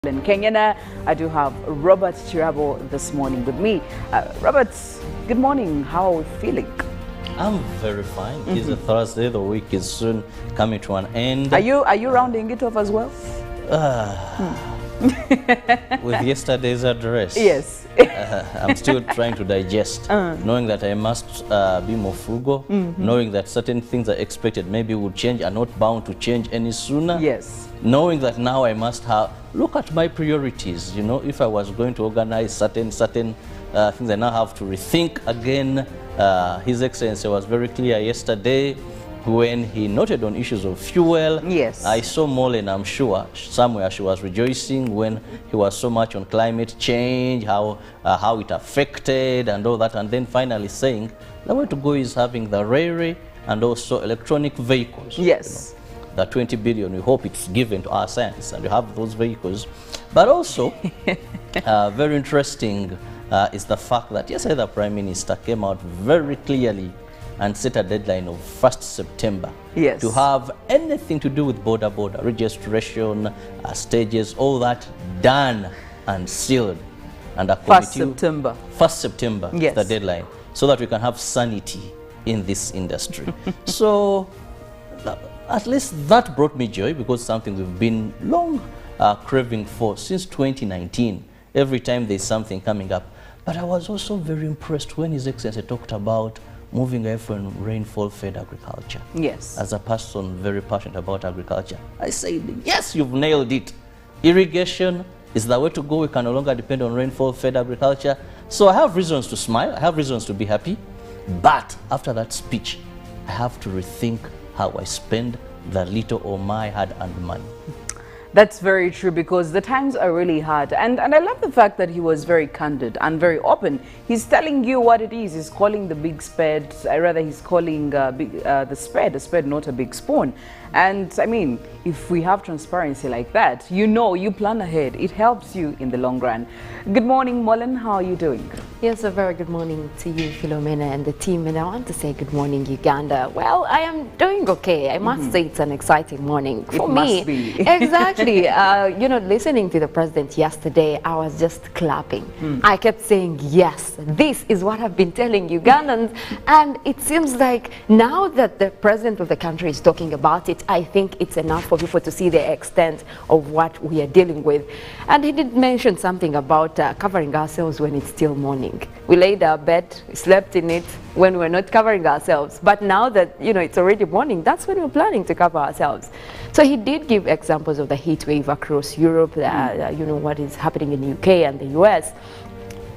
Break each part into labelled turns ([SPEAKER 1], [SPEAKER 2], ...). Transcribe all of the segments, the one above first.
[SPEAKER 1] In Kenyena, I do have Robert Kirabo this morning with me. Robert, good morning. How are we feeling?
[SPEAKER 2] I'm very fine. It's a Thursday. The week is soon coming to an end.
[SPEAKER 1] Are you rounding it off as well?
[SPEAKER 2] With yesterday's address.
[SPEAKER 1] Yes.
[SPEAKER 2] I'm still trying to digest, knowing that I must be more frugal, knowing that certain things are expected maybe will change, are not bound to change any sooner.
[SPEAKER 1] Yes.
[SPEAKER 2] Knowing that now I must look at my priorities. You know, if I was going to organize certain things, I now have to rethink again. His Excellency was very clear yesterday when he noted on issues of fuel.
[SPEAKER 1] Yes.
[SPEAKER 2] I saw Mollen, I'm sure, somewhere she was rejoicing when he was so much on climate change, how it affected and all that, and then finally saying the way to go is having the railway and also electronic vehicles.
[SPEAKER 1] Yes.
[SPEAKER 2] You know, the 20 billion, we hope it's given to our science and you have those vehicles. But also, very interesting is the fact that yesterday the Prime Minister came out very clearly and set a deadline of 1st September to have anything to do with border registration, stages, all that done and sealed. And
[SPEAKER 1] 1st September.
[SPEAKER 2] 1st September is the deadline, so that we can have sanity in this industry. So at least that brought me joy, because something we've been long craving for since 2019. Every time there's something coming up. But I was also very impressed when His Excellency talked about moving away from rainfall-fed agriculture.
[SPEAKER 1] Yes.
[SPEAKER 2] As a person very passionate about agriculture, I said, yes, you've nailed it. Irrigation is the way to go. We can no longer depend on rainfall-fed agriculture. So I have reasons to smile. I have reasons to be happy. But after that speech, I have to rethink how I spend the little or my hard-earned money.
[SPEAKER 1] That's very true, because the times are really hard. And I love the fact that he was very candid and very open. He's telling you what it is. He's calling the big spade, rather he's calling the spade, not a big spoon. And I mean, if we have transparency like that, you know, you plan ahead. It helps you in the long run. Good morning, Mollen. How are you doing?
[SPEAKER 3] Yes, a very good morning to you, Philomena, and the team. And I want to say good morning, Uganda. Well, I am doing okay. I must say it's an exciting morning for me.
[SPEAKER 1] It must be.
[SPEAKER 3] Exactly. You know, listening to the president yesterday, I was just clapping. I kept saying, yes, this is what I've been telling Ugandans. And it seems like now that the president of the country is talking about it, I think it's enough for people to see the extent of what we are dealing with. And he did mention something about covering ourselves when it's still morning. We laid our bed, slept in it when we're not covering ourselves. But now that, you know, it's already morning, that's when we're planning to cover ourselves. So he did give examples of the heat wave across Europe, you know, what is happening in the UK and the US.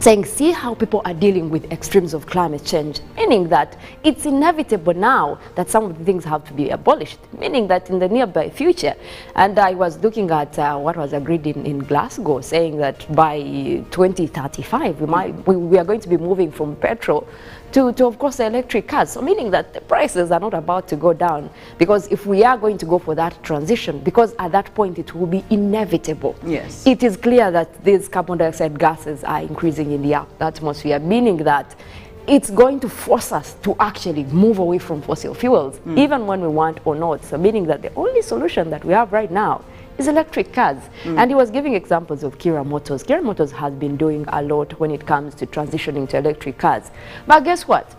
[SPEAKER 3] Saying, see how people are dealing with extremes of climate change, meaning that it's inevitable now that some of the things have to be abolished, meaning that in the nearby future. And I was looking at what was agreed in Glasgow, saying that by 2035, we are going to be moving from petrol to of course, the electric cars. So meaning that the prices are not about to go down, because if we are going to go for that transition, because at that point it will be inevitable.
[SPEAKER 1] Yes.
[SPEAKER 3] It is clear that these carbon dioxide gases are increasing in the atmosphere, meaning that it's going to force us to actually move away from fossil fuels, even when we want or not. So meaning that the only solution that we have right now is electric cars. And he was giving examples of Kirabo Motors. Kirabo Motors has been doing a lot when it comes to transitioning to electric cars. But guess what?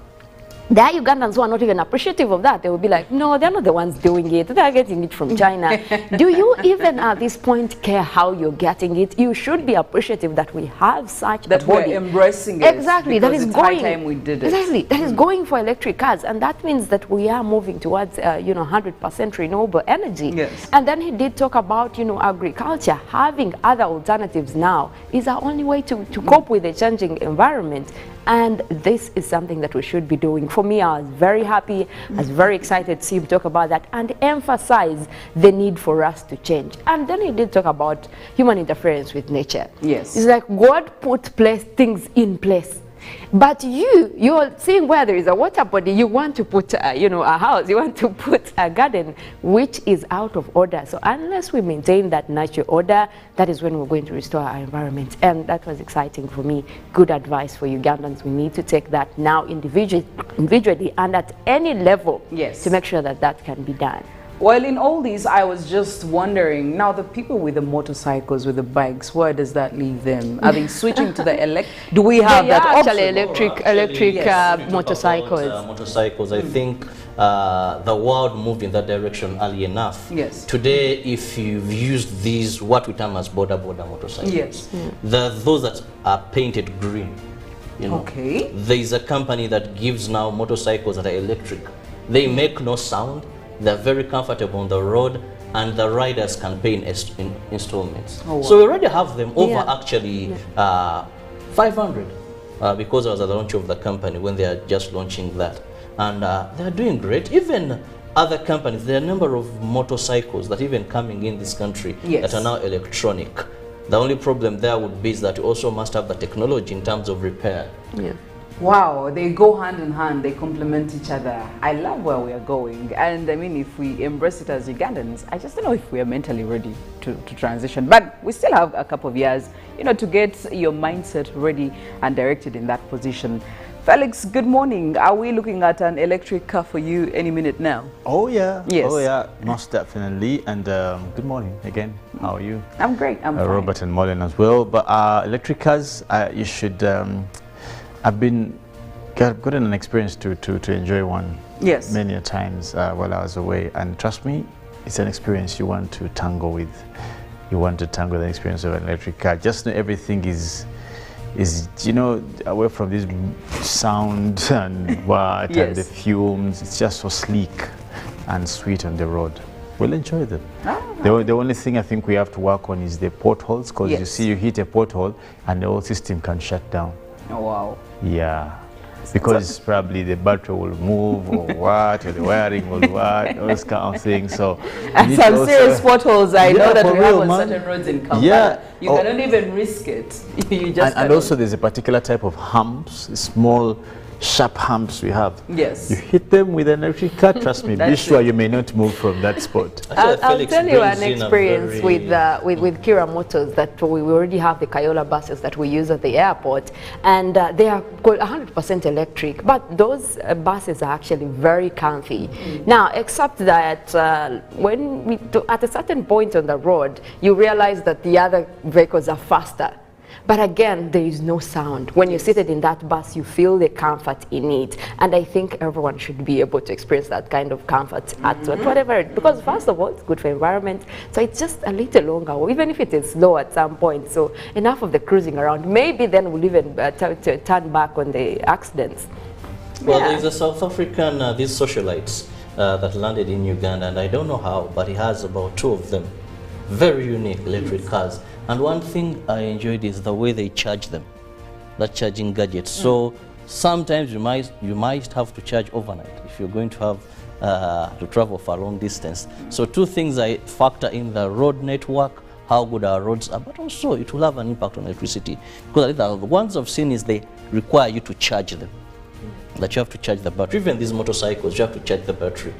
[SPEAKER 3] There are Ugandans who are not even appreciative of that. They will be like, no, they're not the ones doing it. They're getting it from China. Do you even at this point care how you're getting it? You should be appreciative that we have such
[SPEAKER 1] that
[SPEAKER 3] a body.
[SPEAKER 1] We're embracing it.
[SPEAKER 3] Exactly. That is
[SPEAKER 1] going. High time we did it.
[SPEAKER 3] Exactly. That is going for electric cars, and that means that we are moving towards, you know, 100% renewable energy.
[SPEAKER 1] Yes.
[SPEAKER 3] And then he did talk about, you know, agriculture. Having other alternatives now is our only way to cope with the changing environment. And this is something that we should be doing. For me, I was very happy, I was very excited to see him talk about that and emphasize the need for us to change. And then he did talk about human interference with nature.
[SPEAKER 1] Yes.
[SPEAKER 3] It's like God put things in place. But you're seeing where there is a water body, you want to put, you know, a house, you want to put a garden, which is out of order. So unless we maintain that natural order, that is when we're going to restore our environment. And that was exciting for me. Good advice for Ugandans. We need to take that now individually and at any level,
[SPEAKER 1] yes,
[SPEAKER 3] to make sure that that can be done.
[SPEAKER 1] Well, in all these, I was just wondering, now the people with the motorcycles, with the bikes, where does that leave them? Are they switching to the electric? Do we have that
[SPEAKER 3] actually
[SPEAKER 1] option?
[SPEAKER 3] electric
[SPEAKER 2] Yes.
[SPEAKER 3] motorcycles.
[SPEAKER 2] Motorcycles, I think the world moved in that direction early enough.
[SPEAKER 1] Yes.
[SPEAKER 2] Today, if you've used these, what we term as border motorcycles,
[SPEAKER 1] Yes.
[SPEAKER 2] those that are painted green. You know,
[SPEAKER 1] Okay.
[SPEAKER 2] there is a company that gives now motorcycles that are electric. They make no sound. They're very comfortable on the road, and the riders can pay in installments.
[SPEAKER 1] Oh, wow.
[SPEAKER 2] So we already have them over
[SPEAKER 3] Yeah.
[SPEAKER 2] actually 500 because I was at the launch of the company when they are just launching that, and they are doing great. Even other companies, there are a number of motorcycles that even coming in this country
[SPEAKER 1] Yes.
[SPEAKER 2] that are now electronic. The only problem there would be is that you also must have the technology in terms of repair.
[SPEAKER 3] Yeah.
[SPEAKER 1] Wow, they go hand in hand, they complement each other. I love where we are going. And I mean, if we embrace it as Ugandans, I just don't know if we are mentally ready to transition. But we still have a couple of years, you know, to get your mindset ready and directed in that position. Felix, good morning. Are we looking at an electric car for you any minute now?
[SPEAKER 4] Oh yeah,
[SPEAKER 1] Yes.
[SPEAKER 4] oh yeah, most definitely. And good morning again. How are you?
[SPEAKER 1] I'm great, I'm fine.
[SPEAKER 4] Robert and Mollen as well. But electric cars, you should. I've gotten an experience to enjoy one.
[SPEAKER 1] Yes.
[SPEAKER 4] Many a times while I was away, and trust me, it's an experience you want to tangle with. You want to tangle the experience of an electric car. Just know everything is you know, away from this sound and what and the
[SPEAKER 1] Yes.
[SPEAKER 4] fumes. It's just so sleek and sweet on the road. We'll enjoy them.
[SPEAKER 1] Ah.
[SPEAKER 4] The only thing I think we have to work on is the potholes, because you
[SPEAKER 1] Yes.
[SPEAKER 4] see, you hit a pothole and the whole system can shut down.
[SPEAKER 1] Oh, wow.
[SPEAKER 4] Yeah, because probably the battery will move or what, or the wiring will what, those kind of things. So you
[SPEAKER 1] And
[SPEAKER 4] need
[SPEAKER 1] some
[SPEAKER 4] to also-
[SPEAKER 1] serious potholes I know
[SPEAKER 4] Yeah,
[SPEAKER 1] that
[SPEAKER 4] for
[SPEAKER 1] we have
[SPEAKER 4] real,
[SPEAKER 1] on
[SPEAKER 4] man.
[SPEAKER 1] certain roads in Kampala.
[SPEAKER 4] Yeah.
[SPEAKER 1] You
[SPEAKER 4] Oh.
[SPEAKER 1] cannot even risk it. You just
[SPEAKER 4] and also there's a particular type of humps, small sharp humps we have.
[SPEAKER 1] Yes.
[SPEAKER 4] You hit them with an electric car, trust me, be
[SPEAKER 1] That's
[SPEAKER 4] sure
[SPEAKER 1] it.
[SPEAKER 4] you may not move from that spot.
[SPEAKER 3] I'll
[SPEAKER 2] Felix
[SPEAKER 3] tell you
[SPEAKER 2] brings
[SPEAKER 3] an
[SPEAKER 2] in a
[SPEAKER 3] experience
[SPEAKER 2] very-
[SPEAKER 3] with Kira Motors that we already have the Kayola buses that we use at the airport, and they are 100% electric, but those buses are actually very comfy. Now, except that at a certain point on the road, you realize that the other vehicles are faster. But again, there is no sound. When you're seated in that bus, you feel the comfort in it. And I think everyone should be able to experience that kind of comfort at whatever, because first of all, it's good for environment. So it's just a little longer, or even if it is slow at some point. So enough of the cruising around. Maybe then we'll even turn back on the accidents.
[SPEAKER 2] Well,
[SPEAKER 3] Yeah.
[SPEAKER 2] there's a South African, these socialites that landed in Uganda, and I don't know how, but he has about 2 of them. Very unique electric cars. And one thing I enjoyed is the way they charge them, that charging gadget. So sometimes you might have to charge overnight if you're going to have to travel for a long distance. So 2 things I factor in: the road network, how good our roads are, but also it will have an impact on electricity. Because the ones I've seen is they require you to charge them, that you have to charge the battery. Even these motorcycles, you have to charge the battery.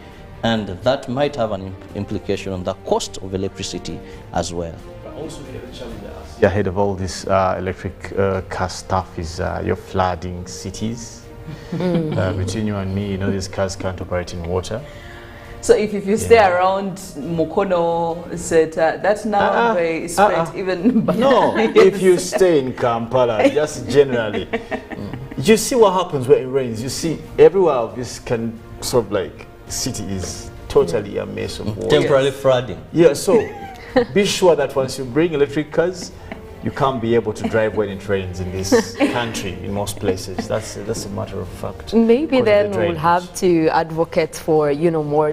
[SPEAKER 2] And that might have an implication on the cost of electricity as well.
[SPEAKER 4] Also, the challenge ahead of all this electric car stuff is you're flooding cities. Between you and me, you know, these cars can't operate in water.
[SPEAKER 1] So if you stay around Mukono, Seta, that's now very spread even.
[SPEAKER 4] No, if you stay in Kampala, just generally, you see what happens when it rains. You see everywhere this can sort of like city is totally a mess of water.
[SPEAKER 2] Temporarily flooding.
[SPEAKER 4] Yeah, so be sure that once you bring electric cars, you can't be able to drive when it rains in this country, in most places. That's a matter of fact.
[SPEAKER 3] Maybe
[SPEAKER 4] because
[SPEAKER 3] then
[SPEAKER 4] of the
[SPEAKER 3] we'll
[SPEAKER 4] drainage.
[SPEAKER 3] have to advocate for, you know, more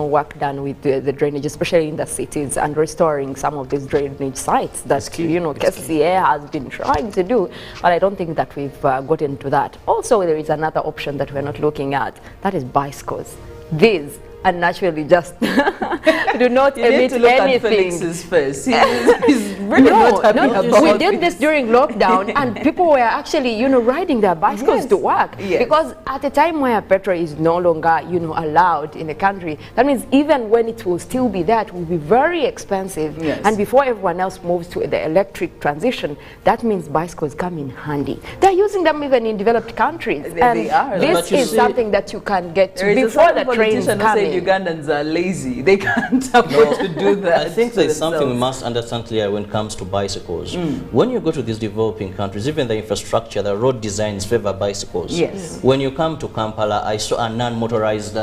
[SPEAKER 3] work done with the drainage, especially in the cities, and restoring some of these drainage sites that, you know, KCA has been trying to do, but I don't think that we've gotten to that. Also, there is another option that we're not looking at, that is bicycles. These are naturally just do not
[SPEAKER 1] You need
[SPEAKER 3] emit
[SPEAKER 1] to look
[SPEAKER 3] anything.
[SPEAKER 1] at Felix's face. He's really not happy about
[SPEAKER 3] we did this during lockdown, and people were actually, you know, riding their bicycles to work. Because at a time where petrol is no longer, you know, allowed in the country, that means even when it will still be there, it will be very expensive. And before everyone else moves to the electric transition, that means bicycles come in handy. They're using them even in developed countries.
[SPEAKER 1] They are.
[SPEAKER 3] This is something that you can get to before the trains come in.
[SPEAKER 1] Ugandans are lazy. They can't afford to do that.
[SPEAKER 2] I think there's something we must understand clearly when it comes to bicycles. When you go to these developing countries, even the infrastructure, the road designs favor bicycles. When you come to Kampala, I saw a non-motorized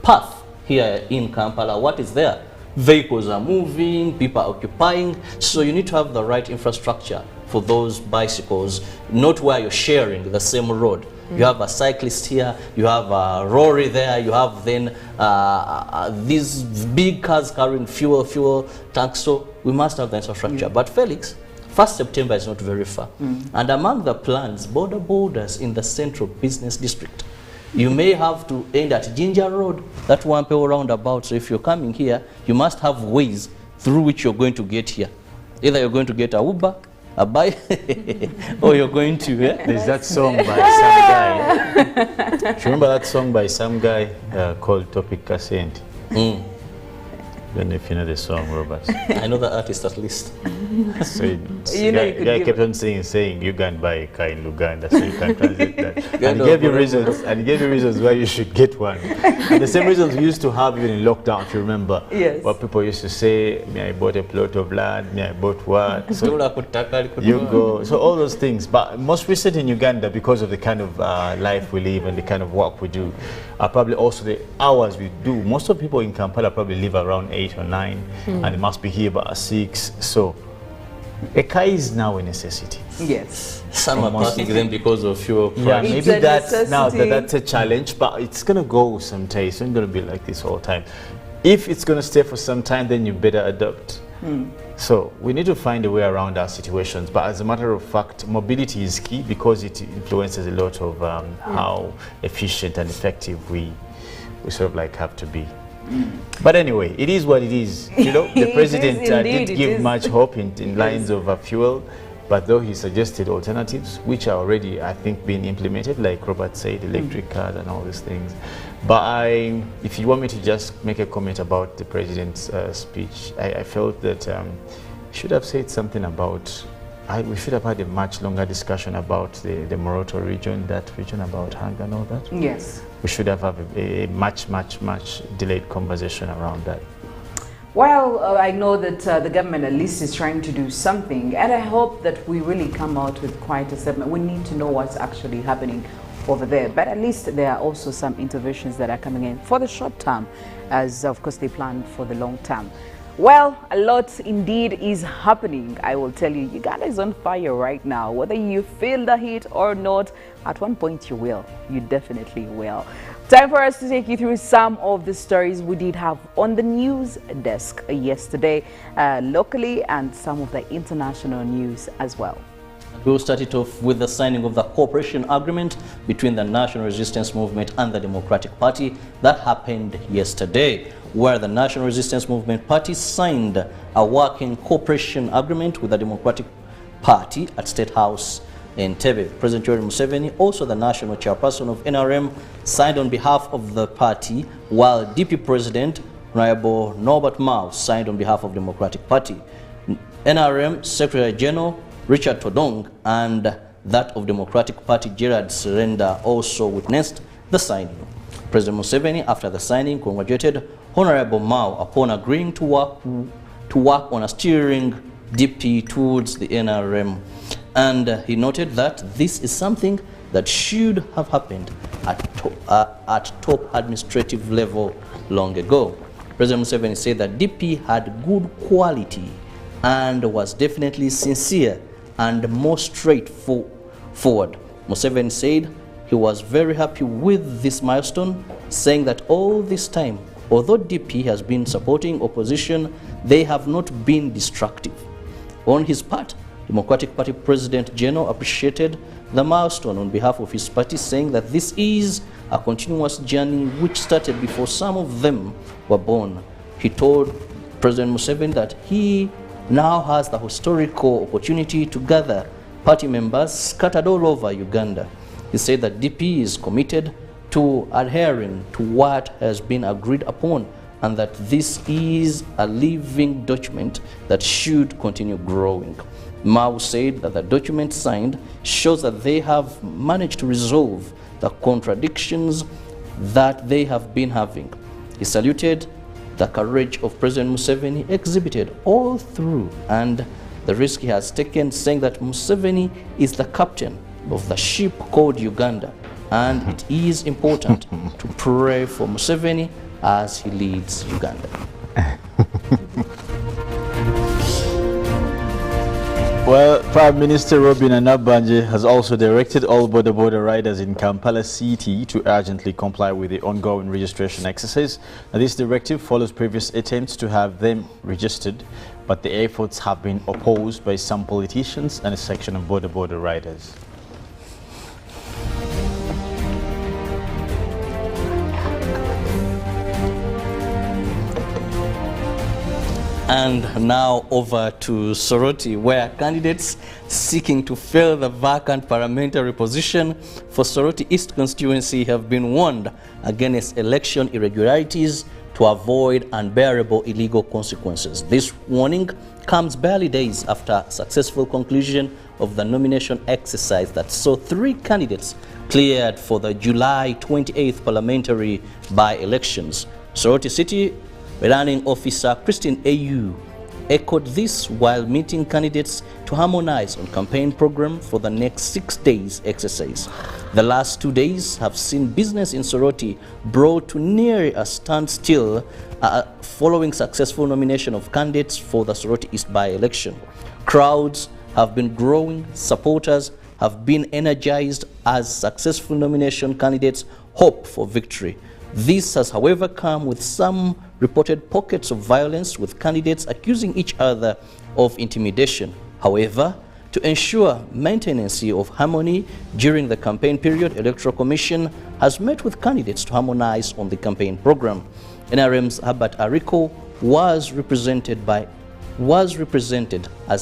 [SPEAKER 2] path here in Kampala. What is there? Vehicles are moving, people are occupying, so you need to have the right infrastructure for those bicycles, not where you're sharing the same road. You have a cyclist here, you have a lorry there, you have then these big cars carrying fuel tanks, so we must have the infrastructure. But Felix, 1st September is not very far. And among the plans, borders in the central business district. You may have to end at Ginger Road, that Wampeo roundabout. So if you're coming here, you must have ways through which you're going to get here. Either you're going to get a Uber, a bike, or you're going to...
[SPEAKER 4] There's that song by some guy. Do you remember that song by some guy called Topic Cassent? I don't know if you know the song, Robert.
[SPEAKER 2] I know the artist at least.
[SPEAKER 4] So guy kept on saying you can buy a car in Uganda, so you can translate that. And he gave you reasons why you should get one. And the same reasons we used to have even in lockdown, if you remember. What people used to say, me I bought a plot of land, me I bought what. So you go. So all those things. But most recent in Uganda, because of the kind of life we live and the kind of work we do, are probably also the hours we do. Most of the people in Kampala probably live around 8 or 9, and they must be here by 6. So a car is now a necessity.
[SPEAKER 2] Some are parking them because of fuel price.
[SPEAKER 4] Yeah, maybe that's a challenge, but it's gonna go someday. It's not gonna be like this all the time. If it's gonna stay for some time, then you better adapt. So we need to find a way around our situations. But as a matter of fact, mobility is key because it influences a lot of how efficient and effective we sort of like have to be. But anyway, it is what it is. You know, the president didn't give much hope in lines of fuel, but though he suggested alternatives, which are already, I think, being implemented, like Robert said, electric cars and all these things. But if you want me to just make a comment about the president's speech, I felt that he should have said something about, we should have had a much longer discussion about the Moroto region, that region about hunger and all that. We should have a much delayed conversation around that.
[SPEAKER 1] Well, I know that the government at least is trying to do something, and I hope that we really come out with quite a statement. We need to know what's actually happening over there, but at least there are also some interventions that are coming in for the short term, as of course they plan for the long term. Well, a lot indeed is happening. I will tell you, Uganda is on fire right now. Whether you feel the heat or not, at one point you will. You definitely will. Time for us to take you through some of the stories we did have on the news desk yesterday, locally, and some of the international news as well.
[SPEAKER 2] We'll start it off with the signing of the cooperation agreement between the National Resistance Movement and the Democratic Party that happened yesterday, where the National Resistance Movement Party signed a working cooperation agreement with the Democratic Party at State House in Entebbe. President Yoweri Museveni, also the national chairperson of NRM, signed on behalf of the party, while DP President Honorable Norbert Mao signed on behalf of the Democratic Party. NRM Secretary General Richard Todong and that of Democratic Party Gerard Serenda also witnessed the signing. President Museveni, after the signing, congratulated Honorable Mao upon agreeing to work on a steering DP towards the NRM. And he noted that this is something that should have happened at top administrative level long ago. President Museveni said that DP had good quality and was definitely sincere and more straightforward. Museveni said he was very happy with this milestone, saying that all this time, although DP has been supporting opposition, they have not been destructive. On his part, Democratic Party President General appreciated the milestone on behalf of his party, saying that this is a continuous journey which started before some of them were born. He told President Museveni that he now has the historical opportunity to gather party members scattered all over Uganda. He said that DP is committed to adhering to what has been agreed upon and that this is a living document that should continue growing. Mao said that the document signed shows that they have managed to resolve the contradictions that they have been having. He saluted the courage of President Museveni exhibited all through and the risk he has taken, saying that Museveni is the captain of the ship called Uganda, and it is important to pray for Museveni as he leads Uganda.
[SPEAKER 4] Well, Prime Minister Robin Anabanje has also directed all border riders in Kampala City to urgently comply with the ongoing registration exercise. Now, this directive follows previous attempts to have them registered, but the efforts have been opposed by some politicians and a section of border riders.
[SPEAKER 2] And now over to Soroti, where candidates seeking to fill the vacant parliamentary position for Soroti East constituency have been warned against election irregularities to avoid unbearable illegal consequences. This warning comes barely days after successful conclusion of the nomination exercise that saw 3 candidates cleared for the July 28th parliamentary by-elections. Soroti City Returning Officer Christine AU echoed this while meeting candidates to harmonize on campaign program for the next 6 days exercise. The last 2 days have seen business in Soroti brought to near a standstill following successful nomination of candidates for the Soroti East by-election. Crowds have been growing, supporters have been energized as successful nomination candidates hope for victory. This has, however, come with some reported pockets of violence, with candidates accusing each other of intimidation. However, to ensure maintenance of harmony during the campaign period, Electoral Commission has met with candidates to harmonize on the campaign program. NRM's Herbert Ariko was represented as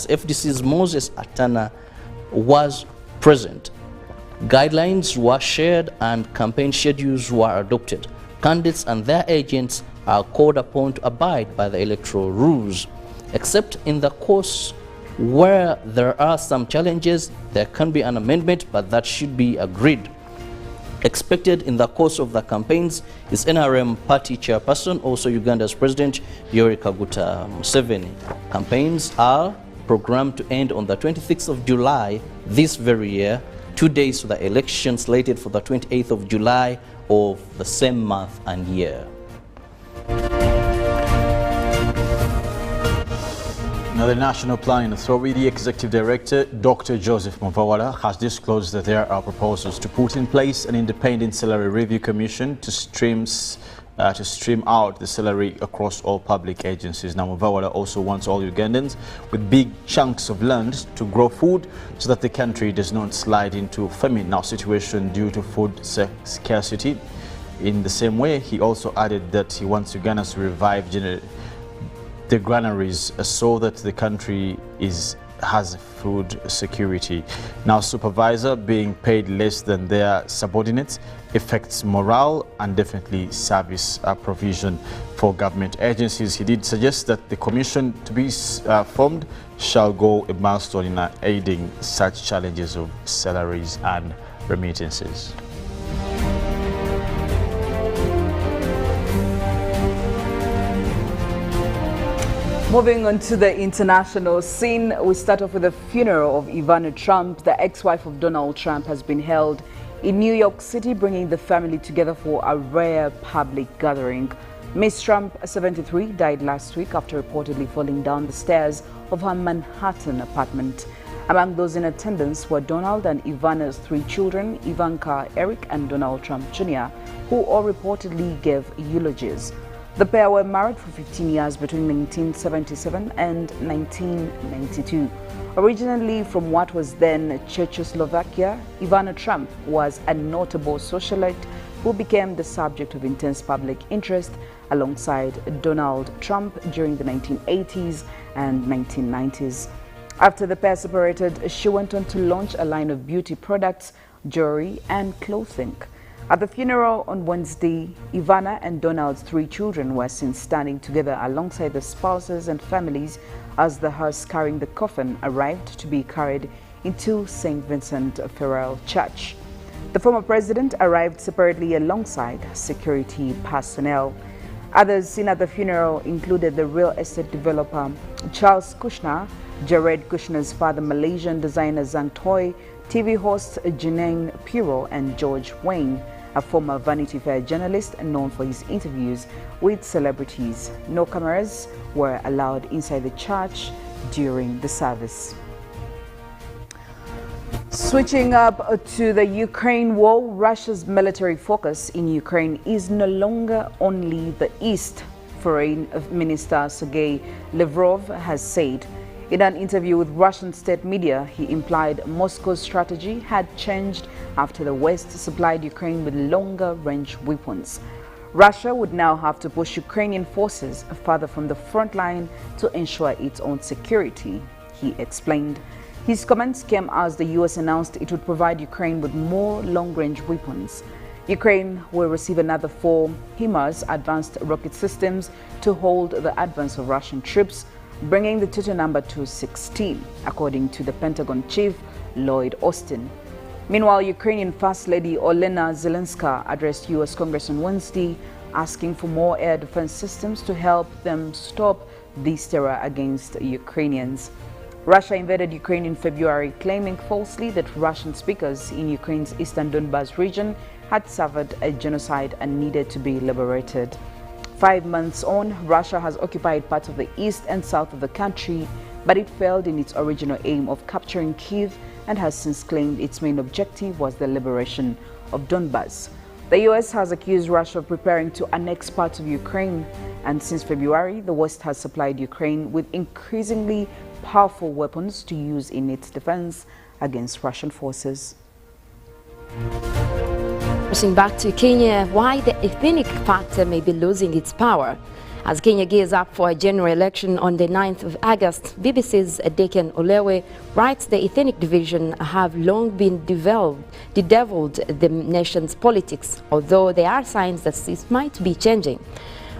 [SPEAKER 2] FDC's Moses Atana was present. Guidelines were shared and campaign schedules were adopted. Candidates and their agents are called upon to abide by the electoral rules. Except in the course where there are some challenges, there can be an amendment, but that should be agreed. Expected in the course of the campaigns is NRM party chairperson, also Uganda's President Yoweri Kaguta Museveni. Campaigns are programmed to end on the 26th of July this very year, 2 days to the election slated for the 28th of July of the same month and year.
[SPEAKER 4] Now, the National Planning Authority Executive Director, Dr. Joseph Muvawala, has disclosed that there are proposals to put in place an independent salary review commission to stream out the salary across all public agencies. Now, Muvawala also wants all Ugandans with big chunks of land to grow food so that the country does not slide into famine now situation due to food scarcity. In the same way, he also added that he wants Ugandans to revive the granaries so that the country has food security. Now, supervisor being paid less than their subordinates affects morale and definitely service provision for government agencies. He did suggest that the commission to be formed shall go a milestone in aiding such challenges of salaries and remittances.
[SPEAKER 1] Moving on to the international scene, we start off with the funeral of Ivana Trump. The ex-wife of Donald Trump has been held in New York City, bringing the family together for a rare public gathering. Miss Trump, 73, died last week after reportedly falling down the stairs of her Manhattan apartment. Among those in attendance were Donald and Ivana's 3 children, Ivanka, Eric, and Donald Trump Jr., who all reportedly gave eulogies. The pair were married for 15 years between 1977 and 1992. Originally from what was then Czechoslovakia, Ivana Trump was a notable socialite who became the subject of intense public interest alongside Donald Trump during the 1980s and 1990s. After the pair separated, she went on to launch a line of beauty products, jewelry and clothing. At the funeral on Wednesday, Ivana and Donald's 3 children were seen standing together alongside the spouses and families as the hearse carrying the coffin arrived to be carried into St. Vincent Ferrell Church. The former president arrived separately alongside security personnel. Others seen at the funeral included the real estate developer Charles Kushner, Jared Kushner's father, Malaysian designer Zhang Toy, TV host Janine Pirro, and George Wayne, a former Vanity Fair journalist known for his interviews with celebrities. No cameras were allowed inside the church during the service. Switching up to the Ukraine war, Russia's military focus in Ukraine is no longer only the east, Foreign Minister Sergei Lavrov has said. In an interview with Russian state media, he implied Moscow's strategy had changed after the West supplied Ukraine with longer-range weapons. Russia would now have to push Ukrainian forces further from the front line to ensure its own security, he explained. His comments came as the US announced it would provide Ukraine with more long-range weapons. Ukraine will receive another 4 HIMARS advanced rocket systems to hold the advance of Russian troops, bringing the total number to 16, according to the Pentagon chief, Lloyd Austin. Meanwhile, Ukrainian First Lady Olena Zelenska addressed US Congress on Wednesday, asking for more air defense systems to help them stop this terror against Ukrainians. Russia invaded Ukraine in February, claiming falsely that Russian speakers in Ukraine's eastern Donbas region had suffered a genocide and needed to be liberated. 5 months on, Russia has occupied parts of the east and south of the country, but it failed in its original aim of capturing Kyiv and has since claimed its main objective was the liberation of Donbas. The US has accused Russia of preparing to annex parts of Ukraine, and since February, the West has supplied Ukraine with increasingly powerful weapons to use in its defense against Russian forces.
[SPEAKER 3] Pushing back to Kenya, why the ethnic factor may be losing its power. As Kenya gears up for a general election on the 9th of August, BBC's Dekan Olewe writes the ethnic division have long been bedeviled the nation's politics, although there are signs that this might be changing.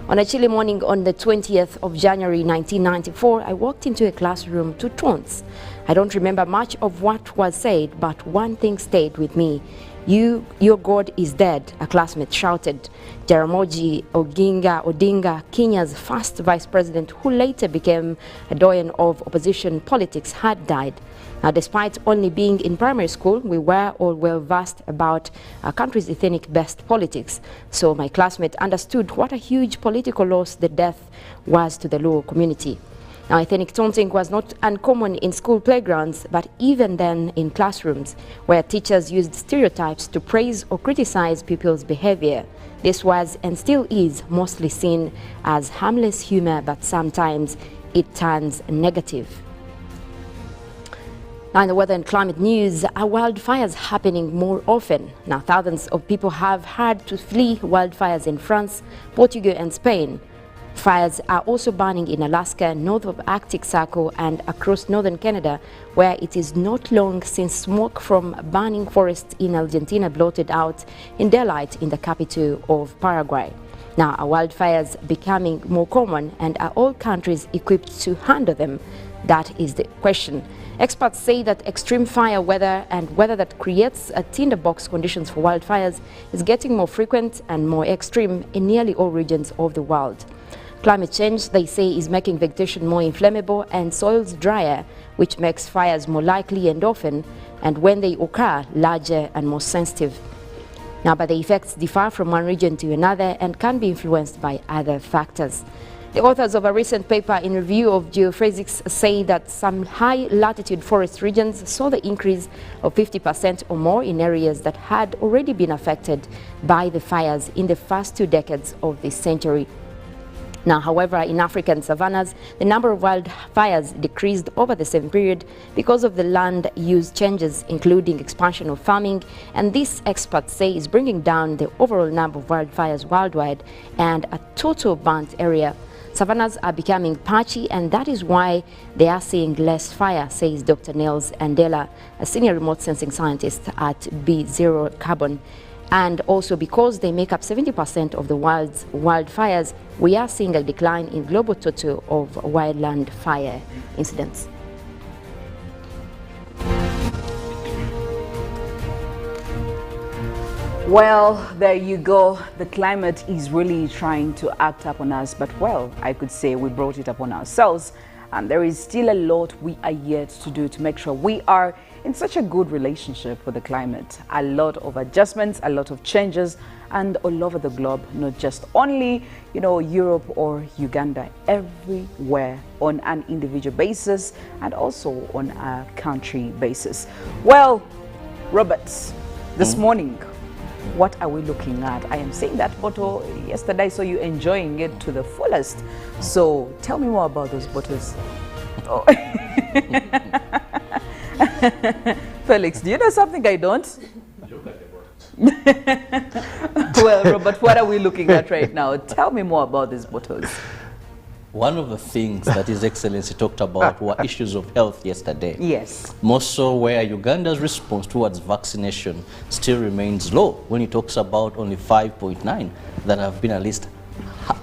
[SPEAKER 3] On a chilly morning on the 20th of January 1994, I walked into a classroom to taunts. I don't remember much of what was said, but one thing stayed with me. Your God is dead, a classmate shouted. Jaramogi Oginga Odinga, Kenya's first vice president, who later became a doyen of opposition politics, had died. Now, despite only being in primary school, we were all well versed about our country's ethnic-based politics. So my classmate understood what a huge political loss the death was to the Luo community. Now, ethnic taunting was not uncommon in school playgrounds, but even then in classrooms, where teachers used stereotypes to praise or criticize pupils' behavior. This was, and still is, mostly seen as harmless humor, but sometimes it turns negative. Now, in the weather and climate news, are wildfires happening more often? Now, thousands of people have had to flee wildfires in France, Portugal and Spain. Fires are also burning in Alaska, north of Arctic Circle, and across northern Canada, where it is not long since smoke from burning forests in Argentina blotted out in daylight in the capital of Paraguay. Now, are wildfires becoming more common, and are all countries equipped to handle them? That is the question. Experts say that extreme fire weather and weather that creates a tinderbox conditions for wildfires is getting more frequent and more extreme in nearly all regions of the world. Climate change, they say, is making vegetation more inflammable and soils drier, which makes fires more likely and often, and when they occur, larger and more sensitive. Now, but the effects differ from one region to another and can be influenced by other factors. The authors of a recent paper in review of geophysics say that some high-latitude forest regions saw the increase of 50% or more in areas that had already been affected by the fires in the first 2 decades of this century. Now, however, in African savannas, the number of wildfires decreased over the same period because of the land use changes, including expansion of farming, and this, experts say, is bringing down the overall number of wildfires worldwide and a total burnt area. Savannas are becoming patchy, and that is why they are seeing less fire, says Dr. Nels Andela, a senior remote sensing scientist at B0 Carbon. And also because they make up 70% of the world's wildfires, we are seeing a decline in global total of wildland fire incidents.
[SPEAKER 1] Well, there you go. The climate is really trying to act up on us, but well, I could say we brought it upon ourselves. And there is still a lot we are yet to do to make sure we are in such a good relationship with the climate. A lot of adjustments, a lot of changes, and all over the globe, not just only, Europe or Uganda, everywhere on an individual basis and also on a country basis. Well, Roberts, this morning, what are we looking at? I am seeing that bottle yesterday, so you're enjoying it to the fullest. So tell me more about those bottles. Oh. Felix, do you know something I don't? Well, Robert, what are we looking at right now? Tell me more about these bottles.
[SPEAKER 2] One of the things that His Excellency talked about were issues of health yesterday.
[SPEAKER 1] Yes.
[SPEAKER 2] More so where Uganda's response towards vaccination still remains low. When he talks about only 5.9 that have been at least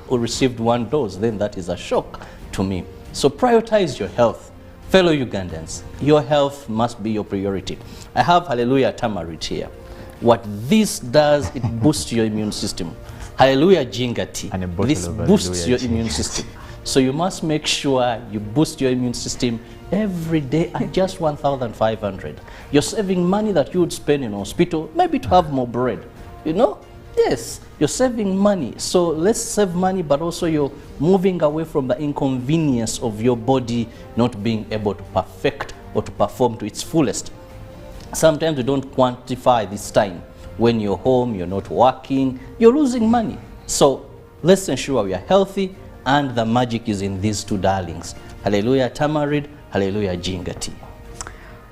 [SPEAKER 2] received one dose, then that is a shock to me. So prioritize your health. Fellow Ugandans, your health must be your priority. I have Hallelujah Tamarind here. What this does, it boosts your immune system. Hallelujah Jingati, this boosts your immune system. So you must make sure you boost your immune system every day at just 1,500. You're saving money that you would spend in hospital, maybe to have more bread, Yes, you're saving money. So let's save money, but also you're moving away from the inconvenience of your body not being able to perfect or to perform to its fullest. Sometimes we don't quantify this time. When you're home, you're not working, you're losing money. So let's ensure we are healthy, and the magic is in these two darlings. Hallelujah Tamarind, Hallelujah Jingati.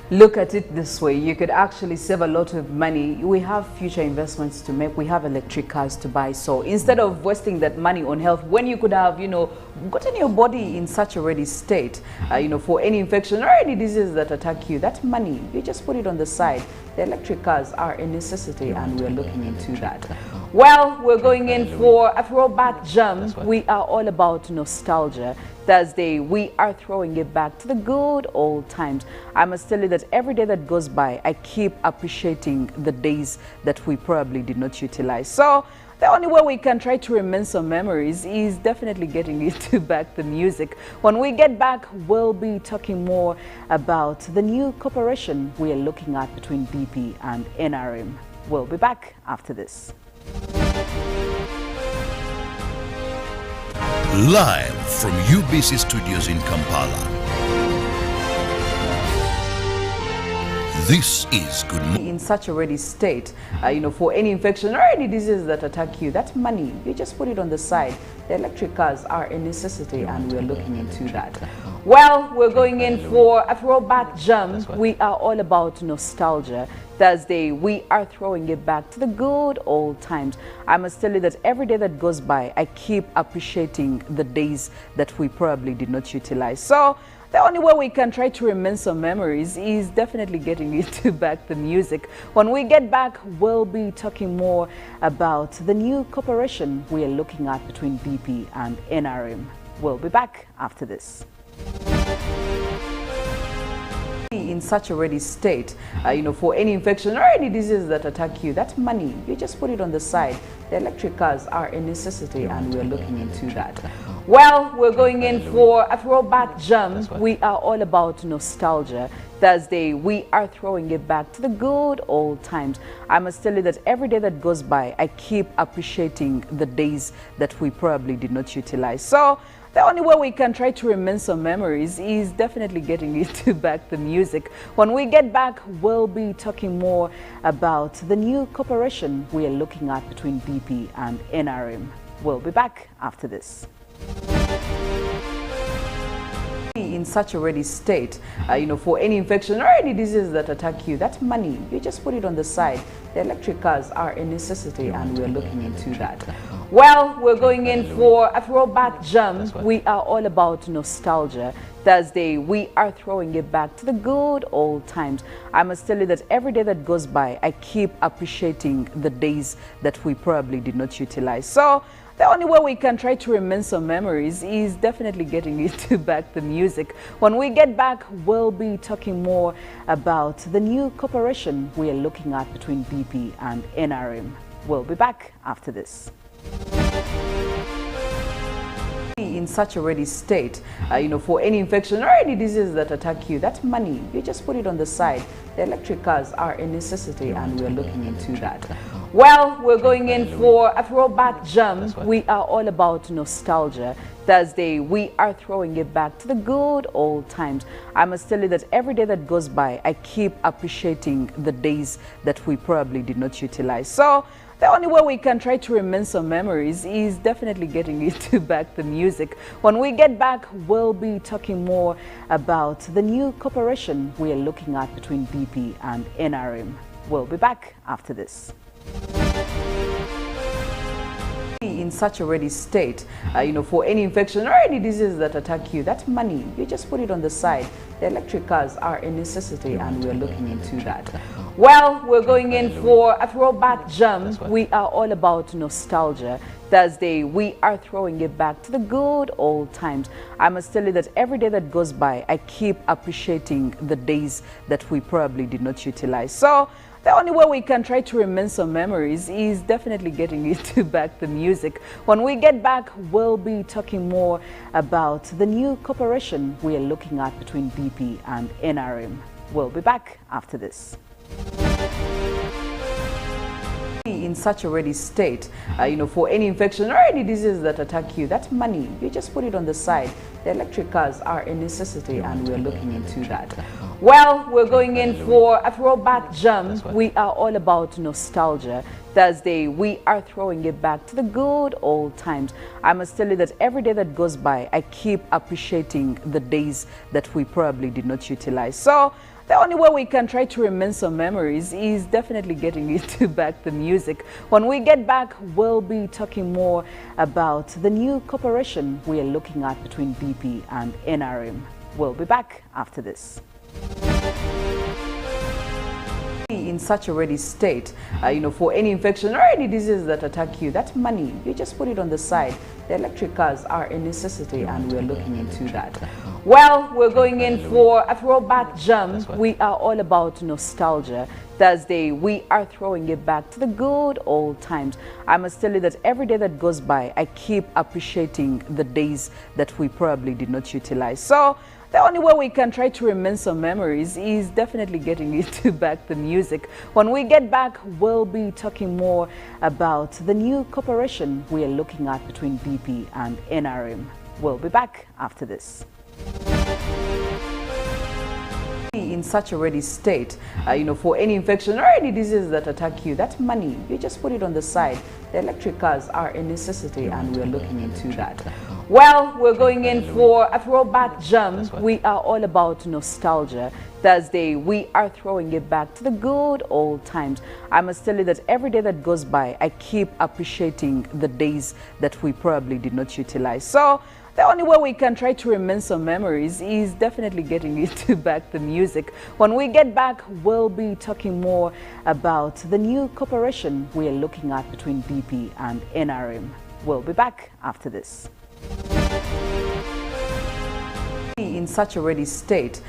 [SPEAKER 1] Look at it this way, you could actually save a lot of money. We have future investments to make, we have electric cars to buy. So instead of wasting that money on health, when you could have, gotten your body in such a ready state, for any infection or any disease that attack you, that money, you just put it on the side. The electric cars are a necessity, and we're looking into that. Well, we're going in for a throwback jam. We are all about nostalgia. Thursday, we are throwing it back to the good old times. I must tell you that every day that goes by, I keep appreciating the days that we probably did not utilize. So the only way we can try to remain some memories is definitely getting into back the music. When we get back, we'll be talking more about the new cooperation we are looking at between BP and NRM. We'll be back after this.
[SPEAKER 5] Live from UBC Studios in Kampala. This is Good Morning.
[SPEAKER 1] In such a ready state, for any infection or any disease that attack you, that money, you just put it on the side. The electric cars are a necessity, and we're looking into that. Well, we're going in for a throwback jam. We are all about nostalgia. Thursday, we are throwing it back to the good old times. I must tell you that every day that goes by, I keep appreciating the days that we probably did not utilize. So the only way we can try to remain some memories is definitely getting into back the music. When we get back, we'll be talking more about the new cooperation we are looking at between BP and NRM. We'll be back after this. In such a ready state, for any infection or any disease that attack you, that money, you just put it on the side. The electric cars are a necessity, and we're looking into that. Well, we're going in for a throwback jam. We are all about nostalgia. Thursday, we are throwing it back to the good old times. I must tell you that every day that goes by, I keep appreciating the days that we probably did not utilize. So the only way we can try to remain some memories is definitely getting into back the music. When we get back, we'll be talking more about the new cooperation we are looking at between BP and NRM. We'll be back after this. In such a ready state, for any infection or any diseases that attack you, that money, you just put it on the side. The electric cars are a necessity, and we're looking into that. Well, we're going in for a throwback jam. We are all about nostalgia. Thursday, we are throwing it back to the good old times. I must tell you that every day that goes by, I keep appreciating the days that we probably did not utilize. So the only way we can try to remain some memories is definitely getting into back the music. When we get back, we'll be talking more about the new cooperation we are looking at between BP and NRM. We'll be back after this. In such a ready state, for any infection or any diseases that attack you, that money, you just put it on the side. The electric cars are a necessity, and we're looking into that. Well, we're going in for a throwback jam. We are all about nostalgia. Thursday, we are throwing it back to the good old times. I must tell you that every day that goes by, I keep appreciating the days that we probably did not utilize. So the only way we can try to remain some memories is definitely getting into back the music. When we get back, we'll be talking more about the new cooperation we are looking at between BP and NRM. We'll be back after this. In such a ready state, for any infection or any diseases that attack you, that money, you just put it on the side. The electric cars are a necessity, and we're looking into that. Well, we're going in for a throwback jam. We are all about nostalgia. Thursday, we are throwing it back to the good old times. I must tell you that every day that goes by, I keep appreciating the days that we probably did not utilize. So the only way we can try to remain some memories is definitely getting into back the music. When we get back, we'll be talking more about the new cooperation we are looking at between BP and NRM. We'll be back after this. In such a ready state, for any infection or any diseases that attack you, that money, you just put it on the side. The electric cars are a necessity, and we're looking into that. Well, we're going in for a throwback jam. We are all about nostalgia. Thursday, we are throwing it back to the good old times. I must tell you that every day that goes by, I keep appreciating the days that we probably did not utilize. So the only way we can try to remain some memories is definitely getting into back the music. When we get back, we'll be talking more about the new cooperation we are looking at between BP and NRM. We'll be back after this. In such a ready state, for any infection or any diseases that attack you, that money, you just put it on the side. The electric cars are a necessity, and we're looking into that. Well, we're going in for a throwback jam. We are all about nostalgia. Thursday, we are throwing it back to the good old times. I must tell you that every day that goes by, I keep appreciating the days that we probably did not utilize. So the only way we can try to remain some memories is definitely getting into back the music. When we get back, we'll be talking more about the new cooperation we are looking at between BP and NRM. We'll be back after this. In such a ready state, for any infection or any diseases that attack you, that money, you just put it on the side. The electric cars are a necessity, and we're looking into that. Well, we're going in for a throwback jam. We are all about nostalgia. Thursday, we are throwing it back to the good old times. I must tell you that every day that goes by, I keep appreciating the days that we probably did not utilize. So the only way we can try to remain some memories is definitely getting into back the music. When we get back, we'll be talking more about the new cooperation we are looking at between BP and NRM. We'll be back after this. In such a ready state,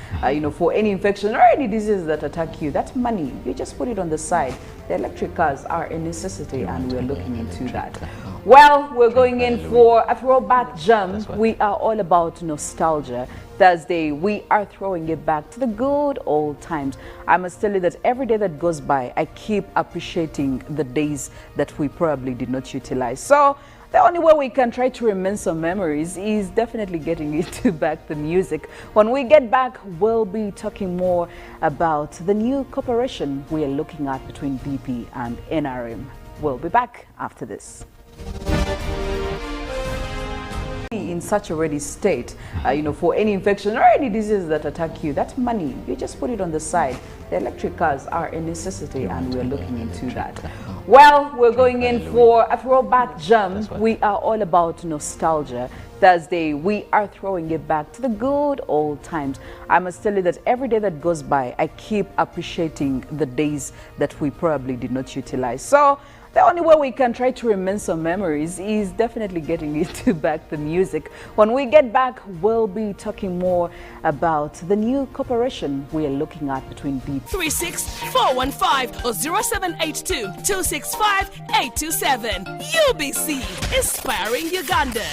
[SPEAKER 1] for any infection or any diseases that attack you, that money, you just put it on the side. The electric cars are a necessity, and we're looking into that. Well, we're going in for a throwback jam. We are all about nostalgia. Thursday, we are throwing it back to the good old times. I must tell you that every day that goes by, I keep appreciating the days that we probably did not utilize. So the only way we can try to remain some memories is definitely getting into back the music. When we get back, we'll be talking more about the new cooperation we are looking at between BP and NRM. We'll be back after this. in such a ready state, for any infection or any diseases that attack you, that money, you just put it on the side. The electric cars are a necessity, and we're looking into that. Well, we're going in for a throwback jam. We are all about nostalgia. Thursday, we are throwing it back to the good old times. I must tell you that every day that goes by, I keep appreciating the days that we probably did not utilize. So the only way we can try to reminisce some memories is definitely getting into back the music. When we get back, we'll be talking more about the new cooperation we are looking at between DP
[SPEAKER 6] 36415 or 0782 265 827. UBC, inspiring Uganda.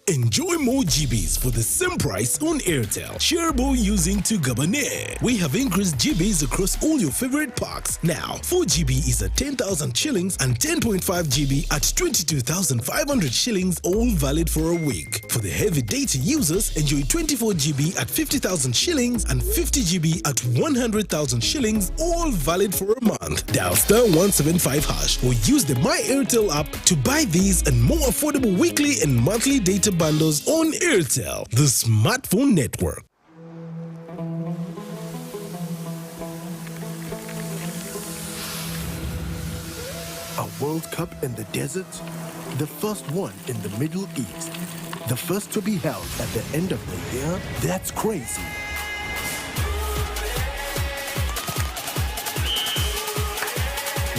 [SPEAKER 7] Enjoy more GBs for the same price on Airtel. Kirabo using to Gabane. We have increased GBs across all your favorite packs. Now, 4 GB is at 10,000 shillings and 10.5 GB at 22,500 shillings, all valid for a week. For the heavy data users, enjoy 24 GB at 50,000 shillings and 50 GB at 100,000 shillings, all valid for a month. Dial *175# or use the My Airtel app to buy these and more affordable weekly and monthly data bundles on Airtel, the smartphone network.
[SPEAKER 8] A World Cup in the desert? The first one in the Middle East. The first to be held at the end of the year? That's crazy.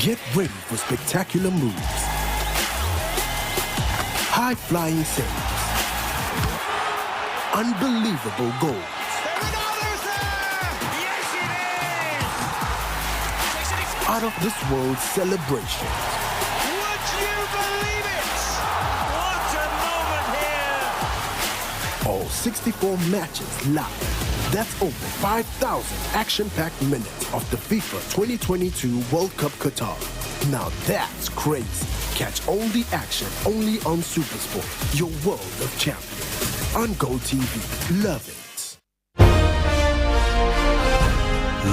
[SPEAKER 8] Get ready for spectacular moves, high-flying saves, unbelievable goals. Out of this world celebration.
[SPEAKER 9] Would you believe it? What a moment here!
[SPEAKER 8] All 64 matches live. That's over 5,000 action-packed minutes of the FIFA 2022 World Cup Qatar. Now that's crazy. Catch all the action only on SuperSport, your world of champions. On Go TV. Love it.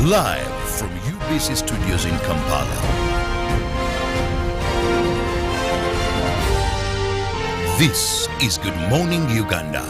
[SPEAKER 5] Live from UBC Studios in Kampala. This is Good Morning Uganda.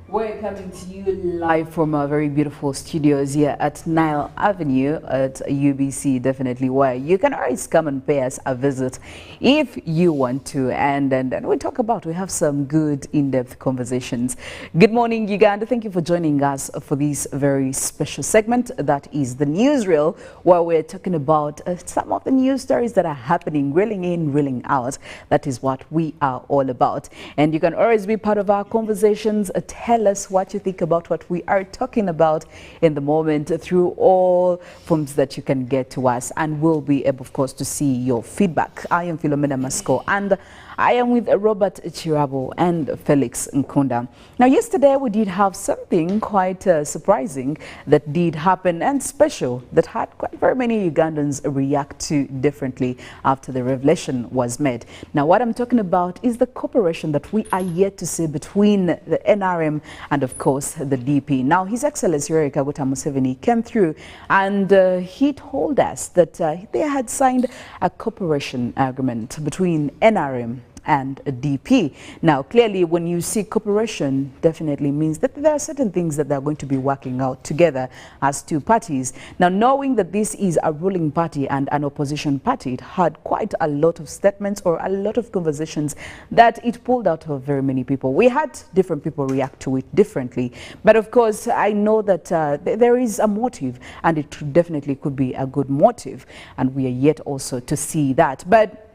[SPEAKER 1] We're coming to you live from our very beautiful studios here at Nile Avenue at UBC, definitely, where you can always come and pay us a visit if you want to. And we have some good in-depth conversations. Good morning, Uganda. Thank you for joining us for this very special segment that is the newsreel, where we're talking about some of the news stories that are happening, reeling in, reeling out. That is what we are all about. And you can always be part of our conversations. Tell us what you think about what we are talking about in the moment through all forms that you can get to us, and we'll be able, of course, to see your feedback. I am Philomena Mastiko, and I am with Robert Kirabo and Felix Nkunda. Now, yesterday we did have something quite surprising that did happen and special that had quite very many Ugandans react to differently after the revelation was made. Now, what I'm talking about is the cooperation that we are yet to see between the NRM and, of course, the DP. Now, His Excellency Yoweri Kaguta Museveni came through and he told us that they had signed a cooperation agreement between NRM and a DP. Now, clearly, when you see cooperation, definitely means that there are certain things that they're going to be working out together as two parties. Now, knowing that this is a ruling party and an opposition party, it had quite a lot of statements or a lot of conversations that it pulled out of very many people. We had different people react to it differently. But of course, I know that there is a motive, and it definitely could be a good motive. And we are yet also to see that. But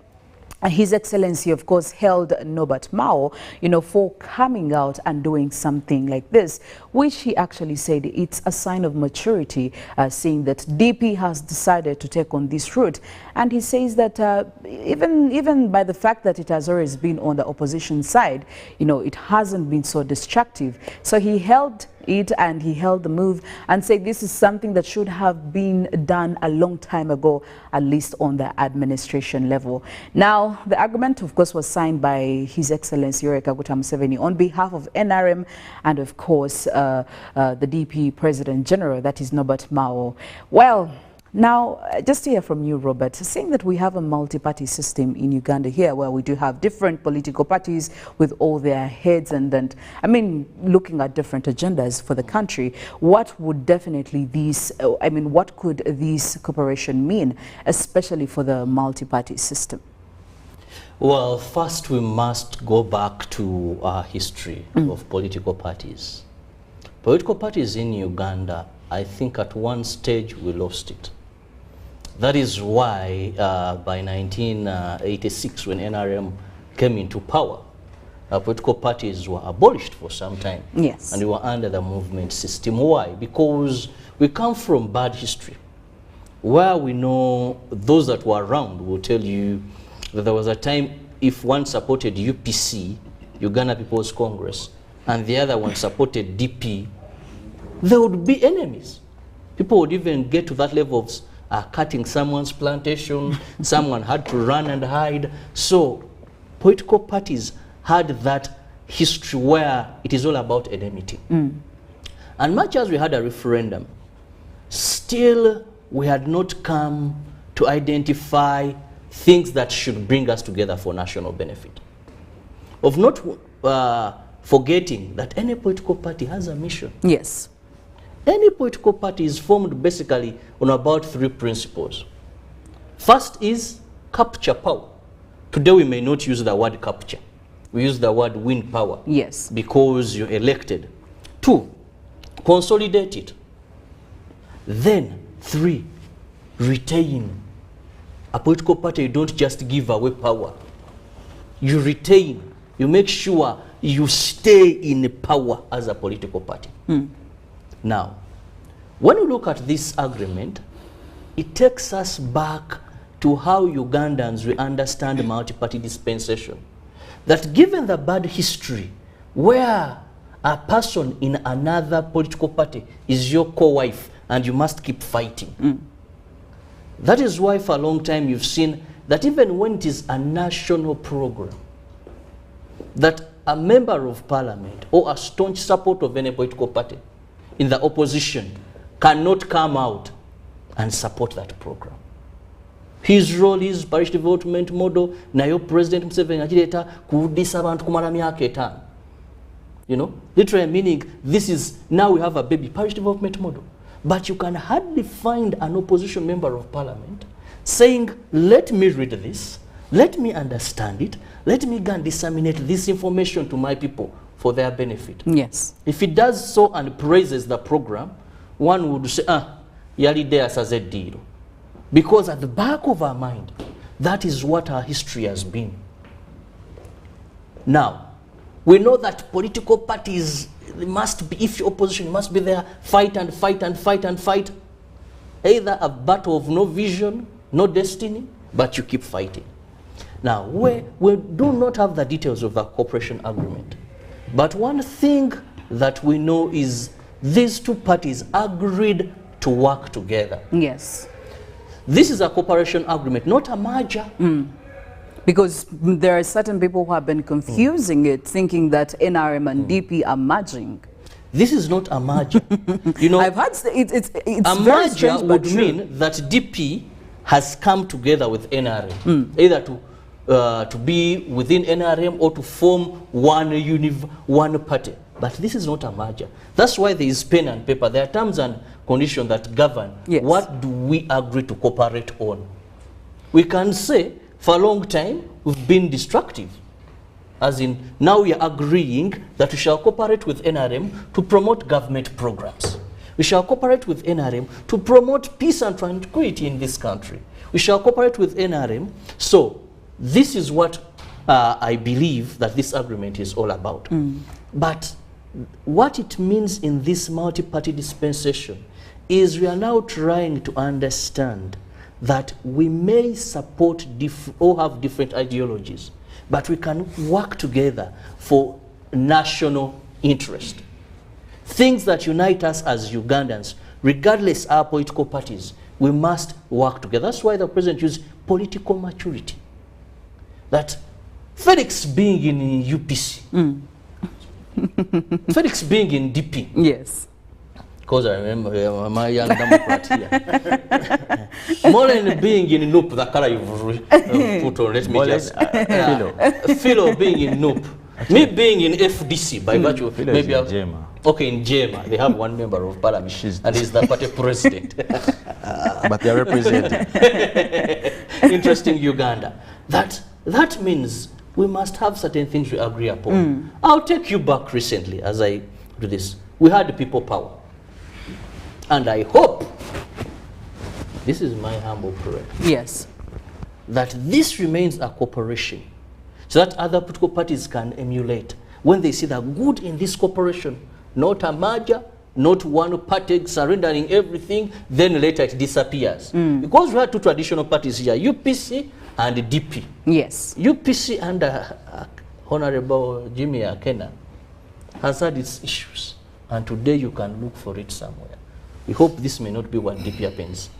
[SPEAKER 1] His Excellency, of course, held Norbert Mao, for coming out and doing something like this, which he actually said it's a sign of maturity, seeing that DP has decided to take on this route. And he says that even by the fact that it has always been on the opposition side, it hasn't been so destructive. So he held it, and he held the move and said this is something that should have been done a long time ago, at least on the administration level. Now, the agreement, of course, was signed by His Excellency Yoweri Kaguta Museveni on behalf of NRM and, of course, the DP President General, that is Norbert Mao. Well, now, just to hear from you, Robert, saying that we have a multi-party system in Uganda here where we do have different political parties with all their heads and I mean, looking at different agendas for the country, what would definitely these, I mean, what could this cooperation mean, especially for the multi-party system?
[SPEAKER 2] Well, first we must go back to our history of political parties. Political parties in Uganda, I think at one stage we lost it. That is why by 1986, when NRM came into power, political parties were abolished for some time.
[SPEAKER 1] Yes.
[SPEAKER 2] And we were under the movement system. Why? Because we come from bad history, where we know those that were around will tell you that there was a time if one supported UPC, Uganda People's Congress, and the other one supported DP, there would be enemies. People would even get to that level of cutting someone's plantation. Someone had to run and hide. So political parties had that history where it is all about enmity. And much as we had a referendum, still we had not come to identify things that should bring us together for national benefit. Of not forgetting that any political party has a mission.
[SPEAKER 1] Yes.
[SPEAKER 2] Any political party is formed basically on about three principles. First is capture power. Today we may not use the word capture. We use the word win power.
[SPEAKER 1] Yes.
[SPEAKER 2] Because you're elected. 2, consolidate it. Then 3, retain. A political party, you don't just give away power. You retain. You make sure you stay in power as a political party. Now, when we look at this agreement, it takes us back to how Ugandans we understand multi-party dispensation. That given the bad history, where a person in another political party is your co-wife and you must keep fighting. That is why for a long time you've seen that even when it is a national program, that a member of parliament or a staunch supporter of any political party in the opposition cannot come out and support that program. His role is parish development model, nayo President Museveni ajireta kudisa abantu kumala myaka 5. You know, literally meaning this is, now we have a baby parish development model. But you can hardly find an opposition member of parliament saying, let me read this, let me understand it, let me go and disseminate this information to my people for their benefit.
[SPEAKER 1] Yes.
[SPEAKER 2] If it does so and praises the program, one would say, yali there as a deal. Because at the back of our mind, that is what our history has been. Now, we know that political parties must be, if your opposition must be there, fight and fight and fight and fight. Either a battle of no vision, no destiny, but you keep fighting. Now, we do not have the details of the cooperation agreement. But one thing that we know is these two parties agreed to work together.
[SPEAKER 1] Yes.
[SPEAKER 2] This is a cooperation agreement, not a merger.
[SPEAKER 1] Because there are certain people who have been confusing it, thinking that NRM and DP are merging.
[SPEAKER 2] This is not a merger. You know,
[SPEAKER 1] I've heard it's
[SPEAKER 2] a
[SPEAKER 1] very
[SPEAKER 2] merger
[SPEAKER 1] strange,
[SPEAKER 2] would
[SPEAKER 1] but true.
[SPEAKER 2] mean that DP has come together with NRM, either to be within NRM or to form one party. But this is not a merger. That's why there is pen and paper. There are terms and conditions that govern what do we agree to cooperate on. We can say for a long time we've been destructive. As in, now we are agreeing that we shall cooperate with NRM to promote government programs. We shall cooperate with NRM to promote peace and tranquility in this country. We shall cooperate with NRM. So this is what I believe that this agreement is all about. But what it means in this multi-party dispensation is we are now trying to understand that we may support or have different ideologies, but we can work together for national interest. things that unite us as Ugandans, regardless of our political parties. We must work together. That's why the president used political maturity. That Felix being in UPC, Felix being in DP.
[SPEAKER 1] Yes.
[SPEAKER 2] Because I remember my young Democrat here. Mollen being in NUP, the color you've put on, let me just. Philo being in NUP. Me being in FDC by virtue of maybe in Jema. Okay, in Jema. They have one member of parliament and he's the party president.
[SPEAKER 4] But they are representing.
[SPEAKER 2] Interesting Uganda. That means we must have certain things we agree upon. I'll take you back recently as I do this. We had people power. And I hope, this is my humble prayer.
[SPEAKER 1] Yes.
[SPEAKER 2] That this remains a cooperation so that other political parties can emulate when they see the good in this cooperation, not a merger, not one party surrendering everything, then later it disappears. Because we had two traditional parties here, UPC and DP.
[SPEAKER 1] Yes.
[SPEAKER 2] UPC under Honorable Jimmy Akena has had its issues, and today you can look for it somewhere. We hope this may not be what DP happens.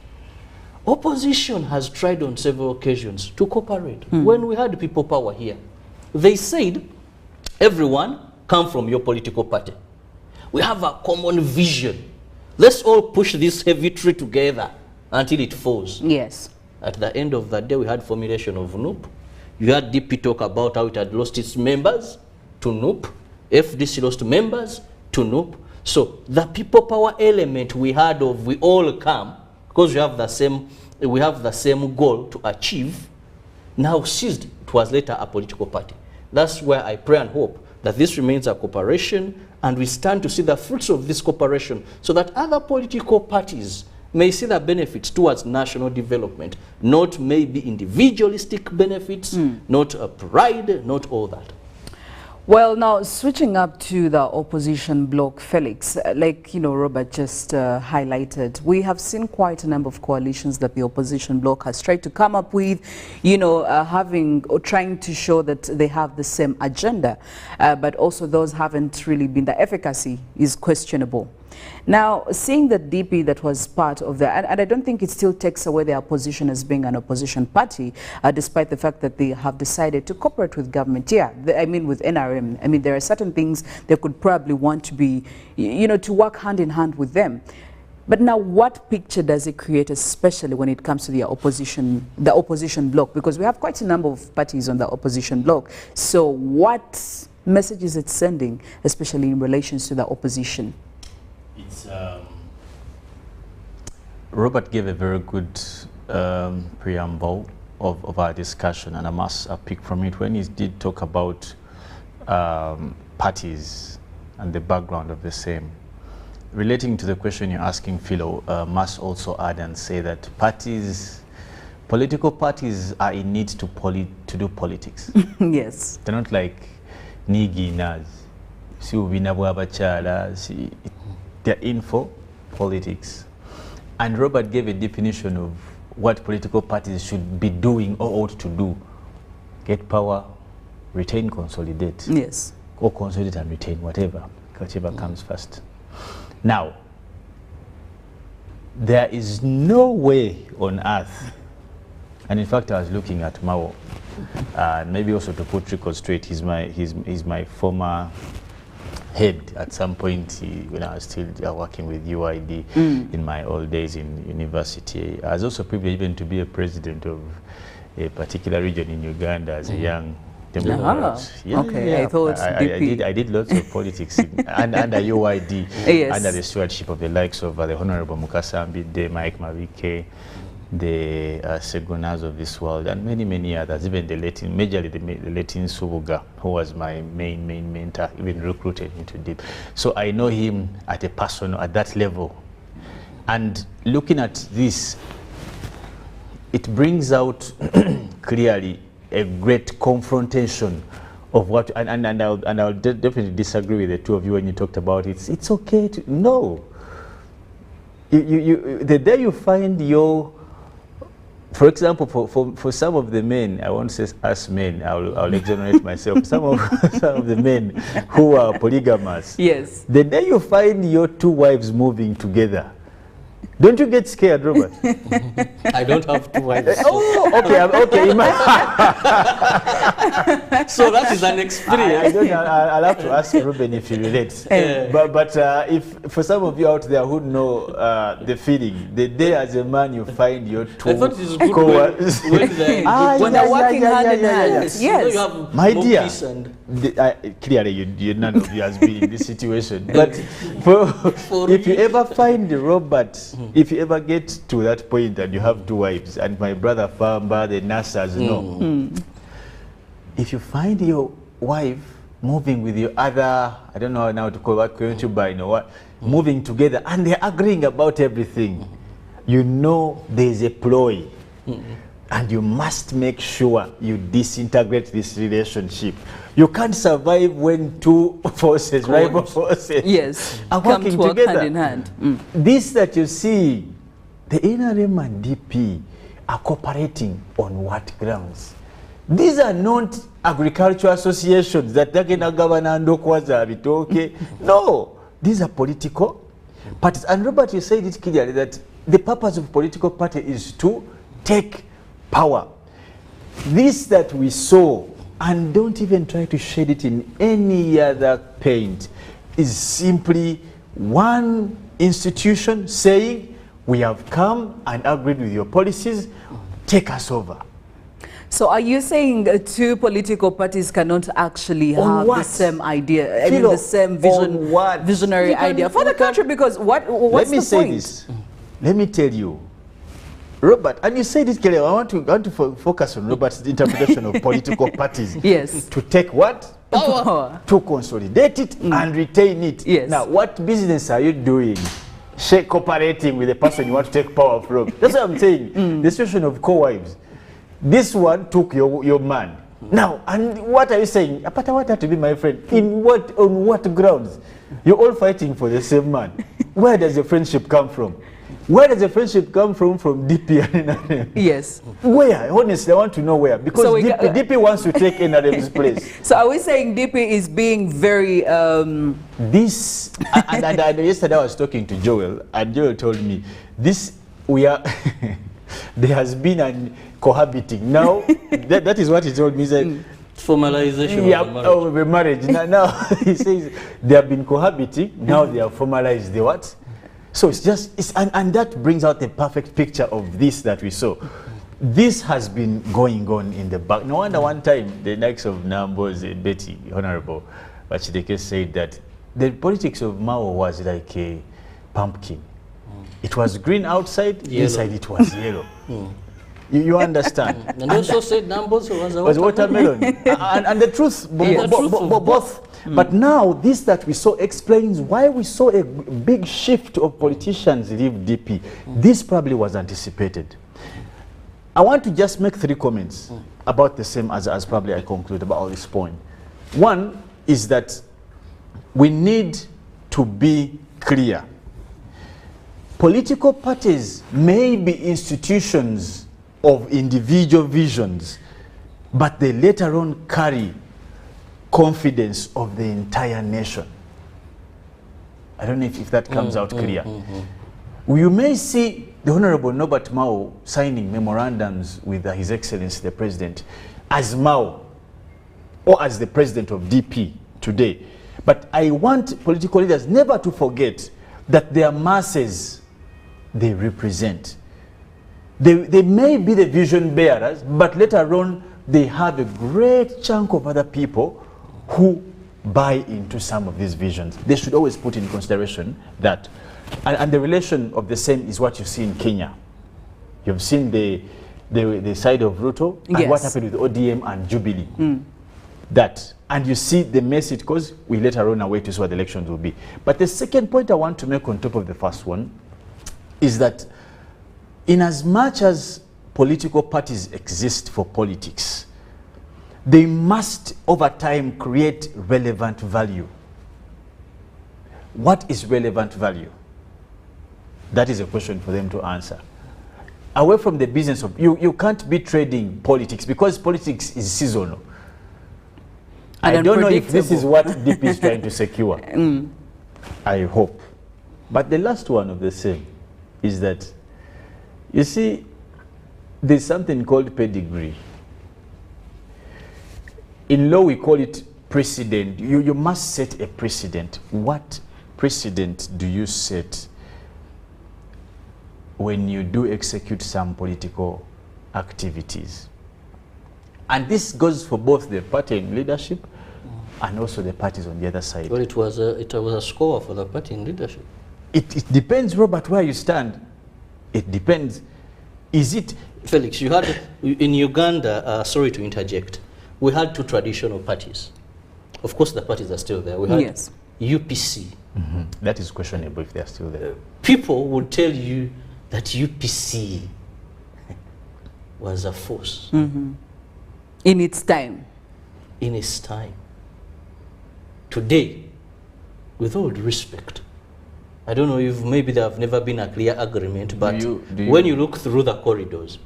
[SPEAKER 2] Opposition has tried on several occasions to cooperate. When we had people power here, they said, everyone come from your political party. We have a common vision. Let's all push this heavy tree together until it falls.
[SPEAKER 1] Yes.
[SPEAKER 2] At the end of the day, we had formulation of NUP. You had DP talk about how it had lost its members to NUP. FDC lost members to NUP. So the people power element we had of we all come because we have the same goal to achieve, now ceased. It was later a political party. That's where I pray and hope that this remains a cooperation and we stand to see the fruits of this cooperation so that other political parties may see the benefits towards national development, not maybe individualistic benefits, not a pride, not all that.
[SPEAKER 1] Well, now switching up to the opposition bloc, Felix, like, Robert just highlighted, we have seen quite a number of coalitions that the opposition bloc has tried to come up with, having or trying to show that they have the same agenda, but also those haven't really been, the efficacy is questionable. Now, seeing the DP that was part of that, and I don't think it still takes away their position as being an opposition party, despite the fact that they have decided to cooperate with government. Yeah, with NRM. There are certain things they could probably want to be, to work hand in hand with them. But now, what picture does it create, especially when it comes to the opposition bloc? Because we have quite a number of parties on the opposition bloc. So what message is it sending, especially in relation to the opposition?
[SPEAKER 4] Robert gave a very good preamble of our discussion, and I must pick from it when he did talk about parties and the background of the same. Relating to the question you're asking, Philo, must also add and say that political parties are in need to do politics.
[SPEAKER 1] Yes.
[SPEAKER 4] They're not like Niginas. They're in for politics. And Robert gave a definition of what political parties should be doing or ought to do. Get power, retain, consolidate.
[SPEAKER 1] Yes.
[SPEAKER 4] Or consolidate and retain, whichever comes first. Now, there is no way on earth, and in fact I was looking at Mao, maybe also to put records straight, he's my former head at some point when I was still working with UID in my old days in university. I was also privileged even to be a president of a particular region in Uganda as a young Democrat.
[SPEAKER 1] Yeah, okay, yeah. I thought
[SPEAKER 4] I did lots of politics under UID,
[SPEAKER 1] yes,
[SPEAKER 4] under the stewardship of the likes of the Honorable Mukasambi, Mike Mavike, the Segunas of this world, and many others, even majorly the Latin Subuga, who was my main mentor, even recruited me to DIP. So I know him at that level. And looking at this, it brings out clearly a great confrontation of what, and I'll definitely disagree with the two of you when you talked about it. It's okay to, no. The day you find your For example, for some of the men, I won't say us men, I'll exonerate myself. Some of the men who are polygamous,
[SPEAKER 1] Yes.
[SPEAKER 4] the day you find your two wives moving together, don't you get scared, Robert?
[SPEAKER 2] I don't have two wives.
[SPEAKER 4] Oh, okay, okay.
[SPEAKER 2] So that is an experience.
[SPEAKER 4] I'll have to ask Ruben if he relates. But if for some of you out there who know the feeling, the day as a man you find your two
[SPEAKER 2] I thought it is good when
[SPEAKER 1] they're working hand in hand.
[SPEAKER 2] You know,
[SPEAKER 1] Yes.
[SPEAKER 2] you have
[SPEAKER 4] My
[SPEAKER 2] more
[SPEAKER 4] dear,
[SPEAKER 2] peace and
[SPEAKER 4] clearly none of you has been in this situation. But if you ever find Robert, if you ever get to that point and you have two wives, and my brother Famba, the nurses know, if you find your wife moving with your other, I don't know now to call what, you know what, moving together, and they're agreeing about everything, you know there's a ploy. And you must make sure you disintegrate this relationship. You can't survive when two forces, rival forces,
[SPEAKER 1] Yes.
[SPEAKER 4] are
[SPEAKER 1] Come
[SPEAKER 4] working
[SPEAKER 1] to work
[SPEAKER 4] together.
[SPEAKER 1] hand in hand.
[SPEAKER 4] This that you see, the NRM and DP are cooperating on what grounds? These are not agricultural associations that can govern and bitoke. No, these are political parties. And Robert, you said it clearly that the purpose of political party is to take power. This that we saw, and don't even try to shade it in any other paint, is simply one institution saying, we have come and agreed with your policies, take us over.
[SPEAKER 1] So are you saying two political parties cannot actually
[SPEAKER 4] On
[SPEAKER 1] have
[SPEAKER 4] what?
[SPEAKER 1] the same idea, I mean
[SPEAKER 4] Philo,
[SPEAKER 1] the same
[SPEAKER 4] on what?
[SPEAKER 1] visionary idea for the country? Because what's
[SPEAKER 4] Let me
[SPEAKER 1] the
[SPEAKER 4] say
[SPEAKER 1] point?
[SPEAKER 4] this. Let me tell you, Robert, and you said it, Kelly, I want to focus on Robert's interpretation of political parties.
[SPEAKER 1] Yes.
[SPEAKER 4] To take what?
[SPEAKER 1] Power.
[SPEAKER 4] To consolidate it and retain it.
[SPEAKER 1] Yes.
[SPEAKER 4] Now, what business are you doing? Cooperating with the person you want to take power from. That's what I'm saying. The situation of co-wives. This one took your man. Now, and what are you saying? But I want that to be my friend. On what grounds? You're all fighting for the same man. Where does the friendship come from? Where does the friendship come from DP and NRM?
[SPEAKER 1] Yes.
[SPEAKER 4] Where? Honestly, I want to know where. Because
[SPEAKER 1] So
[SPEAKER 4] DP wants to take NRM's place.
[SPEAKER 1] So are we saying DP is being very
[SPEAKER 4] This, and yesterday I was talking to Joel, and Joel told me, we are, there has been a cohabiting. Now, that is what he told me. He said,
[SPEAKER 2] formalization
[SPEAKER 4] of the marriage. Now, he says, they have been cohabiting, now they have formalized the what? So it's just, and that brings out the perfect picture of this that we saw. This has been going on in the back. No wonder one time the likes of Nambo's Betty, Honorable Bachideke, said that the politics of Mao was like a pumpkin. It was green outside, inside it was yellow. You understand?
[SPEAKER 2] And also said Nambo's
[SPEAKER 4] was watermelon. and the truth, both. But now, this that we saw explains why we saw a big shift of politicians leave DP. This probably was anticipated. I want to just make 3 comments about the same as probably I conclude about all this point. One is that we need to be clear. Political parties may be institutions of individual visions, but they later on carry confidence of the entire nation. I don't know if that comes out clear. You may see the Honorable Norbert Mao signing memorandums with His Excellency the President as Mao or as the President of DP today. But I want political leaders never to forget that their masses they represent. They may be the vision bearers, but later on they have a great chunk of other people who buy into some of these visions. They should always put in consideration that. And the relation of the same is what you see in Kenya. You've seen the side of Ruto and
[SPEAKER 1] Yes.
[SPEAKER 4] what happened with ODM and Jubilee. That. And you see the mess it caused, we later on await to see what the elections will be. But the second point I want to make on top of the first one is that in as much as political parties exist for politics, they must over time create relevant value. What is relevant value? That is a question for them to answer. away from the business of, you can't be trading politics, because politics is seasonal. I don't know if this is what DP is trying to secure. I hope. But the last one of the same is that, you see, there's something called pedigree. In law, we call it precedent. You must set a precedent. What precedent do you set when you do execute some political activities? And this goes for both the party in leadership and also the parties on the other side.
[SPEAKER 2] Well, it was a score for the party in leadership.
[SPEAKER 4] It depends, Robert, where you stand. It depends. Is it...
[SPEAKER 2] Felix, you had, in Uganda, sorry to interject, we had two traditional parties. Of course, the parties are still there. We had UPC.
[SPEAKER 4] That is questionable if they are still there.
[SPEAKER 2] People would tell you that UPC was a force.
[SPEAKER 1] In its time.
[SPEAKER 2] In its time. Today, with all due respect, I don't know if maybe there have never been a clear agreement, but when you look through the corridors,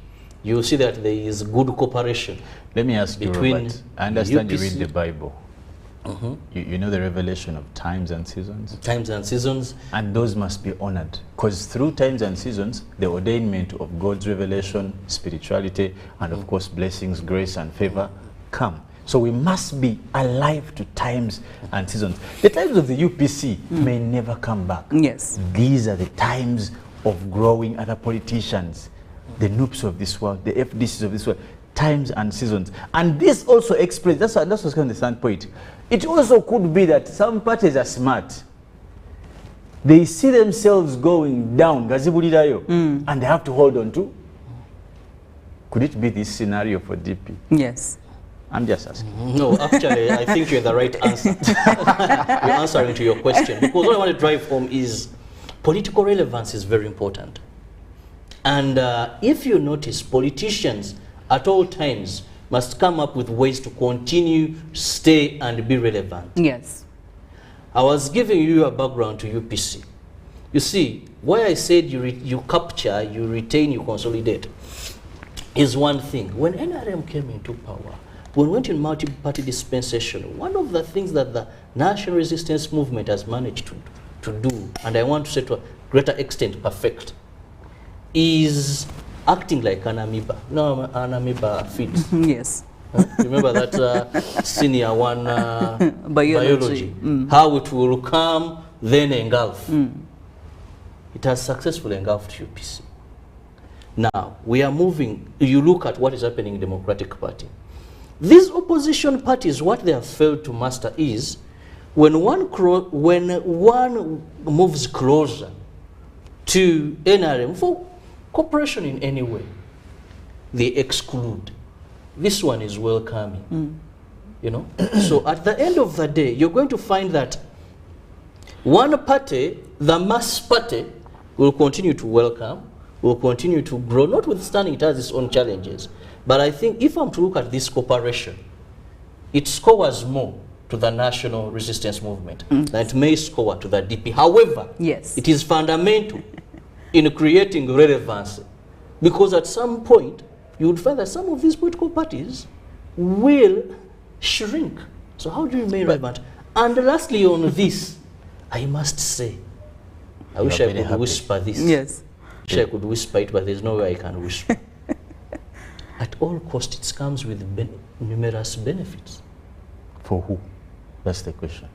[SPEAKER 2] you will see that there is good cooperation.
[SPEAKER 4] Let me ask you,
[SPEAKER 2] between
[SPEAKER 4] Robert, I understand
[SPEAKER 2] UPC.
[SPEAKER 4] you read the Bible. You know the revelation of times and seasons?
[SPEAKER 2] Times and seasons.
[SPEAKER 4] And those must be honored. Because through times and seasons, the ordainment of God's revelation, spirituality, and of course blessings, grace, and favor come. So we must be alive to times and seasons. The times of the UPC may never come back.
[SPEAKER 1] Yes.
[SPEAKER 4] These are the times of growing other politicians, the noops of this world, the FDCs of this world, times and seasons. And this also explains, that's what's kind of the standpoint. It also could be that some parties are smart. They see themselves going down, and they have to hold on to. Could it be this scenario for DP?
[SPEAKER 1] Yes.
[SPEAKER 4] I'm just asking.
[SPEAKER 2] No, actually, I think you're the right answer. You're answering to your question. Because what I want to drive home is political relevance is very important. And if you notice, politicians at all times must come up with ways to continue, stay, and be relevant.
[SPEAKER 1] Yes.
[SPEAKER 2] I was giving you a background to UPC. You see, why I said you capture, you retain, you consolidate is one thing. When NRM came into power, when we went in multi-party dispensation, one of the things that the national resistance movement has managed to do, and I want to say to a greater extent perfect, is acting like an amoeba. No, an amoeba feeds.
[SPEAKER 1] Yes.
[SPEAKER 2] Remember that senior one biology. How it will come, then engulf. It has successfully engulfed UPC. Now, we are moving, you look at what is happening in the Democratic Party. These opposition parties, what they have failed to master is, when one moves closer to NRM for cooperation in any way, they exclude. This one is welcoming, you know. So at the end of the day, you're going to find that one party, the mass party, will continue to welcome, will continue to grow, notwithstanding it has its own challenges. But I think if I'm to look at this cooperation, it scores more to the national resistance movement than it may score to the DP. However,
[SPEAKER 1] yes,
[SPEAKER 2] it is fundamental in creating relevance, because at some point you would find that some of these political parties will shrink. So how do you remain relevant? And lastly on this, I must say, I wish I could whisper this.
[SPEAKER 1] Yes.
[SPEAKER 2] I wish I could whisper it, but there's no way I can whisper. At all costs, it comes with numerous benefits.
[SPEAKER 4] For who? That's the question.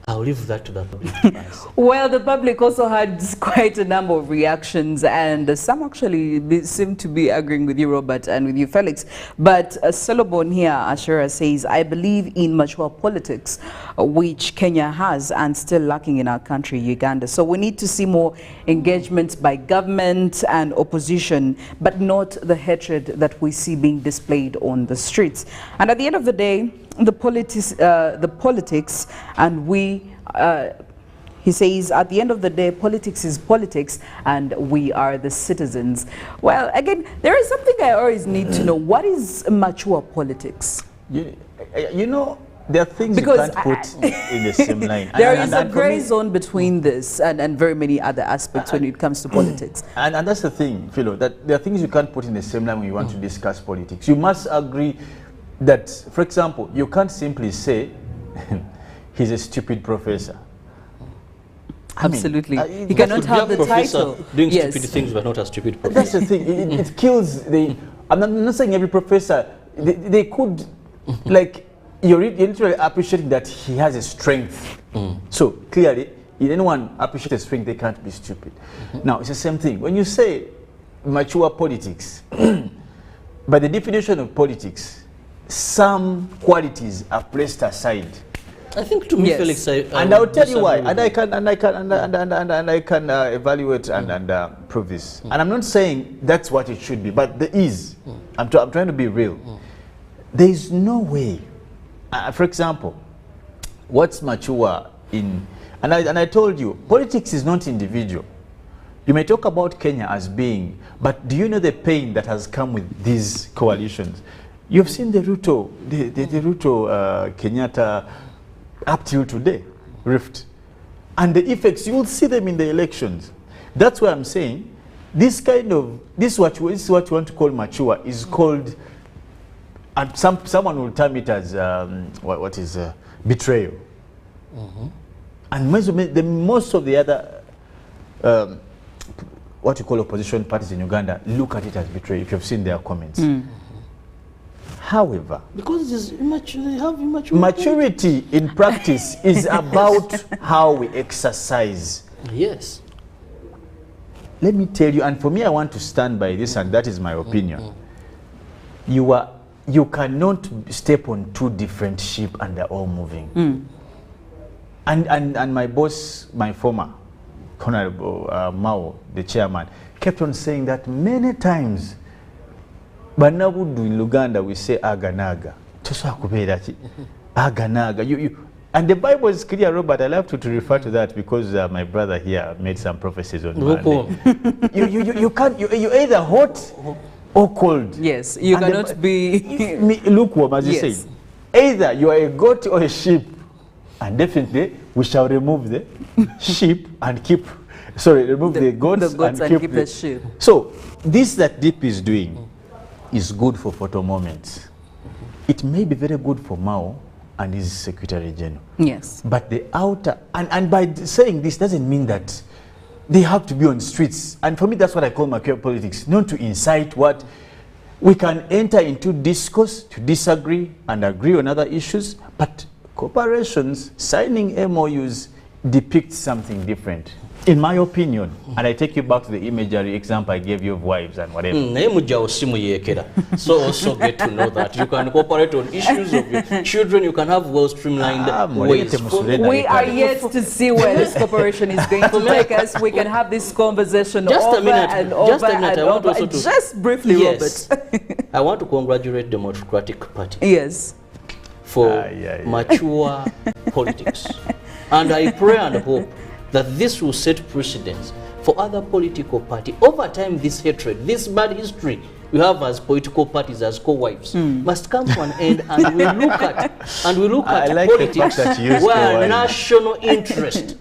[SPEAKER 2] I'll leave that to the public to answer.
[SPEAKER 1] Well, the public also had quite a number of reactions, and some actually seem to be agreeing with you, Robert, and with you, Felix. But Solomon here, Ashera, says, I believe in mature politics, which Kenya has and still lacking in our country, Uganda. So we need to see more engagement by government and opposition, but not the hatred that we see being displayed on the streets. And at the end of the day, the politics, and we, he says, at the end of the day, politics is politics, and we are the citizens. Well, again, there is something I always need to know. What is mature politics?
[SPEAKER 4] You know, there are things
[SPEAKER 1] Because
[SPEAKER 4] you can't put in the same line.
[SPEAKER 1] There is a
[SPEAKER 4] for
[SPEAKER 1] grey
[SPEAKER 4] me-
[SPEAKER 1] zone between this and very many other aspects when it comes to politics.
[SPEAKER 4] And that's the thing, Philo, that there are things you can't put in the same line when you want to discuss politics. You must agree that, for example, you can't simply say he's a stupid professor. I mean,
[SPEAKER 1] Absolutely. He
[SPEAKER 2] But
[SPEAKER 1] cannot
[SPEAKER 2] would
[SPEAKER 1] have
[SPEAKER 2] you
[SPEAKER 1] the
[SPEAKER 2] professor
[SPEAKER 1] title.
[SPEAKER 2] doing
[SPEAKER 1] Yes.
[SPEAKER 2] stupid things but not a stupid professor?
[SPEAKER 4] That's the thing. It kills the. I'm not saying every professor. They could, like, you're literally appreciating that he has a strength. So clearly, if anyone appreciates a strength, they can't be stupid. Now it's the same thing. When you say mature politics, by the definition of politics, some qualities are placed aside.
[SPEAKER 2] I think to me,
[SPEAKER 1] Yes.
[SPEAKER 2] Felix,
[SPEAKER 4] And I'll tell you why.
[SPEAKER 2] disagree with
[SPEAKER 4] And I can evaluate and prove this. And I'm not saying that's what it should be, but there is. I'm trying to be real. There is no way. For example, what's mature in, and I told you, politics is not individual. You may talk about Kenya as being, but do you know the pain that has come with these coalitions? You've seen the Ruto, the Ruto Kenyatta up till today, rift. And the effects, you will see them in the elections. That's why I'm saying, this is what you want to call mature, is called, and someone will term it as, what is betrayal. And most of the other, what you call opposition parties in Uganda, look at it as betrayal, if you've seen their comments. However,
[SPEAKER 2] because it is they have immature
[SPEAKER 4] maturity in practice is about how we exercise.
[SPEAKER 2] Yes.
[SPEAKER 4] Let me tell you, and for me, I want to stand by this, and that is my opinion. You cannot step on two different sheep and they're all moving. And my boss, my former Honorable Mao, the chairman, kept on saying that many times. But now in Uganda we say aganaga. Aganaga. And the Bible is clear, Robert. I love to refer to that because my brother here made some prophecies on Monday. You can't. You're either hot or cold.
[SPEAKER 1] Yes, you
[SPEAKER 4] And
[SPEAKER 1] cannot be
[SPEAKER 4] lukewarm, as you
[SPEAKER 1] Yes.
[SPEAKER 4] say. Either you are a goat or a sheep, and definitely we shall remove the sheep and keep. Remove the goats,
[SPEAKER 1] and keep the sheep.
[SPEAKER 4] So this that Deep is doing is good for photo moments. It may be very good for Mao and his Secretary General.
[SPEAKER 1] Yes.
[SPEAKER 4] But the outer, and by saying this doesn't mean that they have to be on streets. And for me, that's what I call mature politics, not to incite what we can enter into discourse to disagree and agree on other issues, but corporations signing MOUs depict something different. In my opinion, and I take you back to the imagery example I gave you of wives and whatever.
[SPEAKER 2] So also get to know that you can cooperate on issues of your children. You can have well streamlined ways.
[SPEAKER 1] We are yet to see where this cooperation is going to take us. We can have this conversation over and over and over. Just briefly,
[SPEAKER 2] yes.
[SPEAKER 1] Robert.
[SPEAKER 2] I want to congratulate the Democratic Party.
[SPEAKER 1] Yes.
[SPEAKER 2] For mature politics. And I pray and hope that this will set precedents for other political parties. Over time, this hatred, this bad history we have as political parties, as co-wives, must come to an end, and we look at
[SPEAKER 4] like
[SPEAKER 2] politics where
[SPEAKER 4] co-wives.
[SPEAKER 2] national interest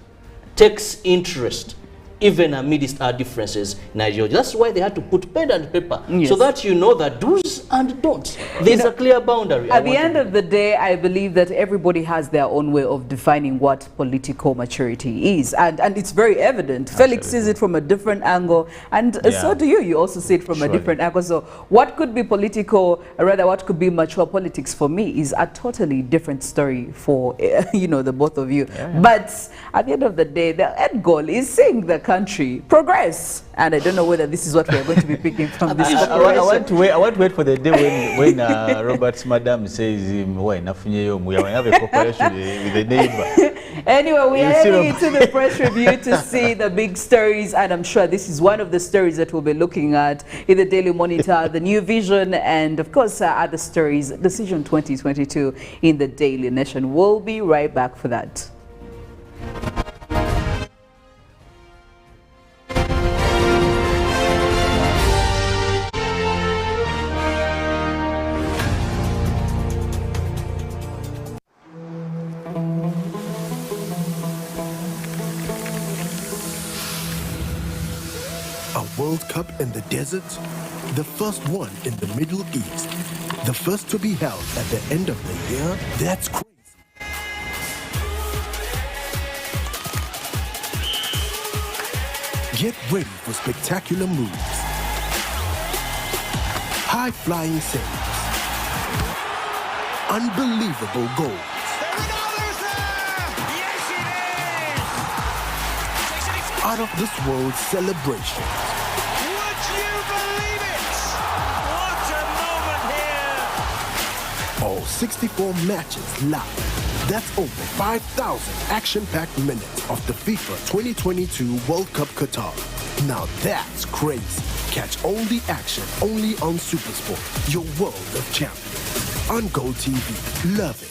[SPEAKER 2] takes interest, even amidst our differences in ideology. That's why they had to put pen and paper, so that you know that do's and don'ts. There's a clear boundary.
[SPEAKER 1] At the end of the day, I believe that everybody has their own way of defining what political maturity is. And it's very evident.
[SPEAKER 4] Absolutely.
[SPEAKER 1] Felix sees it from a different angle. And so do you. You also see it from a different angle. So what could be political, or rather what could be mature politics for me is a totally different story for, the both of you. But at the end of the day, the end goal is seeing the country progress. And I don't know whether this is what we're going to be picking from this
[SPEAKER 4] I want to wait for the day when Robert's madam says, we have a cooperation with the neighbor.
[SPEAKER 1] Anyway, we are heading into the press review to see the big stories, and I'm sure this is one of the stories that we'll be looking at in the Daily Monitor, the New Vision, and of course other stories, Decision 2022 in the Daily Nation. We'll be right back for that.
[SPEAKER 8] World Cup in the desert, the first one in the Middle East, the first to be held at the end of the year. That's crazy. Get ready for spectacular moves, high-flying saves, unbelievable goals, out-of-this-world celebrations.
[SPEAKER 9] Would you believe it? What a moment here!
[SPEAKER 8] All 64 matches live. That's over 5,000 action-packed minutes of the FIFA 2022 World Cup Qatar. Now that's crazy. Catch all the action only on SuperSport, your world of champions. On Go TV. Love it.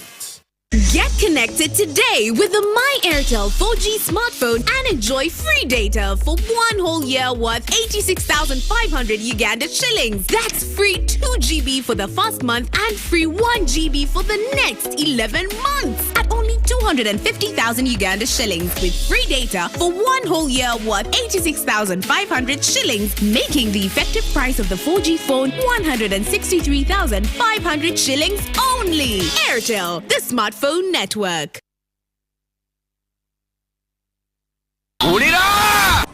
[SPEAKER 10] Get connected today with the My Airtel 4G smartphone and enjoy free data for 1 whole year worth 86,500 Uganda shillings. That's free 2 GB for the first month and free 1 GB for the next 11 months at only 250,000 Uganda shillings with free data for 1 whole year worth 86,500 shillings, making the effective price of the 4G phone 163,500 shillings only. Airtel, the smartphone network.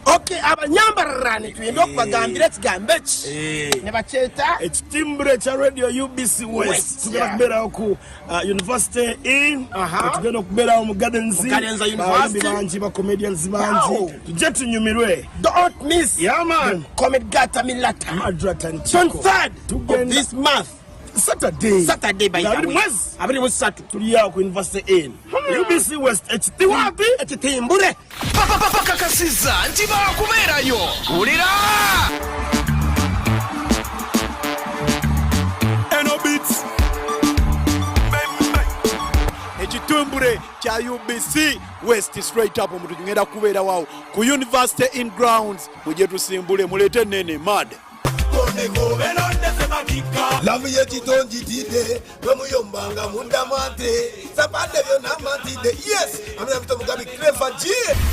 [SPEAKER 11] Okay, abanyambarani tuyenda okubagambira kigambe ki ne bakyeta
[SPEAKER 12] Temperature Radio UBC West tugenda kubeerawo ku University in tugenda okubeerawo mu Gardens bangi ba comedians bangi tujje tunyumirwe.
[SPEAKER 11] Don't miss.
[SPEAKER 12] Yeah man,
[SPEAKER 11] Comedy Gata Milata 23rd of this month.
[SPEAKER 12] Saturday
[SPEAKER 11] by the way. Abiri musatu
[SPEAKER 12] tuliya ku University in UBC West ekitiwapi
[SPEAKER 11] ekitimbure
[SPEAKER 9] Kakasiza nti bakubeerayo. Wulira!
[SPEAKER 13] Eno beats. Ekitumbure kya UBC West straight up omuntu tugenda kubeera wawo ku University in grounds muje tusimbule mulete nene mad.
[SPEAKER 14] Love ye chitonji tide, Romuyombanga Mundamante, Sapande Namantide. Yes, I'm going to Mugabi Clever G.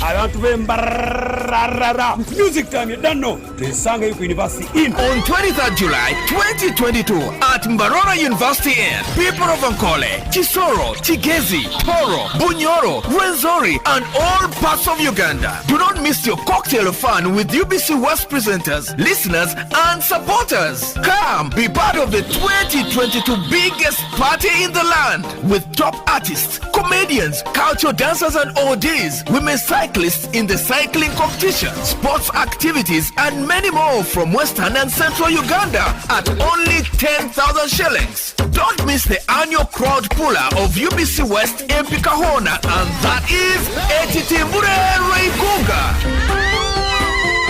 [SPEAKER 13] I want to be Mbarara. Music time, you don't know. The song is University in.
[SPEAKER 9] On 23rd July 2022 at Mbarara University in, people of Ankole, Chisoro, Chigezi, Toro, Bunyoro, Rwenzori, and all parts of Uganda. Do not miss your cocktail of fun with UBC West presenters, listeners, and supporters. Come, be part of the 2022 biggest party in the land with top artists, comedians, cultural dancers and ODs, women cyclists in the cycling competition, sports activities, and many more from Western and Central Uganda at only 10,000 shillings. Don't miss the annual crowd puller of UBC West in Pikahona, and that is Etitimbure Reigunga.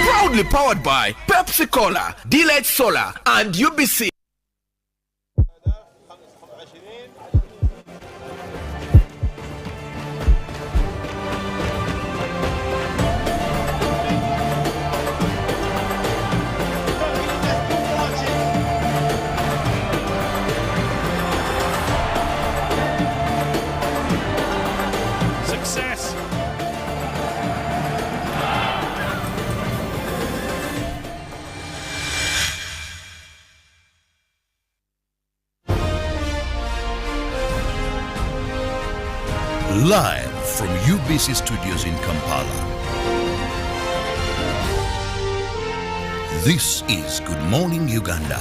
[SPEAKER 9] Proudly powered by Pepsi Cola, Delight Solar, and UBC. Success.
[SPEAKER 5] Live from UBC Studios in Kampala. This is Good Morning Uganda.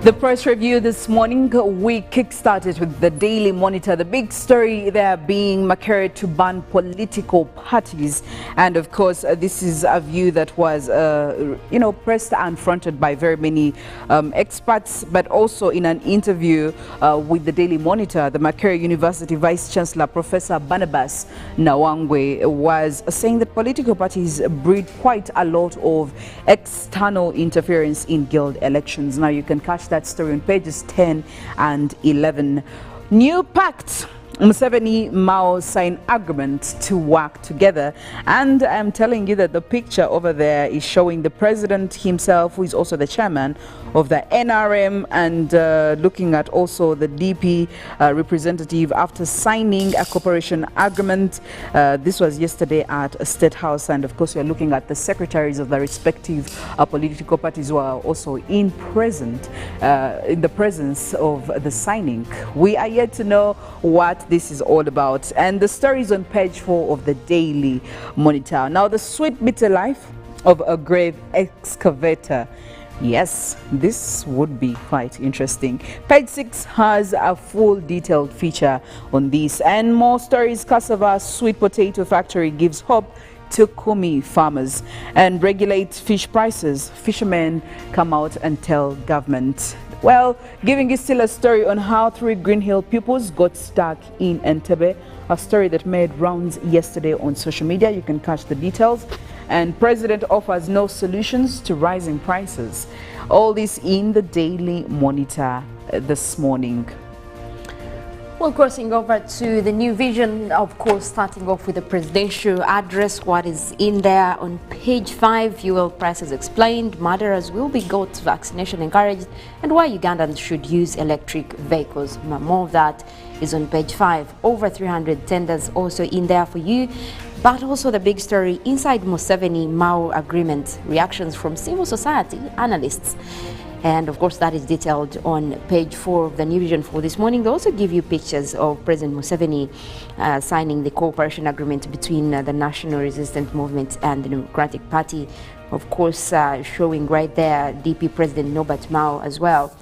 [SPEAKER 1] The press review this morning, we kick-started with the Daily Monitor. The big story there being Makerere to ban political parties. And of course, this is a view that was, pressed and fronted by very many experts, but also in an interview with the Daily Monitor, the Makerere University Vice Chancellor, Professor Barnabas Nawangwe, was saying that political parties breed quite a lot of external interference in guild elections. Now you can catch that story on pages 10 and 11. New pact Museveni Mao sign agreement to work together, and I'm telling you that the picture over there is showing the president himself, who is also the chairman of the NRM, and looking at also the DP representative after signing a cooperation agreement. This was yesterday at State House, and of course we are looking at the secretaries of the respective political parties who are also in the presence of the signing. We are yet to know what this is all about, and the story is on page 4 of the Daily Monitor. Now, the sweet bitter life of a grave excavator. Yes, this would be quite interesting. Page 6 has a full detailed feature on this, and more stories. Cassava sweet potato factory gives hope to Kumi farmers, and regulate fish prices. Fishermen come out and tell government. Well, giving you still a story on how 3 Green Hill pupils got stuck in Entebbe, a story that made rounds yesterday on social media. You can catch the details. And President offers no solutions to rising prices. All this in the Daily Monitor this morning.
[SPEAKER 3] Well, crossing over to the New Vision, of course, starting off with the presidential address. What is in there on page 5? Fuel prices explained, murderers will be got, vaccination encouraged, and why Ugandans should use electric vehicles. More of that is on page 5. Over 300 tenders also in there for you. But also the big story inside Museveni Mao agreement, reactions from civil society analysts. And of course, that is detailed on page 4 of the New Vision for this morning. They also give you pictures of President Museveni signing the cooperation agreement between the National Resistance Movement and the Democratic Party. Of course, showing right there DP President Norbert Mao as well.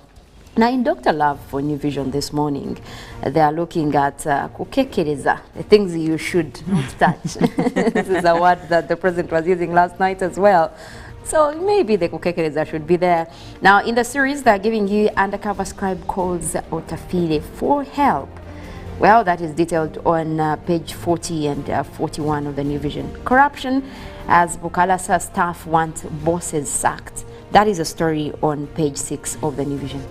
[SPEAKER 3] Now, in Dr. Love for New Vision this morning, they are looking at kukekereza, the things you should not touch. This is a word that the president was using last night as well. So maybe the kukekereza should be there. Now, in the series, they're giving you undercover scribe calls Otafile for help. Well, that is detailed on page 40 and 41 of the New Vision. Corruption, as Bukalasa staff want bosses sacked. That is a story on page 6 of the New Vision.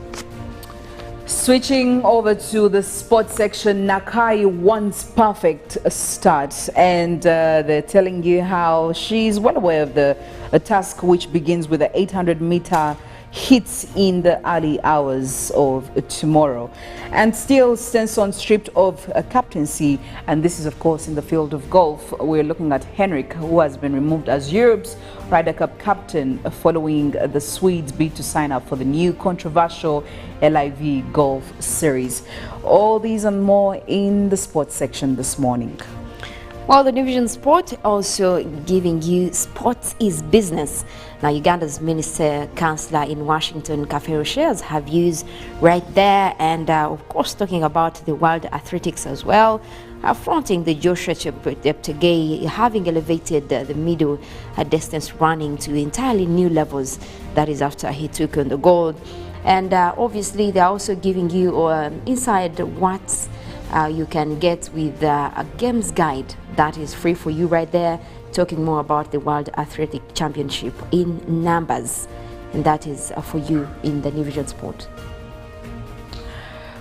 [SPEAKER 1] Switching over to the sports section, Nakai wants perfect start, and they're telling you how she's well aware of the task, which begins with the 800-meter hits in the early hours of tomorrow. And still Stenson stripped of captaincy, and this is of course in the field of golf. We're looking at Henrik, who has been removed as Europe's Ryder Cup captain following the Swedes' bid to sign up for the new controversial LIV Golf Series. All these and more in the sports section this morning.
[SPEAKER 3] Well, the New Vision Sport also giving you sports is business. Now, Uganda's Minister Councillor in Washington, Kafero, shares her views right there, and of course talking about the World Athletics as well, affronting the Joshua Cheptegei, having elevated the middle distance running to entirely new levels. That is after he took on the gold. And obviously they're also giving you inside what you can get with a games guide that is free for you right there, talking more about the World Athletic Championship in numbers, and that is for you in the New Vision Sport.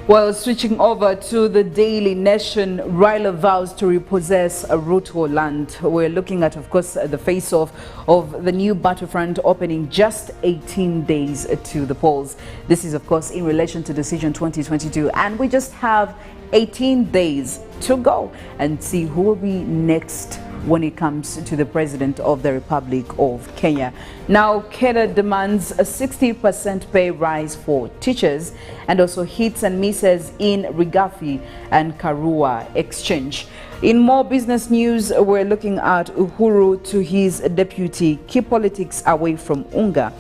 [SPEAKER 1] Well, switching over to the Daily Nation, Raila vows to repossess Ruto land. We're looking at, of course, the face-off of the new battlefront opening just 18 days to the polls. This is, of course, in relation to Decision 2022, and we just have 18 days to go and see who will be next when it comes to the President of the Republic of Kenya. Now, Kenya demands a 60% pay rise for teachers, and also hits and misses in Rigathi and Karua exchange. In more business news, we're looking at Uhuru to his deputy, keep politics away from Unga.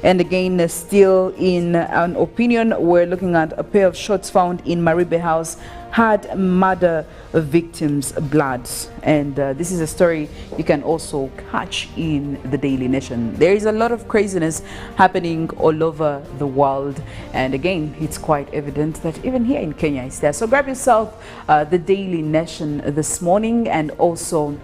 [SPEAKER 1] And again, still in an opinion, we're looking at a pair of shots found in Maribe House had murder victims' blood. And this is a story you can also catch in the Daily Nation. There is a lot of craziness happening all over the world. And again, it's quite evident that even here in Kenya it's there. So grab yourself the Daily Nation this morning, and also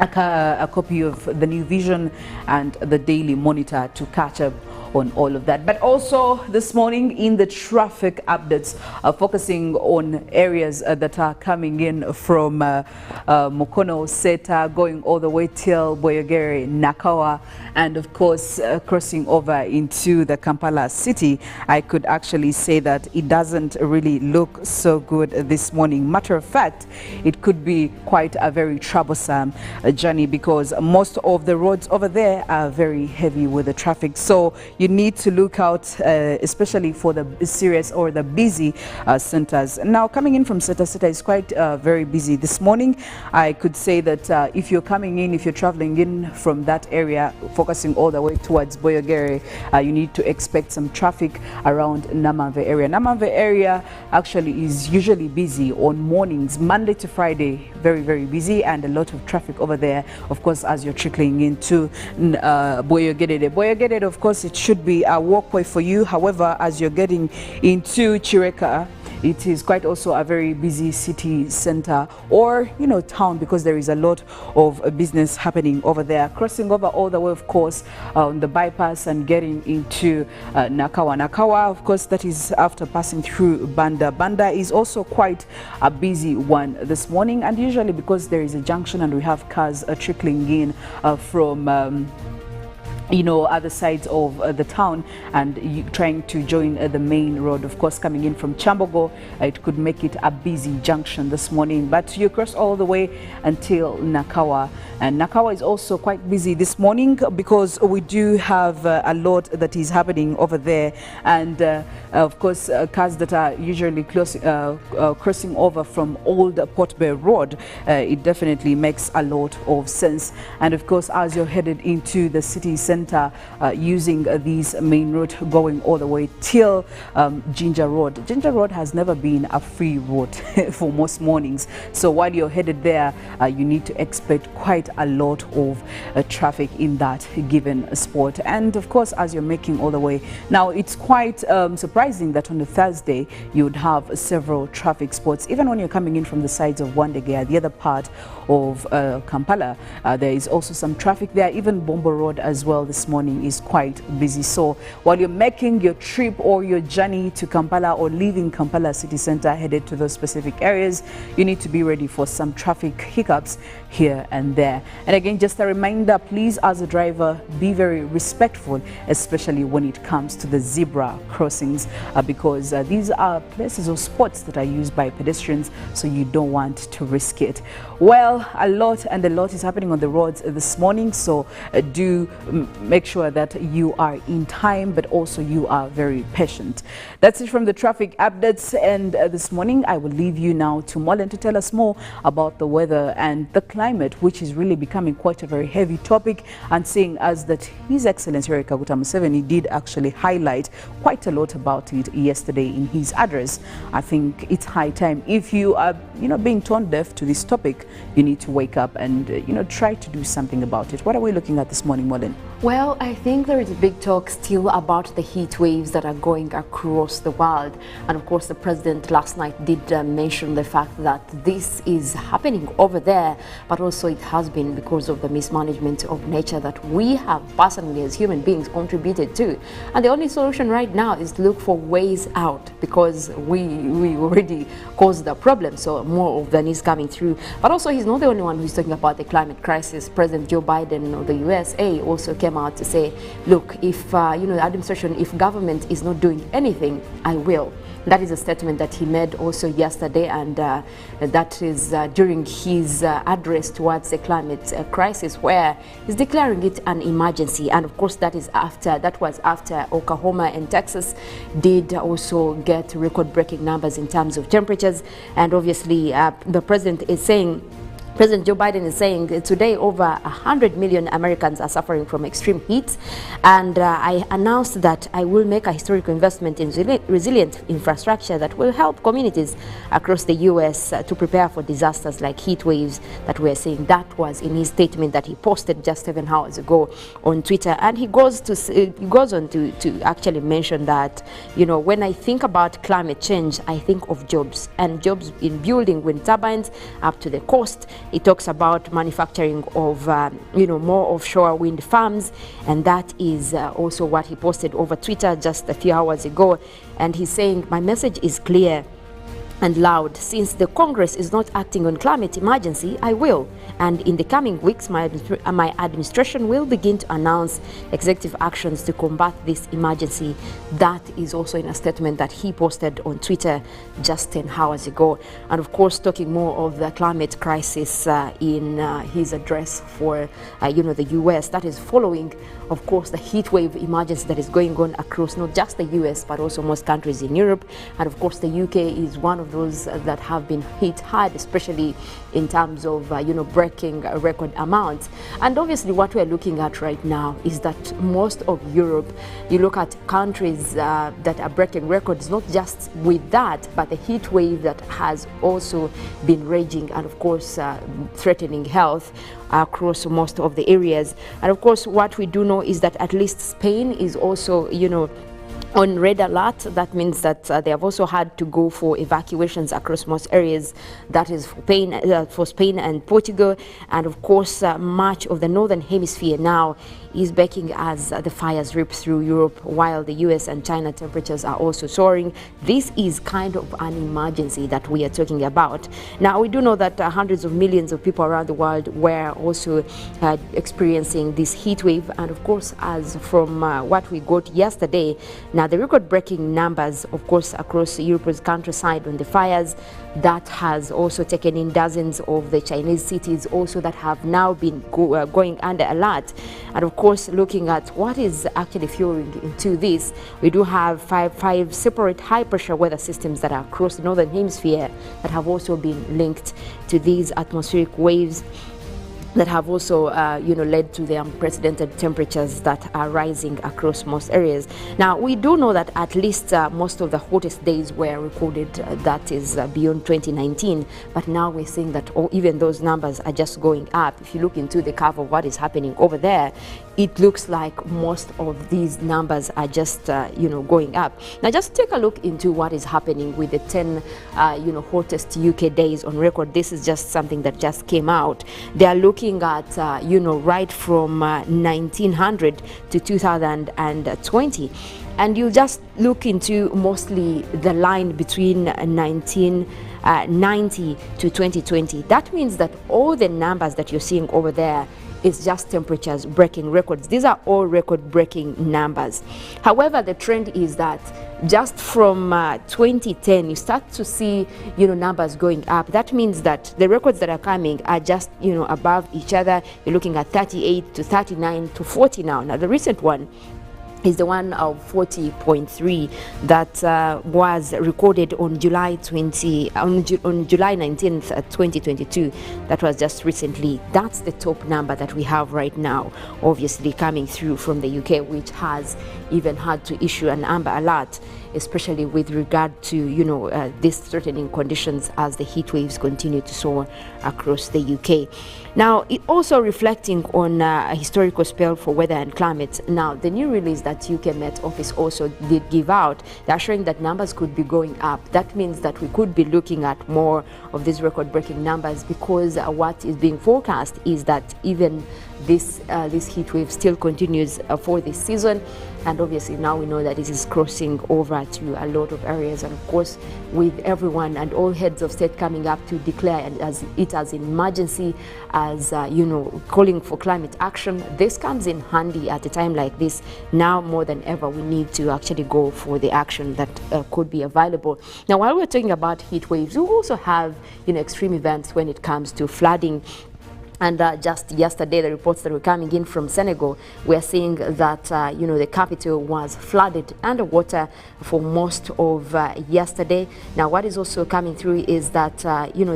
[SPEAKER 1] a copy of the New Vision and the Daily Monitor to catch up on all of that. But also this morning in the traffic updates, focusing on areas that are coming in from Mukono, Seta, going all the way till Boyogere, Nakawa, and of course crossing over into the Kampala city. I could actually say that it doesn't really look so good this morning. Matter of fact, it could be quite a very troublesome journey because most of the roads over there are very heavy with the traffic. So you need to look out, especially for the serious or the busy centers. Now, coming in from Seta is quite very busy this morning. I could say that if you're coming in, if you're traveling in from that area, focusing all the way towards Boyogere, you need to expect some traffic around Namave area. Namave area actually is usually busy on mornings, Monday to Friday, very, very busy, and a lot of traffic over there, of course, as you're trickling into Boyogere. Boyogere, of course, it should be a walkway for you. However, as you're getting into Chireka, it is quite also a very busy city center or, you know, town, because there is a lot of business happening over there. Crossing over all the way, of course, on the bypass and getting into Nakawa. Nakawa, of course, that is after passing through Banda. Banda is also quite a busy one this morning, and usually because there is a junction and we have cars trickling in from you know, other sides of the town, and trying to join the main road. Of course, coming in from Chambogo, it could make it a busy junction this morning, but you cross all the way until Nakawa. And Nakawa is also quite busy this morning because we do have a lot that is happening over there. And of course, cars that are usually crossing over from Old Port Bay Road, it definitely makes a lot of sense. And of course, as you're headed into the city center, using these main road going all the way till Ginger Road. Ginger Road has never been a free road for most mornings. So while you're headed there, you need to expect quite a lot of traffic in that given spot. And of course, as you're making all the way, now it's quite surprising that on a Thursday you would have several traffic spots. Even when you're coming in from the sides of Wandegea, the other part of Kampala, there is also some traffic there. Even Bombo Road as well this morning is quite busy. So while you're making your trip or your journey to Kampala or leaving Kampala city center headed to those specific areas, you need to be ready for some traffic hiccups here and there. And again, just a reminder, please, as a driver, be very respectful, especially when it comes to the zebra crossings, because these are places or spots that are used by pedestrians, so you don't want to risk it. Well, a lot is happening on the roads this morning, so do make sure that you are in time, but also you are very patient. That's it from the traffic updates, and this morning I will leave you now to Mollen to tell us more about the weather and the climate, which is really becoming quite a very heavy topic, and seeing as that His Excellency Yoweri Kaguta Museveni did actually highlight quite a lot about it yesterday in his address. I think it's high time. If you are, being tone deaf to this topic, you need to wake up and, try to do something about it. What are we looking at this morning, Mollen?
[SPEAKER 3] Well, I think there is a big talk still about the heat waves that are going across the world. And of course, the president last night did mention the fact that this is happening over there, but also it has been because of the mismanagement of nature that we have personally as human beings contributed to. And the only solution right now is to look for ways out, because we already caused the problem. So more of them is coming through. But also, he's not the only one who's talking about the climate crisis. President Joe Biden of the USA also came out to say, look, if the administration, if government is not doing anything, I will. That is a statement that he made also yesterday, and that is during his address towards the climate crisis, where he's declaring it an emergency. And of course, that was after Oklahoma and Texas did also get record-breaking numbers in terms of temperatures. And obviously, the president is saying, President Joe Biden is saying today over 100 million Americans are suffering from extreme heat, and I announced that I will make a historical investment in resilient infrastructure that will help communities across the U.S. To prepare for disasters like heat waves that we're seeing. That was in his statement that he posted just 7 hours ago on Twitter, and he goes on to actually mention that, when I think about climate change, I think of jobs, and jobs in building wind turbines up to the coast, It talks about manufacturing of, more offshore wind farms, and that is also what he posted over Twitter just a few hours ago. And he's saying, my message is clear and loud. Since the Congress is not acting on climate emergency, I will. And in the coming weeks, my administration will begin to announce executive actions to combat this emergency. That is also in a statement that he posted on Twitter just 10 hours ago. And of course, talking more of the climate crisis in his address for, the US, that is following, of course, the heat wave emergency that is going on across not just the US, but also most countries in Europe. And of course, the UK is one of those that have been hit hard, especially in terms of, breaking record amounts. And obviously what we're looking at right now is that most of Europe, you look at countries that are breaking records, not just with that, but the heat wave that has also been raging and of course threatening health across most of the areas. And of course what we do know is that at least Spain is also, on red alert. That means that they have also had to go for evacuations across most areas. That is for Spain and Portugal. And of course, much of the northern hemisphere now is baking as the fires rip through Europe, while the US and China temperatures are also soaring. This is kind of an emergency that we are talking about. Now, we do know that hundreds of millions of people around the world were also experiencing this heat wave. And of course, as from what we got yesterday, now the record-breaking numbers, of course, across Europe's countryside on the fires, that has also taken in dozens of the Chinese cities also that have now been going under alert. And of course, looking at what is actually fueling into this, we do have five separate high-pressure weather systems that are across the northern hemisphere that have also been linked to these atmospheric waves that have also, led to the unprecedented temperatures that are rising across most areas. Now, we do know that at least most of the hottest days were recorded, that is beyond 2019, but now we're seeing that even those numbers are just going up. If you look into the curve of what is happening over there, it looks like most of these numbers are just, going up. Now, just take a look into what is happening with the 10, hottest UK days on record. This is just something that just came out. They are looking at, right from 1900 to 2020. And you just look into mostly the line between 1990 to 2020. That means that all the numbers that you're seeing over there is just temperatures breaking records. These are all record-breaking numbers. However, the trend is that just from 2010, you start to see, numbers going up. That means that the records that are coming are just, above each other. You're looking at 38 to 39 to 40 now. Now, the recent one is the one of 40.3 that was recorded on July 19th, 2022. That was just recently. That's the top number that we have right now, obviously coming through from the UK, which has even had to issue an amber alert, especially with regard to, these threatening conditions as the heat waves continue to soar across the UK. Now, it also reflecting on a historical spell for weather and climate. Now, the new release that UK Met Office also did give out, they're showing that numbers could be going up. That means that we could be looking at more of these record-breaking numbers, because what is being forecast is that even this heat wave still continues for this season. And obviously now we know that it is crossing over to a lot of areas. And of course, with everyone and all heads of state coming up to declare as an emergency, as calling for climate action, this comes in handy at a time like this. Now more than ever, we need to actually go for the action that could be available. Now, while we're talking about heat waves, we also have extreme events when it comes to flooding. And just yesterday, the reports that were coming in from Senegal, we are seeing that, the capital was flooded underwater for most of yesterday. Now, what is also coming through is that,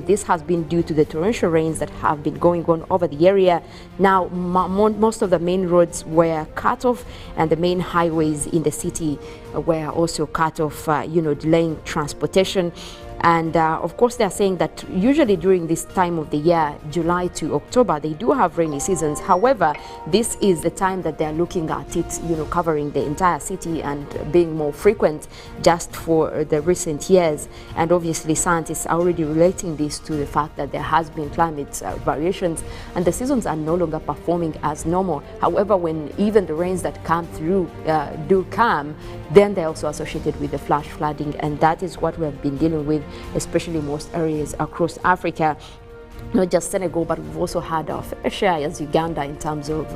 [SPEAKER 3] this has been due to the torrential rains that have been going on over the area. Now, most of the main roads were cut off, and the main highways in the city were also cut off, delaying transportation. And of course, they are saying that usually during this time of the year, July to October, they do have rainy seasons. However, this is the time that they're looking at it, covering the entire city and being more frequent just for the recent years. And obviously, scientists are already relating this to the fact that there has been climate variations and the seasons are no longer performing as normal. However, when even the rains that come through do come, then they're also associated with the flash flooding, and that is what we have been dealing with, especially in most areas across Africa. Not just Senegal, but we've also had our fair share as Uganda in terms of,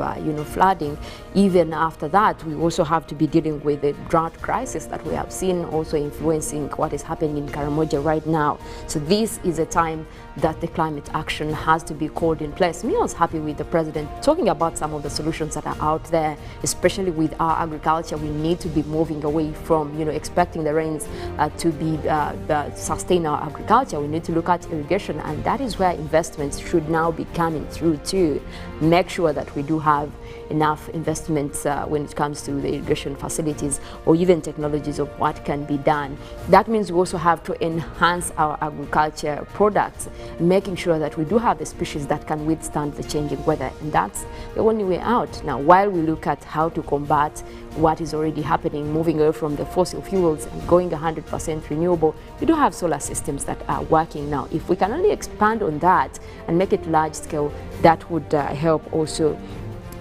[SPEAKER 3] flooding. Even after that, we also have to be dealing with the drought crisis that we have seen also influencing what is happening in Carnage right now. So this is a time that the climate action has to be called in place. Me, I was happy with the president talking about some of the solutions that are out there, especially with our agriculture. We need to be moving away from, expecting the rains to be sustain our agriculture. We need to look at irrigation, and that is where investments should now be coming through to make sure that we do have enough investments when it comes to the irrigation facilities or even technologies of what can be done. That means we also have to enhance our agriculture products, making sure that we do have the species that can withstand the changing weather, and that's the only way out. Now, while we look at how to combat what is already happening, moving away from the fossil fuels and going 100% renewable, we do have solar systems that are working now. If we can only expand on that and make it large scale, that would help also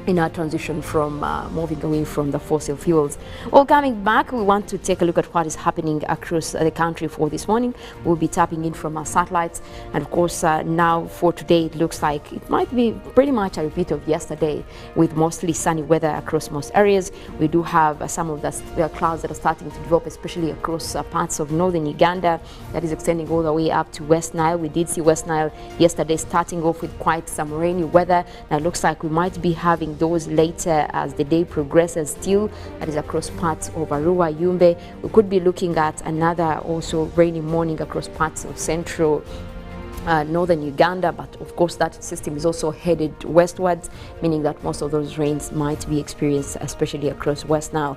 [SPEAKER 3] in our transition from moving away from the fossil fuels. Well, coming back, we want to take a look at what is happening across the country for this morning. We'll be tapping in from our satellites. And of course, now for today, it looks like it might be pretty much a repeat of yesterday with mostly sunny weather across most areas. We do have some of the clouds that are starting to develop, especially across parts of northern Uganda, that is extending all the way up to West Nile. We did see West Nile yesterday starting off with quite some rainy weather. Now it looks like we might be having those later as the day progresses still. That is across parts of Arua, Yumbe. We could be looking at another also rainy morning across parts of central northern Uganda, but of course that system is also headed westwards, meaning that most of those rains might be experienced, especially across West Nile.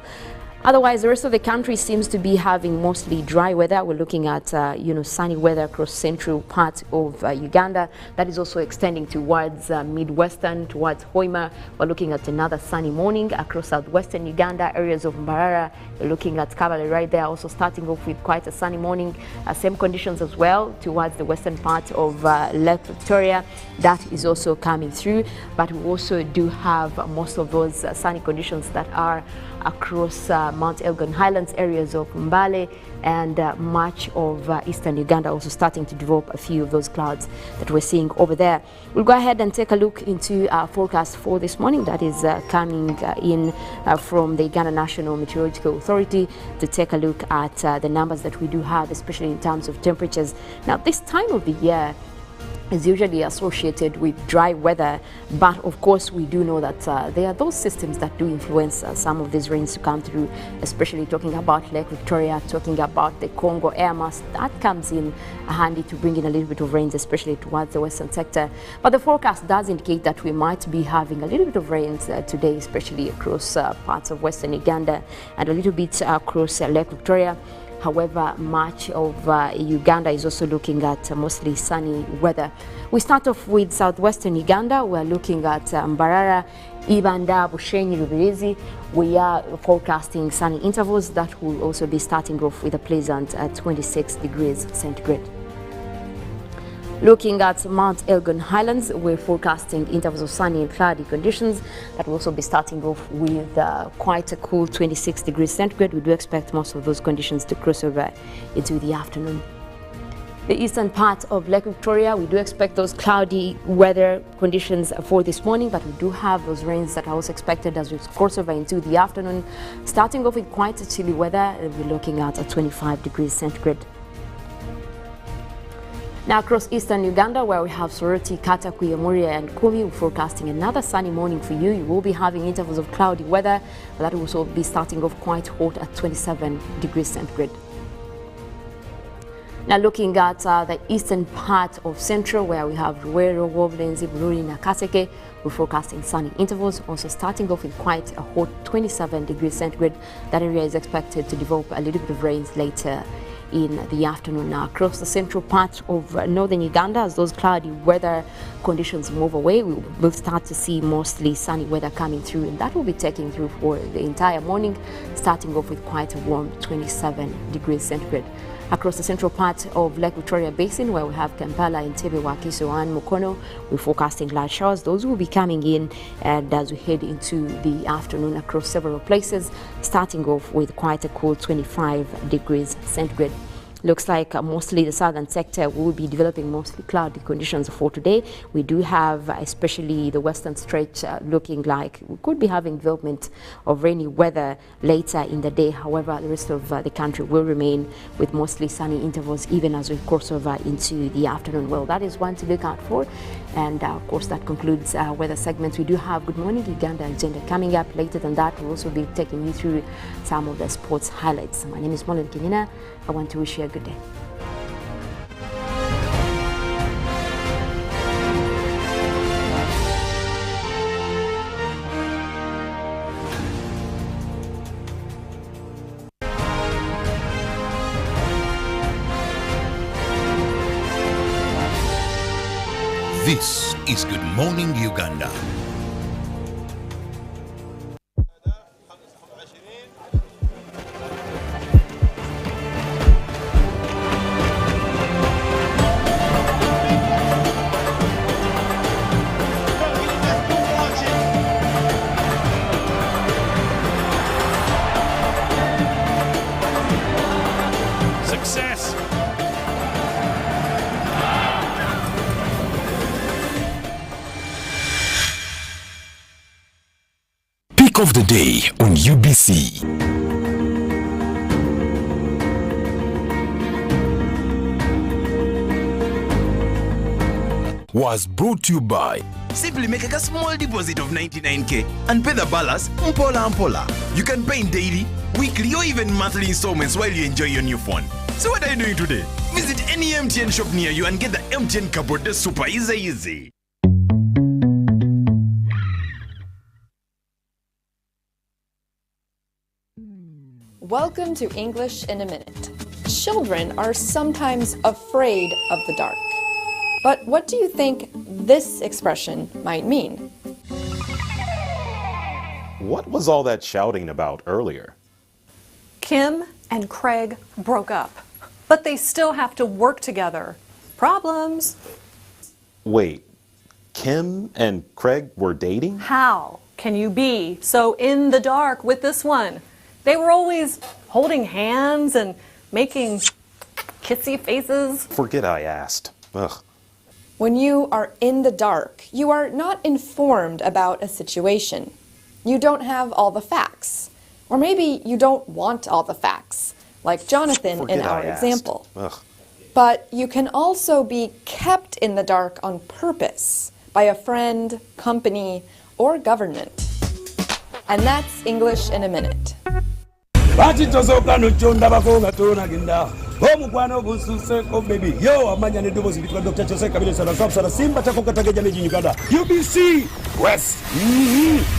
[SPEAKER 3] Otherwise, the rest of the country seems to be having mostly dry weather. We're looking at, sunny weather across central parts of Uganda. That is also extending towards Midwestern, towards Hoima. We're looking at another sunny morning across southwestern Uganda, areas of Mbarara. We're looking at Kabale right there, also starting off with quite a sunny morning. Same conditions as well towards the western part of Lake Victoria. That is also coming through. But we also do have most of those sunny conditions that are across Mount Elgon Highlands, areas of Mbale, and much of eastern Uganda, also starting to develop a few of those clouds that we're seeing over there. We'll go ahead and take a look into our forecast for this morning that is coming in from the Uganda National Meteorological Authority to take a look at the numbers that we do have, especially in terms of temperatures. Now, this time of the year is usually associated with dry weather, but of course we do know that there are those systems that do influence some of these rains to come through, especially talking about Lake Victoria, talking about the Congo air mass. That comes in handy to bring in a little bit of rains, especially towards the western sector. But the forecast does indicate that we might be having a little bit of rains today, especially across parts of western Uganda and a little bit across Lake Victoria. However, much of Uganda is also looking at mostly sunny weather. We start off with southwestern Uganda. We're looking at Mbarara, Ibanda, Bushenyi, Rubirizi. We are forecasting sunny intervals that will also be starting off with a pleasant 26 degrees centigrade. Looking at Mount Elgon Highlands, we're forecasting intervals of sunny and cloudy conditions that will also be starting off with quite a cool 26 degrees centigrade. We do expect most of those conditions to cross over into the afternoon. The eastern part of Lake Victoria, we do expect those cloudy weather conditions for this morning, but we do have those rains that are also expected as we cross over into the afternoon. Starting off with quite a chilly weather, we're looking at 25 degrees centigrade. Now across eastern Uganda, where we have Soroti, Katakwi, Emuria and Kumi, we're forecasting another sunny morning for you. You will be having intervals of cloudy weather, but that will also be starting off quite hot at 27 degrees centigrade. Now looking at the eastern part of central, where we have Ruwero, Woblenzi, Bururi, Nakaseke, we're forecasting sunny intervals, also starting off with quite a hot 27 degrees centigrade. That area is expected to develop a little bit of rains later in the afternoon. Now, across the central part of northern Uganda, as those cloudy weather conditions move away, we will start to see mostly sunny weather coming through, and that will be taking through for the entire morning, starting off with quite a warm 27 degrees centigrade. Across the central part of Lake Victoria Basin, where we have Kampala, Entebbe, Wakiso and Mukono, we're forecasting light showers. Those will be coming in, and as we head into the afternoon across several places, starting off with quite a cool 25 degrees centigrade. Looks like mostly the southern sector will be developing mostly cloudy conditions for today. We do have especially the western stretch looking like we could be having development of rainy weather later in the day. However, the rest of the country will remain with mostly sunny intervals even as we cross over into the afternoon. Well, that is one to look out for. And of course, that concludes our weather segments. We do have Good Morning Uganda agenda coming up later than that. We'll also be taking you through some of the sports highlights. My name is Mollen, Kenyena. I want to wish you a good day.
[SPEAKER 5] This is Good Morning Uganda.
[SPEAKER 12] Success!
[SPEAKER 5] Pick of the day on UBC. Was brought to you by
[SPEAKER 9] Simply make a small deposit of 99k and pay the balance mpola. You can pay in daily, weekly or even monthly installments while you enjoy your new phone. So what are you doing today? Visit any MTN shop near you and get the MTN cupboard. That's super easy.
[SPEAKER 15] Welcome to English in a Minute. Children are sometimes afraid of the dark. But what do you think this expression might mean?
[SPEAKER 16] What was all that shouting about earlier?
[SPEAKER 17] Kim and Craig broke up, but they still have to work together. Problems.
[SPEAKER 16] Wait, Kim and Craig were dating?
[SPEAKER 17] How can you be so in the dark with this one? They were always holding hands and making kissy faces.
[SPEAKER 16] Forget I asked. Ugh.
[SPEAKER 15] When you are in the dark, you are not informed about a situation. You don't have all the facts. Or maybe you don't want all the facts, like Jonathan in our example.
[SPEAKER 16] Ugh.
[SPEAKER 15] But you can also be kept in the dark on purpose by a friend, company, or government. And that's English in a Minute.
[SPEAKER 12] Omukwano gususeko baby yo amanya ne dobozi bitwa Dr. Jose Kabile sana simba tako katageja meji Uganda UBC West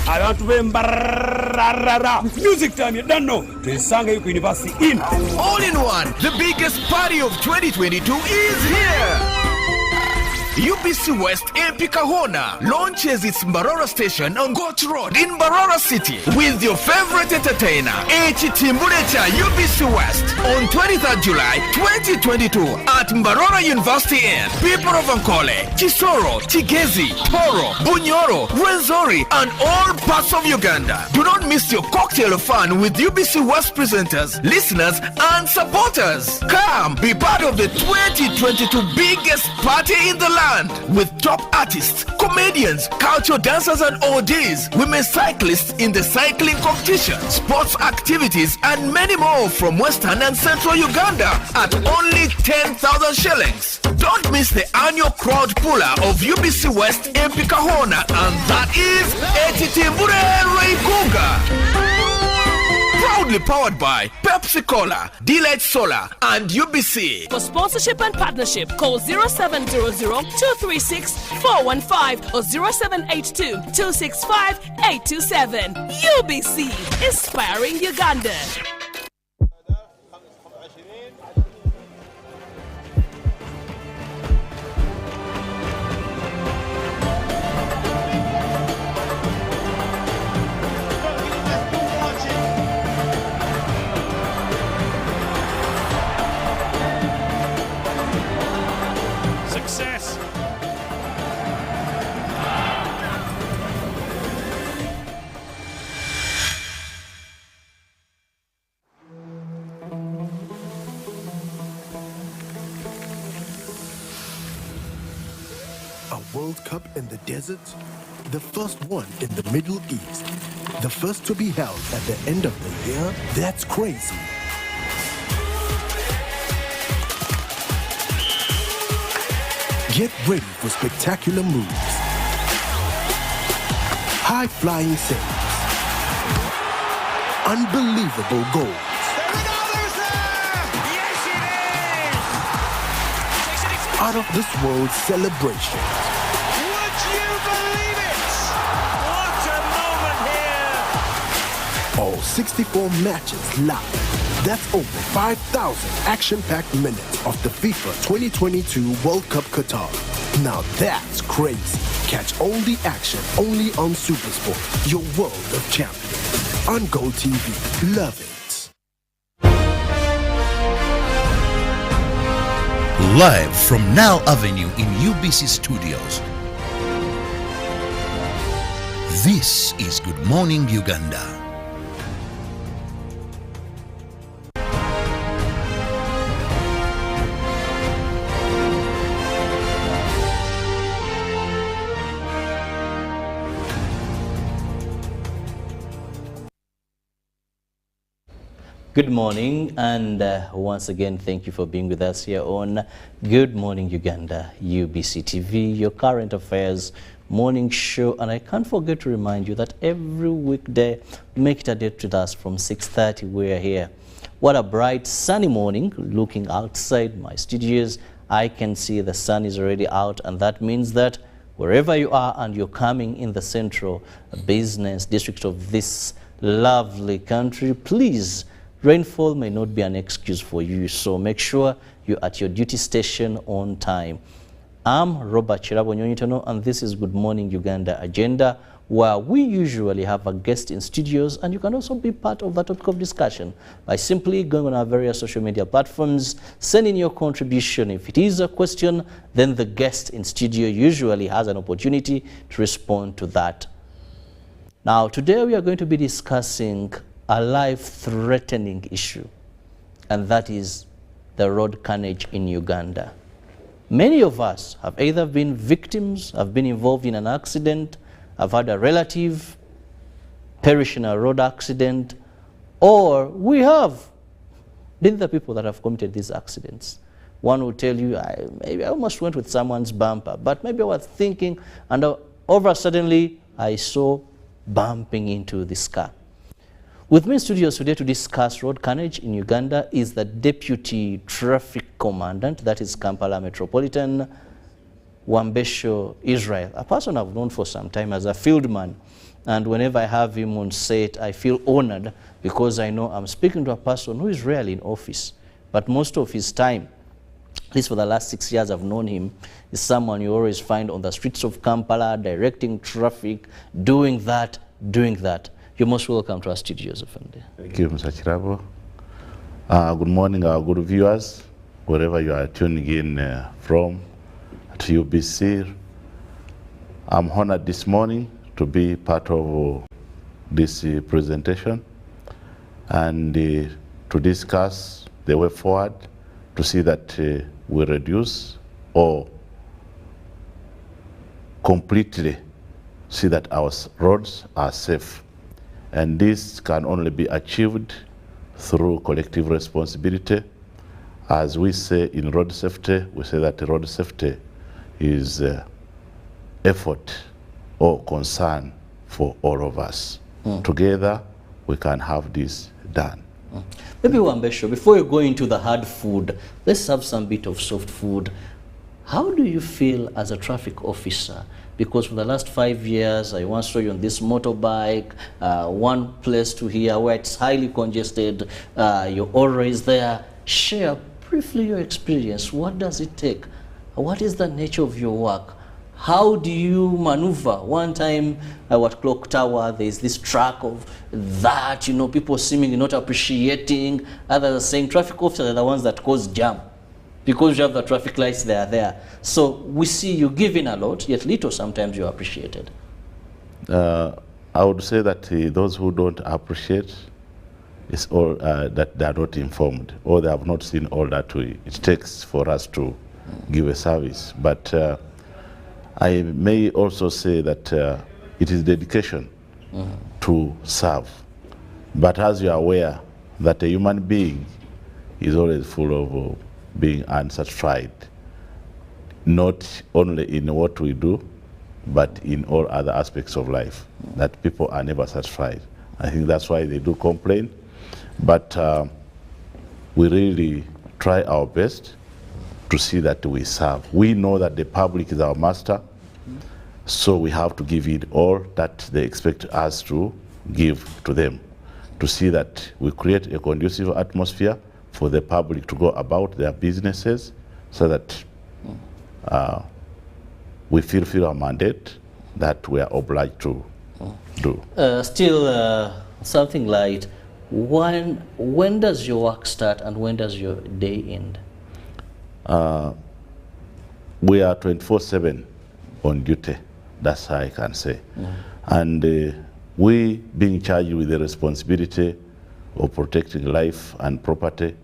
[SPEAKER 12] abantu bembarara music time you don't know twisanga yuko university in
[SPEAKER 9] All in one, the biggest party of 2022 is here. UBC West MP Kahona launches its Mbarara station on Goat Road in Mbarara City with your favorite entertainer, HT Mulecha UBC West on 23rd July 2022 at Mbarara University Inn. People of Nkole, Kisoro, Tigezi, Toro, Bunyoro, Rwenzori and all parts of Uganda. Do not miss your cocktail of fun with UBC West presenters, listeners and supporters. Come, be part of the 2022 biggest party in the land with top artists, comedians, cultural dancers and oldies, women cyclists in the cycling competition, sports activities and many more from Western and Central Uganda at only 10,000 shillings. Don't miss the annual crowd puller of UBC West MP Kahona, and that is Etitimbure Reigunga. Proudly powered by Pepsi Cola, Delight Solar, and UBC.
[SPEAKER 6] For sponsorship and partnership, call 0700-236-415 or 0782-265-827. UBC, inspiring Uganda.
[SPEAKER 8] World Cup in the desert? The first one in the Middle East? The first to be held at the end of the year? That's crazy. Get ready for spectacular moves, high-flying saves, unbelievable goals, out-of-this-world celebrations.
[SPEAKER 18] Would you believe it? What a moment here!
[SPEAKER 8] All 64 matches live. That's over 5,000 action-packed minutes of the FIFA 2022 World Cup Qatar. Now that's crazy. Catch all the action only on SuperSport, your world of champions. On Go TV. Love it.
[SPEAKER 5] Live from Now Avenue in UBC Studios. This is Good Morning Uganda.
[SPEAKER 2] Good morning, and once again, thank you for being with us here on Good Morning Uganda, UBC TV, your current affairs morning show. And I can't forget to remind you that every weekday, make it a date with us from 6:30. We're here. What a bright, sunny morning. Looking outside my studios, I can see the sun is already out, and that means that wherever you are and you're coming in the central business district of this lovely country, please, rainfall may not be an excuse for you, so make sure you're at your duty station on time. I'm Kirabo, Nyonyintono, and this is Good Morning Uganda Agenda, where we usually have a guest in studios, and you can also be part of the topic of discussion by simply going on our various social media platforms, sending your contribution. If it is a question, then the guest in studio usually has an opportunity to respond to that. Now, today we are going to be discussing a life-threatening issue, and that is the road carnage in Uganda. Many of us have either been victims, have been involved in an accident, have had a relative perish in a road accident, or we have been the people that have committed these accidents. One will tell you, maybe I almost went with someone's bumper, but maybe I was thinking, and over suddenly I saw bumping into this car. With me in studios today to discuss road carnage in Uganda is the Deputy Traffic Commandant, that is Kampala Metropolitan, Wambesho Israel, a person I've known for some time as a field man. And whenever I have him on set, I feel honored because I know I'm speaking to a person who is rarely in office. But most of his time, at least for the last 6 years I've known him, is someone you always find on the streets of Kampala, directing traffic, doing that. You're most welcome to our studios, Afande.
[SPEAKER 19] Thank you, Mr. Kirabo. Good morning, our good viewers, wherever you are tuning in from to UBC. I'm honored this morning to be part of this presentation and to discuss the way forward to see that we reduce or completely see that our roads are safe. And this can only be achieved through collective responsibility. As we say in road safety, we say that road safety is effort or concern for all of us. Together, we can have this done.
[SPEAKER 2] Maybe Wambesho, before you go into the hard food, let's have some bit of soft food. How do you feel as a traffic officer? Because for the last 5 years, I once saw you on this motorbike, one place to here where it's highly congested, you're always there. Share briefly your experience. What does it take? What is the nature of your work? How do you maneuver? One time at Clock Tower, there's this track of that, you know, people seemingly not appreciating. Others are saying traffic officers are the ones that cause jam. Because you have the traffic lights, they are there. So we see you giving a lot, yet little sometimes you're appreciated.
[SPEAKER 19] I would say that those who don't appreciate is all that they are not informed or they have not seen all that it takes for us to give a service. But I may also say that it is dedication to serve. But as you are aware that a human being is always full of being unsatisfied, not only in what we do, but in all other aspects of life, that people are never satisfied. I think that's why they do complain. But we really try our best to see that we serve. We know that the public is our master, so we have to give it all that they expect us to give to them, to see that we create a conducive atmosphere for the public to go about their businesses, so that we fulfill our mandate that we are obliged to do.
[SPEAKER 2] Still something like, when does your work start and when does your day end?
[SPEAKER 19] We are 24/7 on duty, that's how I can say. And we being charged with the responsibility of protecting life and property,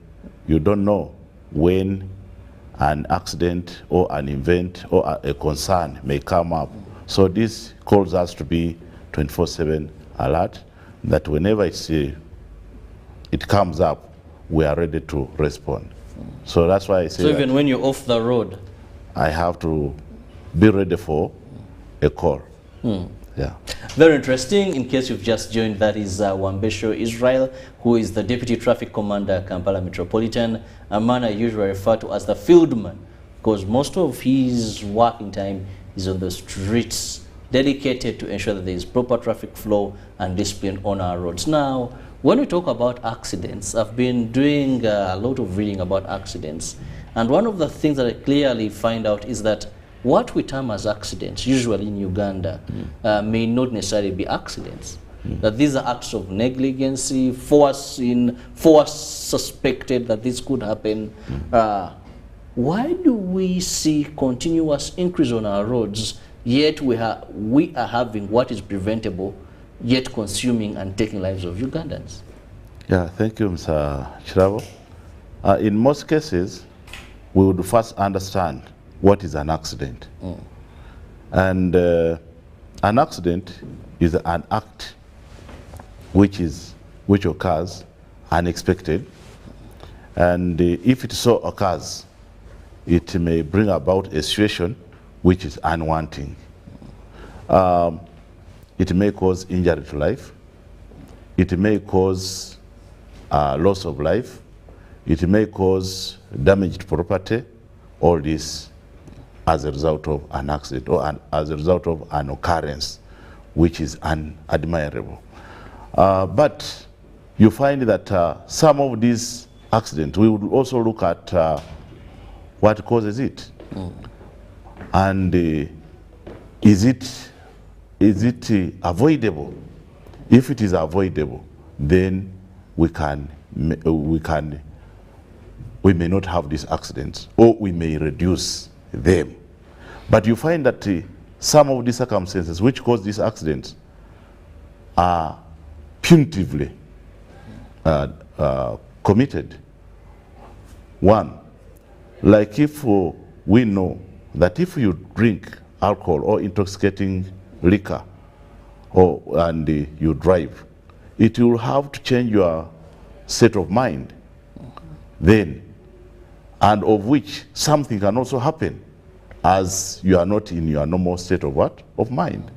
[SPEAKER 19] you don't know when an accident or an event or a concern may come up. So this calls us to be 24/7 alert, that whenever it comes up, we are ready to respond. So that's why I say,
[SPEAKER 2] so even when you're off the road,
[SPEAKER 19] I have to be ready for a call. Yeah.
[SPEAKER 2] Very interesting. In case you've just joined, that is Wambesho Israel, who is the Deputy Traffic Commander, Kampala Metropolitan, a man I usually refer to as the fieldman, because most of his working time is on the streets, dedicated to ensure that there is proper traffic flow and discipline on our roads. Now, when we talk about accidents, I've been doing a lot of reading about accidents, and one of the things that I clearly find out is that what we term as accidents, usually in Uganda, may not necessarily be accidents. That these are acts of negligence, force suspected that this could happen. Why do we see continuous increase on our roads, yet we are having what is preventable, yet consuming and taking lives of Ugandans?
[SPEAKER 19] Yeah, thank you, Mr. Kirabo. In most cases, we would first understand what is an accident. And an accident is an act which occurs unexpected, and if it so occurs, it may bring about a situation which is unwanting. It may cause injury to life, it may cause loss of life, it may cause damage to property, all this as a result of an accident or as a result of an occurrence which is unadmirable. But you find that some of these accidents, we would also look at what causes it. And is it avoidable? If it is avoidable, then we may not have these accidents, or we may reduce them. But you find that some of the circumstances which cause these accidents are punitively committed. One, like if we know that if you drink alcohol or intoxicating liquor and you drive, it will have to change your state of mind then, and of which something can also happen as you are not in your normal state of what? Of mind.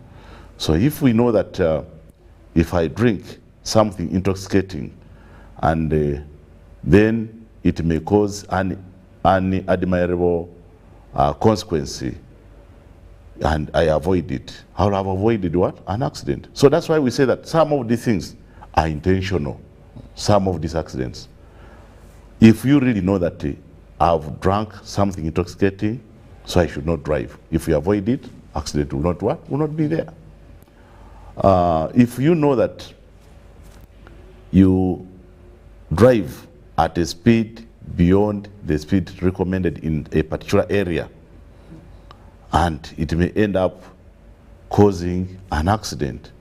[SPEAKER 19] So if we know that if I drink something intoxicating and then it may cause an unadmirable consequence, and I avoid it, I'll have avoided what? An accident. So that's why we say that some of these things are intentional, some of these accidents. If you really know that I've drunk something intoxicating, so I should not drive. If you avoid it, accident will not what? Will not be there. If you know that you drive at a speed beyond the speed recommended in a particular area, and it may end up causing an accident,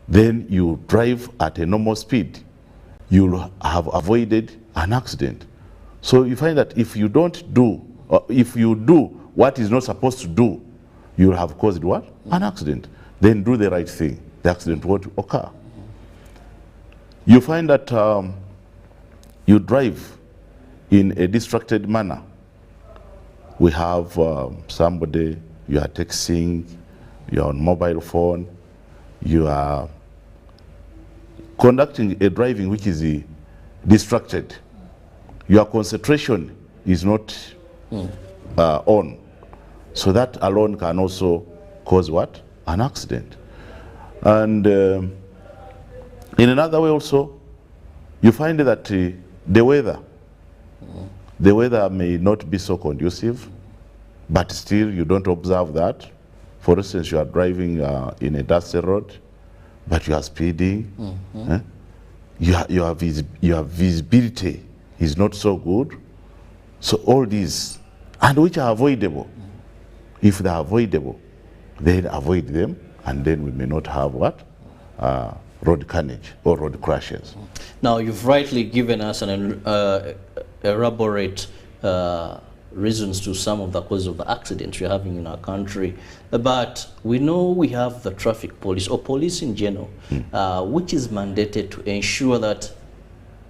[SPEAKER 19] then you drive at a normal speed, you'll have avoided an accident. So you find that if you don't do, or if you do what is not supposed to do, you will have caused what? An accident. Then do the right thing. The accident won't occur. You find that you drive in a distracted manner. We have somebody, you are texting, you are on mobile phone, you are conducting a driving which is distracted. Your concentration is not on. So that alone can also cause what? An accident. And in another way also, you find that the weather may not be so conducive, but still you don't observe that. For instance, you are driving in a dusty road, but you are speeding. Your visibility is not so good. So all these, and which are avoidable. If they are avoidable, then avoid them, and then we may not have what? Road carnage or road crashes.
[SPEAKER 2] Now, you've rightly given us an elaborate reasons to some of the causes of the accidents we're having in our country. But we know we have the traffic police, or police in general, which is mandated to ensure that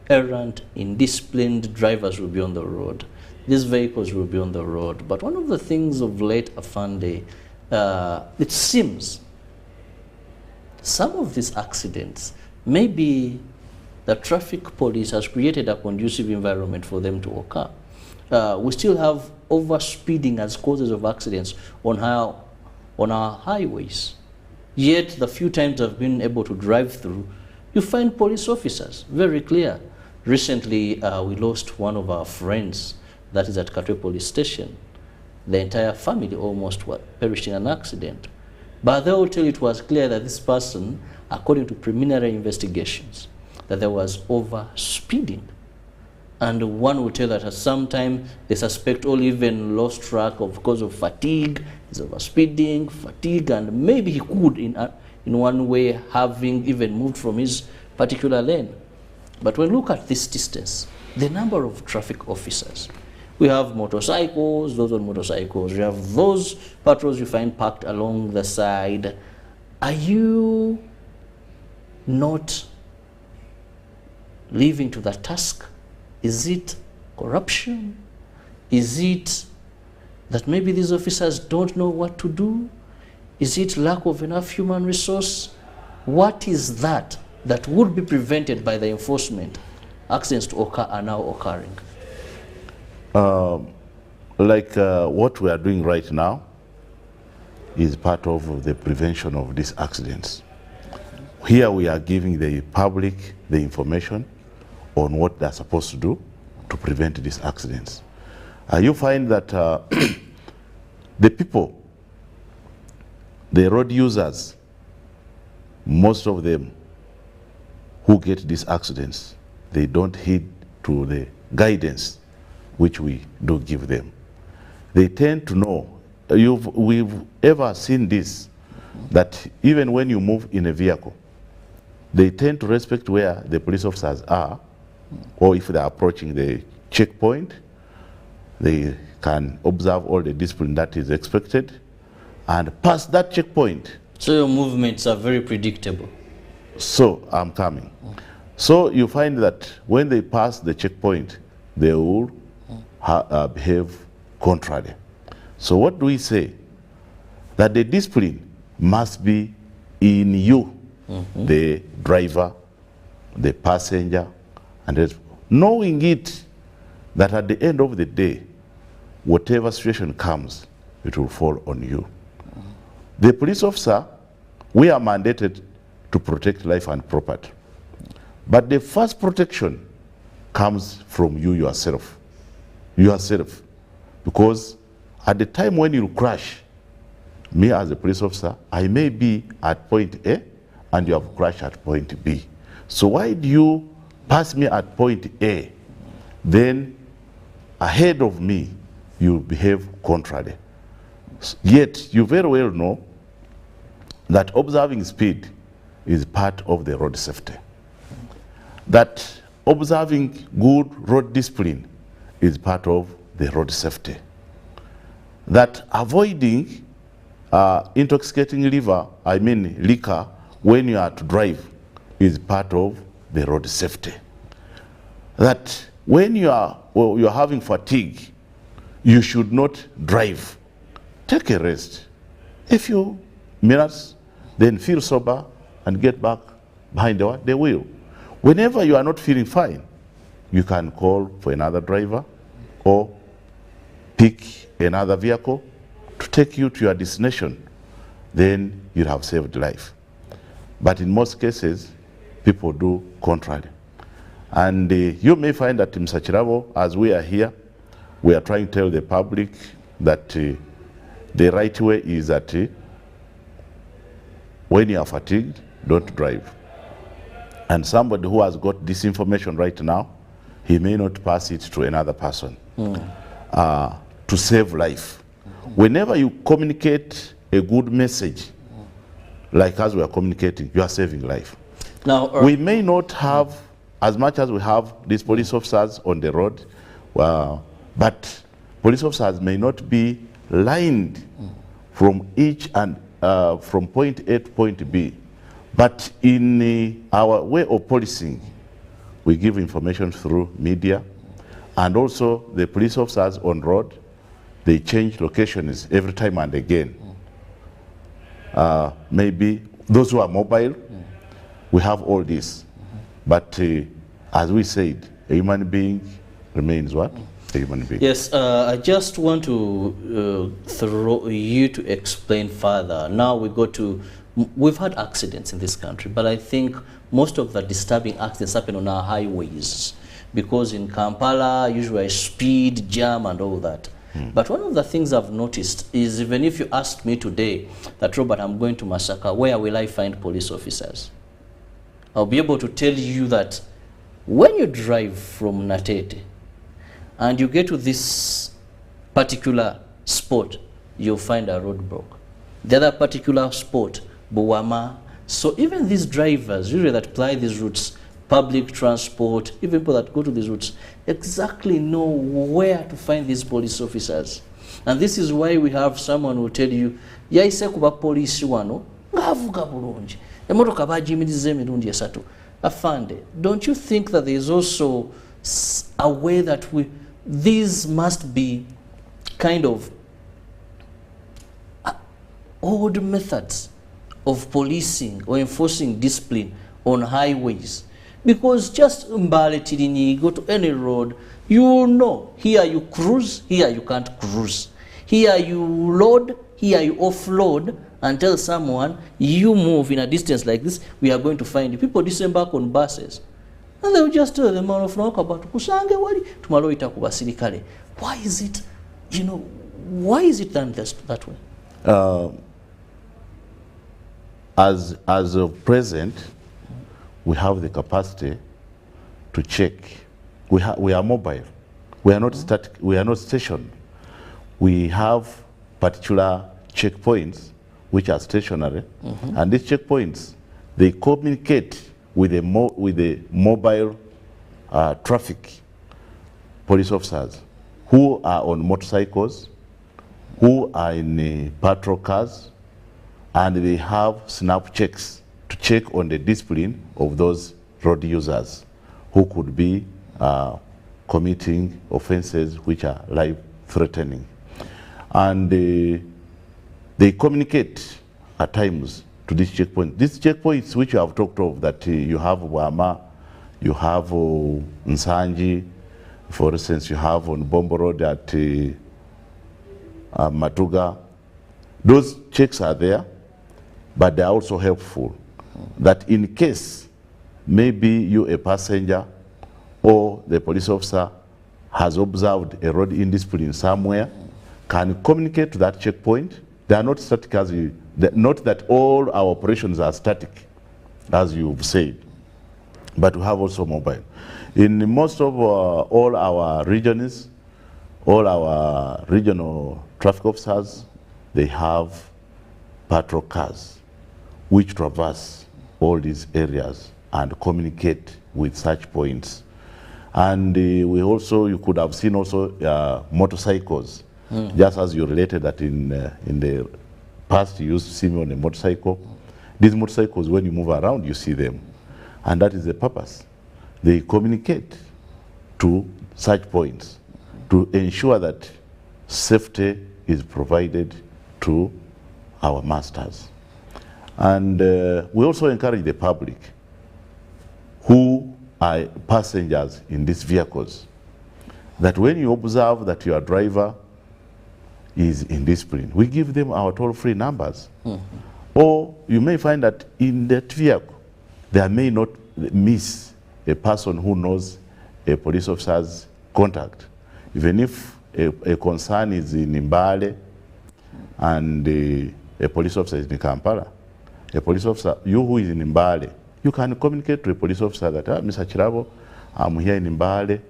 [SPEAKER 2] errant, indisciplined drivers will be on the road. These vehicles will be on the road. But one of the things of late, Afande, it seems some of these accidents, maybe the traffic police has created a conducive environment for them to occur. We still have overspeeding as causes of accidents on our highways. Yet the few times I've been able to drive through, you find police officers, very clear. Recently, we lost one of our friends, that is at Katwe police station. The entire family almost perished in an accident. But they will tell you it was clear that this person, according to preliminary investigations, that there was overspeeding. And one will tell that at some time they suspect or even lost track of because of fatigue, he's overspeeding, fatigue, and maybe he could in one way having even moved from his particular lane. But when we look at this distance, the number of traffic officers, we have motorcycles, those on motorcycles, we have those patrols you find parked along the side. Are you not leaving to the task? Is it corruption? Is it that maybe these officers don't know what to do? Is it lack of enough human resource? What is that would be prevented by the enforcement? Accidents to occur are now occurring.
[SPEAKER 19] What we are doing right now is part of the prevention of these accidents. Here we are giving the public the information on what they're supposed to do to prevent these accidents. You find that the people, the road users, most of them who get these accidents, they don't heed to the guidance which we do give them. They tend to know, we've ever seen this, that even when you move in a vehicle, they tend to respect where the police officers are, or if they're approaching the checkpoint, they can observe all the discipline that is expected and pass that checkpoint.
[SPEAKER 2] So your movements are very predictable.
[SPEAKER 19] So I'm coming. So you find that when they pass the checkpoint, they will behave contrary. So what do we say? That the discipline must be in you, the driver, the passenger, and knowing it that at the end of the day, whatever situation comes, it will fall on you. The police officer, we are mandated to protect life and property. But the first protection comes from you yourself. Because at the time when you crash, me as a police officer, I may be at point A and you have crashed at point B. So why do you pass me at point A, then ahead of me, you behave contrary? Yet, you very well know that observing speed is part of the road safety. That observing good road discipline is part of the road safety. That avoiding intoxicating liquor, when you are to drive, is part of the road safety. That when you are having fatigue, you should not drive. Take a rest. A few minutes, then feel sober and get back behind the wheel. Whenever you are not feeling fine, you can call for another driver or pick another vehicle to take you to your destination. Then you have saved life. But in most cases, people do contrary. And you may find that in Kirabo, as we are here, we are trying to tell the public that the right way is that when you are fatigued, don't drive. And somebody who has got this information right now, he may not pass it to another person to save life. Whenever you communicate a good message, like as we are communicating, you are saving life. Now, we may not have as much as we have these police officers on the road, but police officers may not be lined from each and from point A to point B. But in our way of policing, we give information through media, and also the police officers on road, they change locations every time and again. Maybe those who are mobile, we have all this. But as we said, a human being remains what? A human being.
[SPEAKER 2] Yes, I just want to throw you to explain further. Now we go to, we've had accidents in this country, but I think most of the disturbing accidents happen on our highways, because in Kampala, usually speed, jam and all that. But one of the things I've noticed is, even if you asked me today that, Robert, I'm going to Masaka, where will I find police officers? I'll be able to tell you that when you drive from Natete and you get to this particular spot, you'll find a roadblock. The other particular spot, Buwama. So even these drivers, usually that ply these routes, public transport, even people that go to these routes, exactly know where to find these police officers. And this is why we have someone who will tell you, yaise kuba police wano, ngavuga bulungi. Emotoka bajimiriza emirundi esatu. Afande, don't you think that there is also a way that these must be kind of old methods of policing or enforcing discipline on highways? Because just Mbale Tirini, go to any road, you will know, here you cruise, here you can't cruise. Here you load, here you offload, and tell someone, you move in a distance like this, we are going to find you. People disembark on buses. And they will just tell the man of Noka about Kusange wali, tomorrow itakuba sirikale. Why is it, why is it done that way?
[SPEAKER 19] As of present, we have the capacity to check. We are mobile. We are not static. We are not stationed. We have particular checkpoints which are stationary, and these checkpoints, they communicate with the mobile traffic police officers who are on motorcycles, who are in patrol cars, and they have snap checks to check on the discipline of those road users who could be committing offenses which are life-threatening. And they communicate at times to this checkpoint. These checkpoints which you have talked of, that you have Wama, you have Nsanji, for instance, you have on Bombo Road at Matuga. Those checks are there, but they are also helpful. That in case maybe you, a passenger, or the police officer has observed a road indiscipline somewhere, can communicate to that checkpoint. They are not static, not that all our operations are static, as you've said, but we have also mobile. In most of all our regions, all our regional traffic officers, they have patrol cars which traverse all these areas and communicate with such points. And we also, you could have seen also motorcycles, just as you related that in the past you used to see me on a motorcycle. These motorcycles, when you move around, you see them. And that is the purpose. They communicate to such points to ensure that safety is provided to our masters. And we also encourage the public who are passengers in these vehicles that when you observe that your driver is indisciplined, we give them our toll-free numbers. Or you may find that in that vehicle, there may not miss a person who knows a police officer's contact. Even if a concern is in Mbale and a police officer is in Kampala, a police officer, you who is in Mbale, you can communicate to a police officer that, Mr. Kirabo, I'm here in Mbale,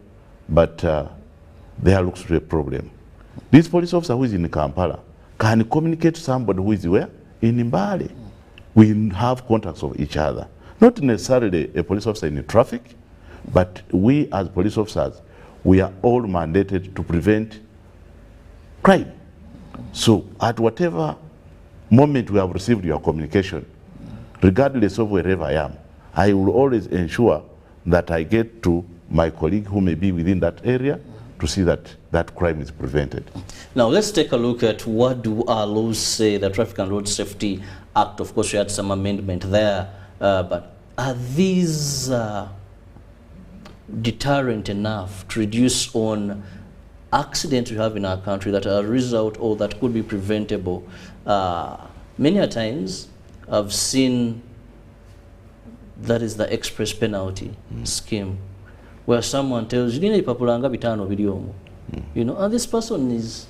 [SPEAKER 19] but there looks to be a problem. This police officer who is in Kampala can communicate to somebody who is where? In Mbale. We have contacts of each other. Not necessarily a police officer in traffic, but we as police officers, we are all mandated to prevent crime. So at whatever moment we have received your communication, regardless of wherever I am, I will always ensure that I get to my colleague who may be within that area to see that that crime is prevented.
[SPEAKER 2] Now let's take a look at what do our laws say. The Traffic and Road Safety Act, of course, we had some amendment there, but are these deterrent enough to reduce on accidents we have in our country that are a result or that could be preventable? Many a times I've seen that is the express penalty scheme, where someone tells you, you know, and this person is,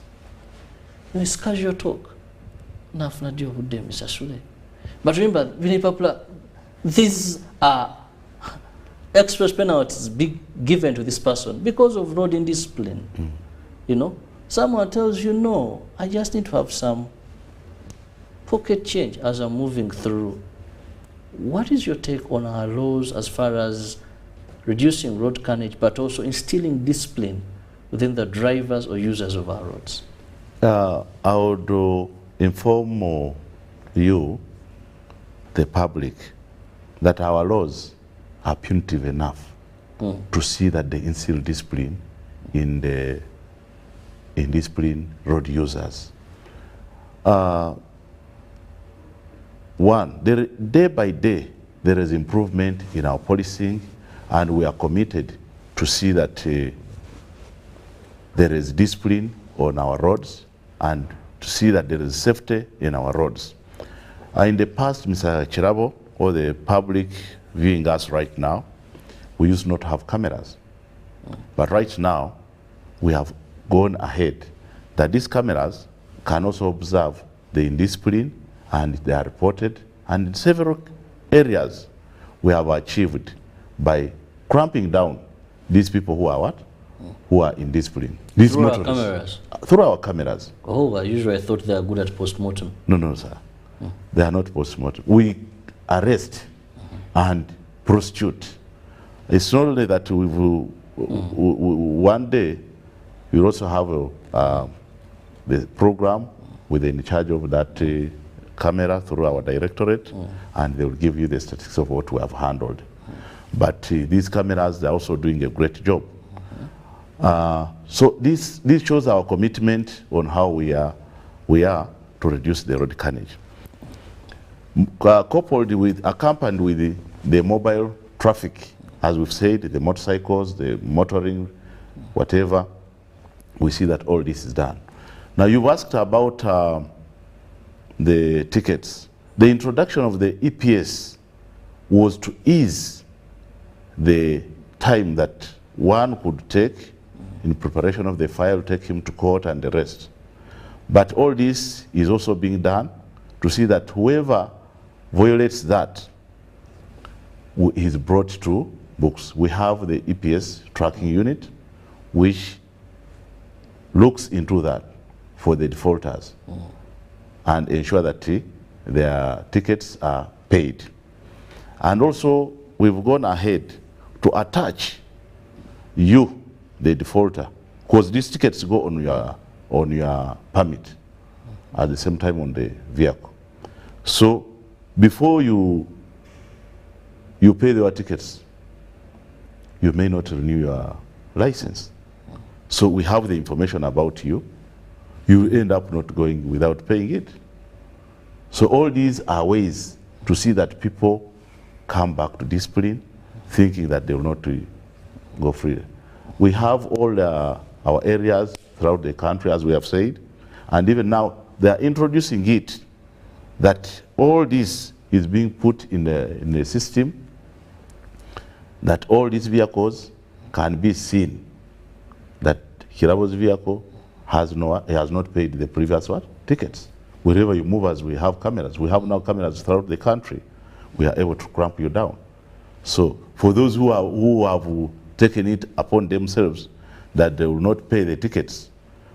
[SPEAKER 2] you know, it's casual talk. But remember, these are express penalties be given to this person because of road indiscipline. You know, someone tells you, no, I just need to have some pocket change as I'm moving through. What is your take on our laws as far as reducing road carnage, but also instilling discipline within the drivers or users of our roads?
[SPEAKER 19] I would inform you, the public, that our laws are punitive enough to see that they instill discipline in the discipline road users. One, day by day, there is improvement in our policing, and we are committed to see that there is discipline on our roads and to see that there is safety in our roads. In the past, Mr. Kirabo, or the public viewing us right now, we used not to have cameras. But right now, we have gone ahead that these cameras can also observe the indiscipline, and they are reported. And in several areas, we have achieved by clamping down these people who are what? Who are indiscipline. These
[SPEAKER 2] through our cameras?
[SPEAKER 19] Through our cameras.
[SPEAKER 2] Oh, usually I thought they are good at post-mortem.
[SPEAKER 19] No, sir. They are not post-mortem. We arrest and prosecute. It's not only that we will, one day, we also have the program with in charge of that camera through our directorate, and they will give you the statistics of what we have handled. But these cameras, they're also doing a great job. So this shows our commitment on how we are to reduce the road carnage. Coupled with, accompanied with the mobile traffic, as we've said, the motorcycles, the motoring, whatever, we see that all this is done. Now you've asked about the tickets. The introduction of the EPS was to ease the time that one could take in preparation of the file, take him to court and the rest. But all this is also being done to see that whoever violates that is brought to books. We have the EPS tracking unit, which looks into that for the defaulters and ensure that their tickets are paid. And also, we've gone ahead to attach you, the defaulter, because these tickets go on your permit. at the same time on the vehicle. So before you pay your tickets, you may not renew your license. So we have the information about you. You end up not going without paying it. So all these are ways to see that people come back to discipline, thinking that they will not go free. We have all our areas throughout the country, as we have said, and even now they are introducing it, that all this is being put in the system, that all these vehicles can be seen, that Kirabo's vehicle has not paid the previous tickets. Wherever you move, as we have cameras, we have now cameras throughout the country, we are able to clamp you down. So for those who have taken it upon themselves that they will not pay the tickets,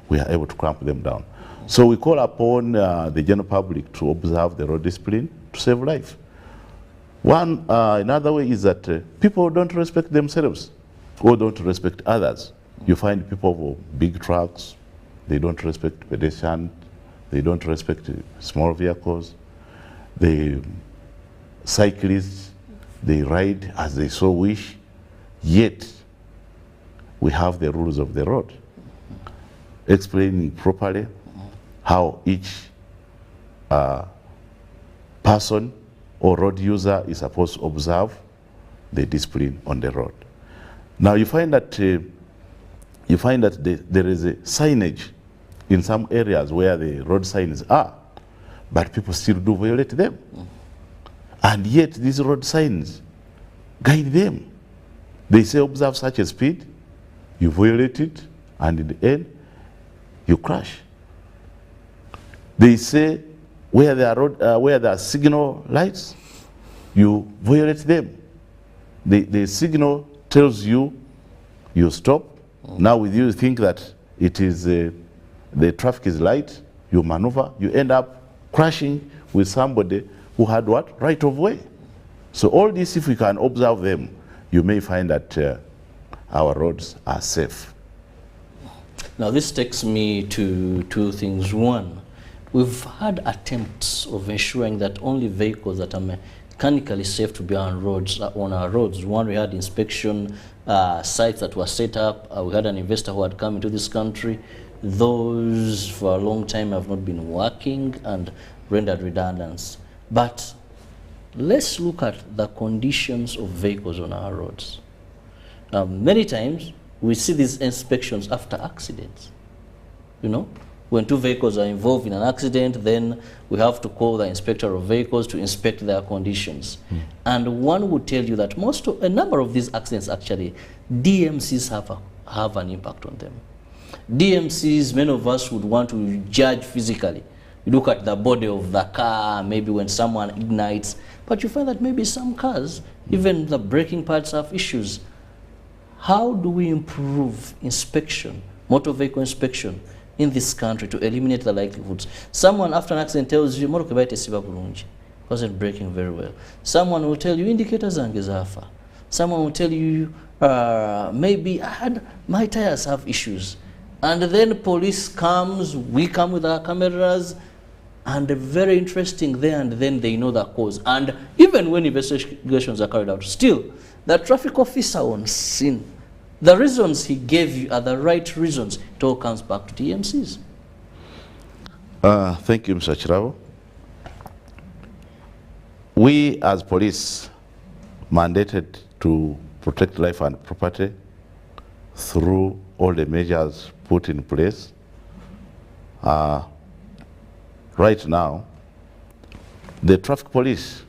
[SPEAKER 19] we are able to clamp them down. So we call upon the general public to observe the road discipline to save life. Another way is that people don't respect themselves or don't respect others. You find people with big trucks, they don't respect pedestrians, they don't respect small vehicles. The cyclists, they ride as they so wish, yet we have the rules of the road explaining properly how each person or road user is supposed to observe the discipline on the road. Now you find that there is a signage in some areas where the road signs are, but people still do violate them. And yet these road signs guide them. They say observe such a speed, you violate it, and in the end, you crash. They say where there are signal lights, you violate them. The signal tells you, you stop. Now with you think that it is the traffic is light, you maneuver, you end up crashing with somebody who had what? Right of way. So all this, if we can observe them, you may find that our roads are safe.
[SPEAKER 2] Now this takes me to two things. One, we've had attempts of ensuring that only vehicles that are mechanically safe to be on roads are on our roads. One, we had inspection sites that were set up. We had an investor who had come into this country. Those for a long time have not been working and rendered redundant. But let's look at the conditions of vehicles on our roads. Many times we see these inspections after accidents. You know, when two vehicles are involved in an accident, then we have to call the inspector of vehicles to inspect their conditions. And one would tell you that a number of these accidents actually, DMCs have an impact on them. DMCs, many of us would want to judge physically. You look at the body of the car, maybe when someone ignites, but you find that maybe some cars, even the braking parts have issues. How do we improve inspection, motor vehicle inspection in this country to eliminate the likelihoods? Someone after an accident tells you, wasn't braking very well. Someone will tell you, indicators angezafa. Someone will tell you, maybe my tires have issues. And then police comes, we come with our cameras, and very interesting there and then they know the cause. And even when investigations are carried out, still, the traffic officer on scene, the reasons he gave you are the right reasons. It all comes back to DMCs.
[SPEAKER 19] Thank you, Mr. Kirabo. We as police mandated to protect life and property through all the measures put in place. Right now, the traffic police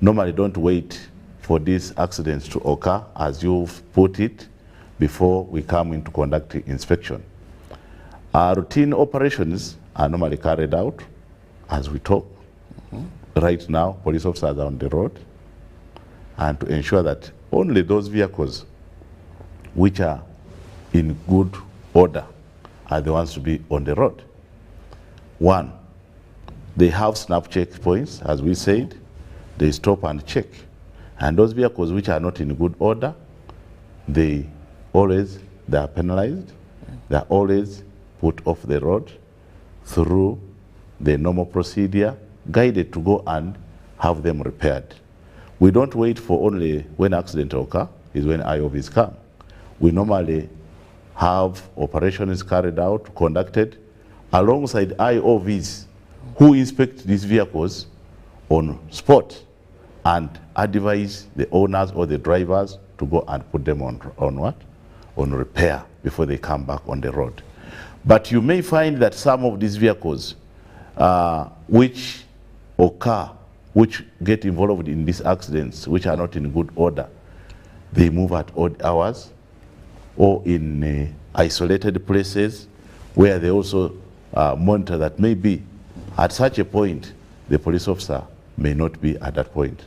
[SPEAKER 19] normally don't wait for these accidents to occur, as you've put it, before we come in to conduct inspection. Routine operations are normally carried out as we talk. Right now, police officers are on the road, and to ensure that only those vehicles which are in good order are the ones to be on the road. One, they have snap checkpoints, as we said. They stop and check. And those vehicles which are not in good order, they are penalized. They are always put off the road through the normal procedure, guided to go and have them repaired. We don't wait for only when accident occur, is when IOVs come. We normally have operations carried out, conducted, alongside IOVs who inspect these vehicles on spot and advise the owners or the drivers to go and put them on what? On repair before they come back on the road. But you may find that some of these vehicles which occur, which get involved in these accidents, which are not in good order, they move at odd hours or in isolated places where they also monitor that maybe at such a point the police officer may not be at that point.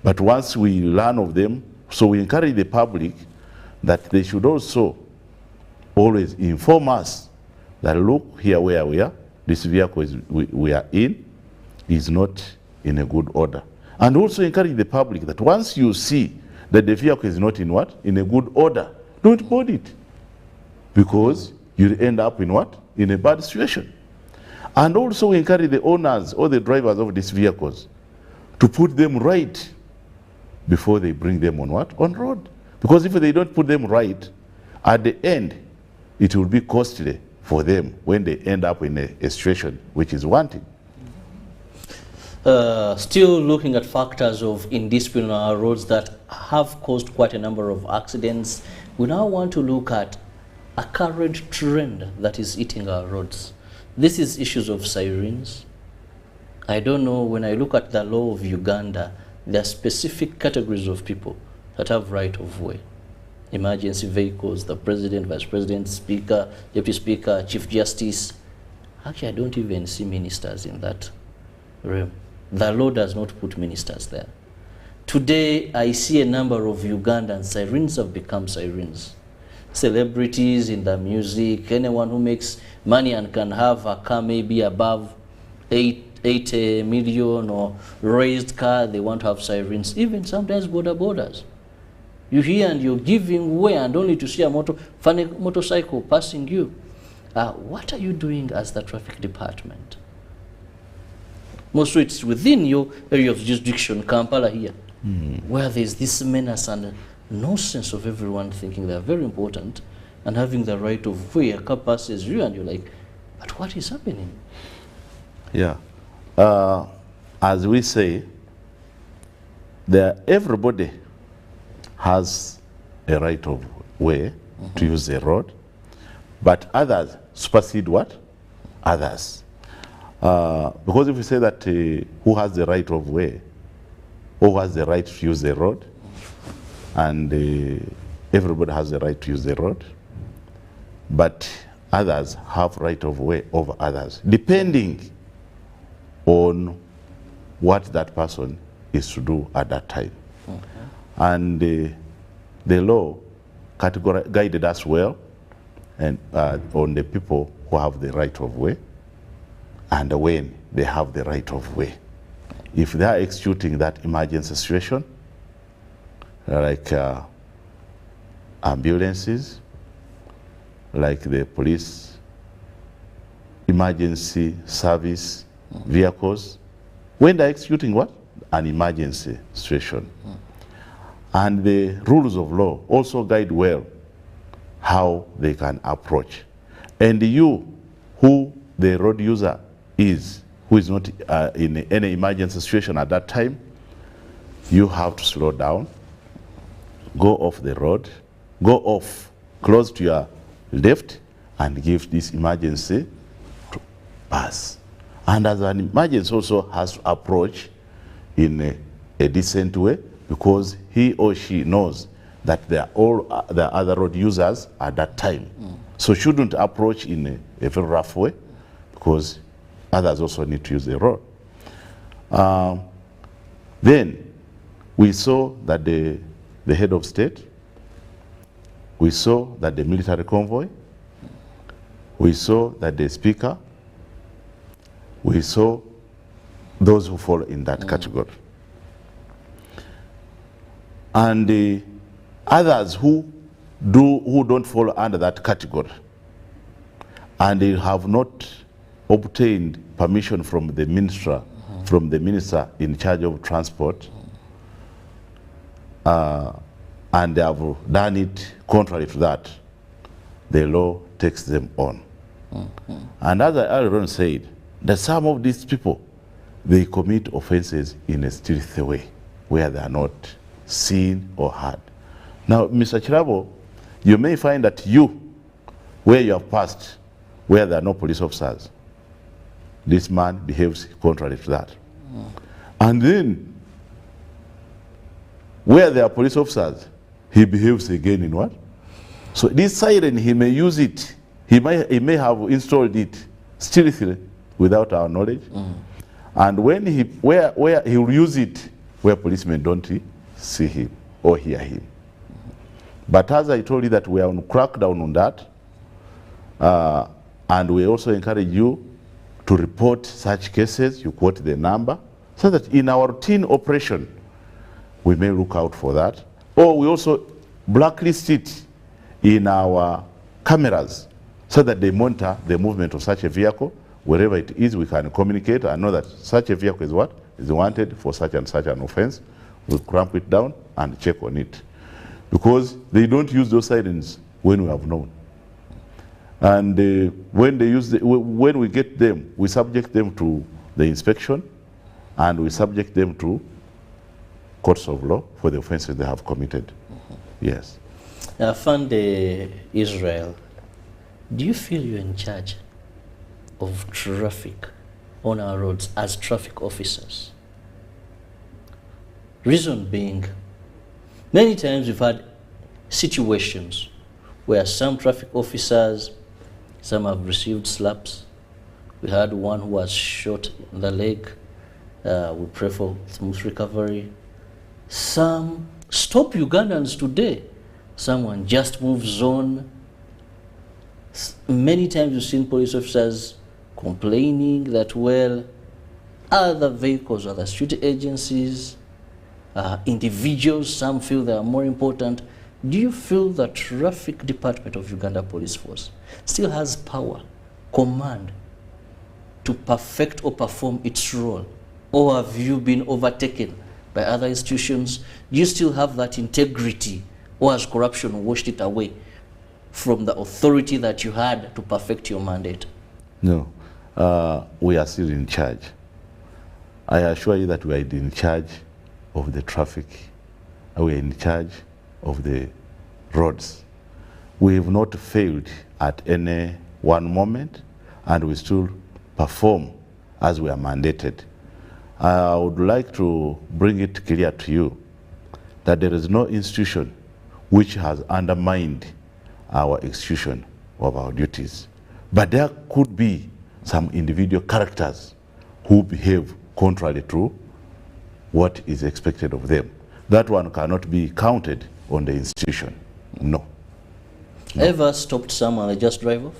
[SPEAKER 19] But once we learn of them, so we encourage the public that they should also always inform us that look, here where we are, this vehicle we are in is not in a good order. And also encourage the public that once you see that the vehicle is not in what? In a good order, don't board it. Because you'll end up in what? In a bad situation. And also encourage the owners or the drivers of these vehicles to put them right before they bring them on what? On road. Because if they don't put them right, at the end, it will be costly for them when they end up in a situation which is wanting.
[SPEAKER 2] Still looking at factors of indiscipline on our roads that have caused quite a number of accidents, we now want to look at a current trend that is eating our roads. This is issues of sirens. I don't know, when I look at the law of Uganda, there are specific categories of people that have right of way. Emergency vehicles, the president, vice president, speaker, deputy speaker, chief justice. Actually, I don't even see ministers in that realm. The law does not put ministers there. Today, I see a number of Ugandans, sirens have become sirens. Celebrities in the music, anyone who makes money and can have a car maybe above 8 million or raised car, they want to have sirens. Even sometimes borders. You hear and you're giving way and only to see a motorcycle passing you. What are you doing as the traffic department? Mostly it's within your area of jurisdiction, Kampala here, where there's this menace and no sense of everyone thinking they're very important and having the right of way. A car passes you and you're like, but what is happening?
[SPEAKER 19] Yeah. As we say, everybody has a right of way to use the road, but others supersede what? Others. Because if we say that who has the right of way, who has the right to use the road, and everybody has the right to use the road, but others have right of way over others, depending on what that person is to do at that time. And the law guided us well and on the people who have the right of way and when they have the right of way. If they are executing that emergency situation, like ambulances, like the police, emergency service vehicles, when they're executing what? An emergency situation. And the rules of law also guide well how they can approach. And you, who the road user is, who is not in any emergency situation at that time, you have to slow down, go off the road, go off close to your left and give this emergency to pass. And as an emergency also has to approach in a decent way, because he or she knows that they are all the other road users at that time. So shouldn't approach in a very rough way, because others also need to use the road. Then we saw that the head of state, we saw that the military convoy, we saw that the speaker, we saw those who fall in that category. And the others who don't fall under that category, and they have not obtained permission from the minister, in charge of transport, and they have done it contrary to that, the law takes them on. And as I earlier said, that some of these people, they commit offenses in a stealthy way, where they are not seen or heard. Now, Mr. Kirabo, you may find that where you have passed, where there are no police officers, this man behaves contrary to that. And then, where there are police officers, he behaves again in what? So this siren, he may use it, he may have installed it stealthily without our knowledge. And when where he will use it, where policemen don't see him or hear him. But as I told you that we are on crackdown on that, and we also encourage you to report such cases, you quote the number, so that in our routine operation, we may look out for that. Or we also blacklist it in our cameras, so that they monitor the movement of such a vehicle. Wherever it is, we can communicate and know that such a vehicle is what? Is wanted for such and such an offense. We'll clamp it down and check on it. Because they don't use those sirens when we have known. And when we get them, we subject them to the inspection, and we subject them to courts of law for the offenses they have committed. Yes.
[SPEAKER 2] Fande Israel, do you feel you're in charge of traffic on our roads as traffic officers? Reason being, many times we've had situations where some traffic officers, some have received slaps. We had one who was shot in the leg. We pray for smooth recovery. Some stop Ugandans today. Someone just moves on. Many times you've seen police officers complaining that, well, other vehicles, other security agencies, individuals, some feel they are more important. Do you feel the traffic department of Uganda Police Force still has power, command, to perfect or perform its role? Or have you been overtaken by other institutions? Do you still have that integrity, or has corruption washed it away from the authority that you had to perfect your mandate?
[SPEAKER 19] No, we are still in charge. I assure you that we are in charge of the traffic. We are in charge of the roads. We have not failed at any one moment, and we still perform as we are mandated. I would like to bring it clear to you that there is no institution which has undermined our execution of our duties. But there could be some individual characters who behave contrary to what is expected of them. That one cannot be counted on the institution. No.
[SPEAKER 2] Ever stopped someone and just drive off?